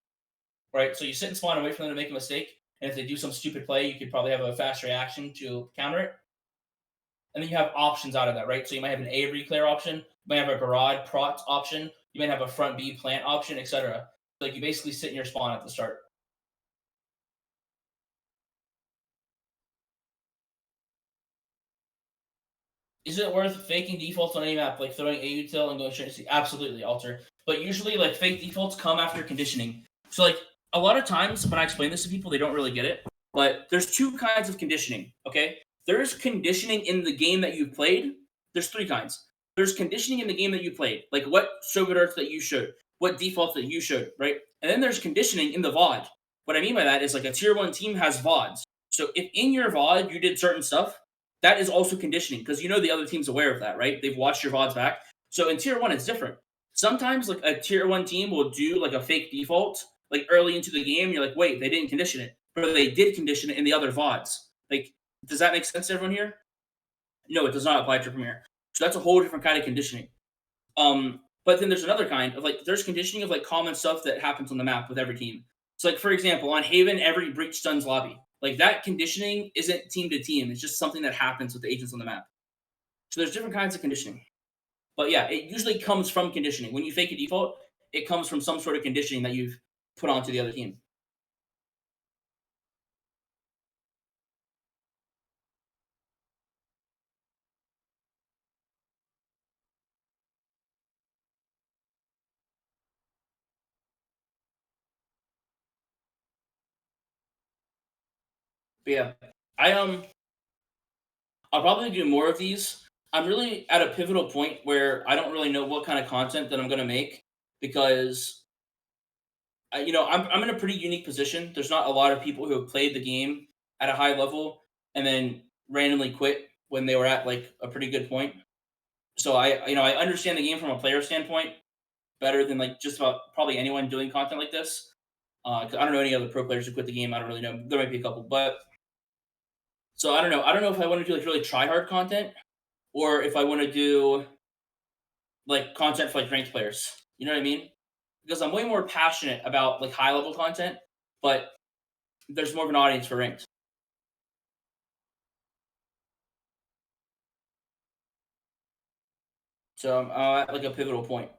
Right? So you sit and spawn and wait for them to make a mistake, and if they do some stupid play, you could probably have a fast reaction to counter it. And then you have options out of that, right? So you might have an A reclear option, you might have a garage prot option, you might have a front B plant option, etc. Like you basically sit in your spawn at the start. Is it worth faking defaults on any map, like throwing a util and going straight to C? Absolutely, Alter. But usually, like fake defaults come after conditioning. So, like a lot of times when I explain this to people, they don't really get it. But there's two kinds of conditioning. Okay, there's conditioning in the game that you've played. There's three kinds. There's conditioning in the game that you played, like what Soviet arts that you should, what defaults that you should, right? And then there's conditioning in the VOD. What I mean by that is like a tier one team has VODs. So if in your VOD you did certain stuff, that is also conditioning because you know the other team's aware of that, right? They've watched your VODs back. So in tier one, it's different. Sometimes like a tier one team will do like a fake default, like early into the game. You're like, wait, they didn't condition it, but they did condition it in the other VODs. Like, does that make sense to everyone here? No, it does not apply to Premiere. So that's a whole different kind of conditioning. But then there's another kind of like there's conditioning of like common stuff that happens on the map with every team. So like for example, on Haven, every breach stuns lobby. Like that conditioning isn't team to team. It's just something that happens with the agents on the map. So there's different kinds of conditioning. But yeah, it usually comes from conditioning. When you fake a default, it comes from some sort of conditioning that you've put onto the other team. But yeah, I I'll probably do more of these. I'm really at a pivotal point where I don't really know what kind of content that I'm gonna make because I'm in a pretty unique position. There's not a lot of people who have played the game at a high level and then randomly quit when they were at like a pretty good point. So I understand the game from a player standpoint better than like just about probably anyone doing content like this. 'Cause I don't know any other pro players who quit the game. I don't really know. There might be a couple, but so I don't know. I don't know if I want to do like really try hard content or if I want to do like content for like ranked players. You know what I mean? Because I'm way more passionate about like high level content, but there's more of an audience for ranked. So I'm at like a pivotal point.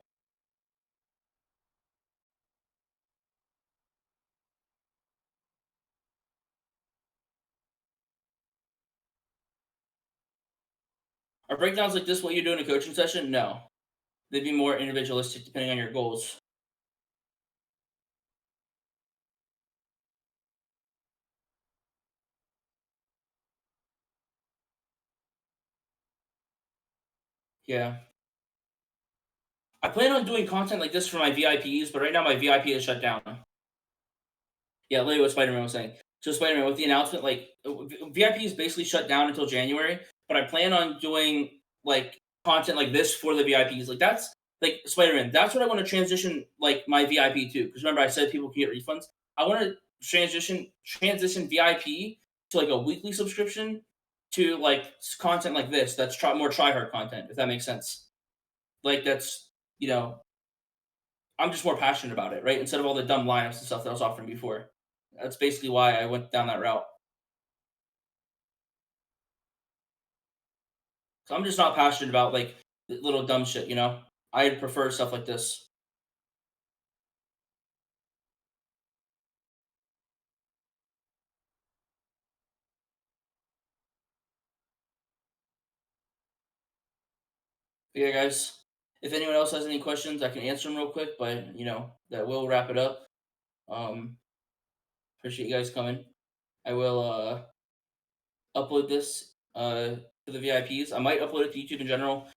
Are breakdowns like this what you do in a coaching session? No. They'd be more individualistic depending on your goals. Yeah. I plan on doing content like this for my VIPs, but right now my VIP is shut down. Yeah, literally what Spider Man was saying. So Spider Man with the announcement, like VIP is basically shut down until January, but I plan on doing like content like this for the VIPs. Like that's like Spider Man. That's what I want to transition like my VIP to. Because remember, I said people can get refunds. I want to transition VIP to like a weekly subscription to like content like this. That's more try hard content. If that makes sense. Like that's you know I'm just more passionate about it, right? Instead of all the dumb lineups and stuff that I was offering before. That's basically why I went down that route. So I'm just not passionate about like little dumb shit. I prefer stuff like this. But yeah, guys. If anyone else has any questions, I can answer them real quick. But that will wrap it up. Um, appreciate you guys coming. I will upload this to the VIPs. I might upload it to YouTube in general.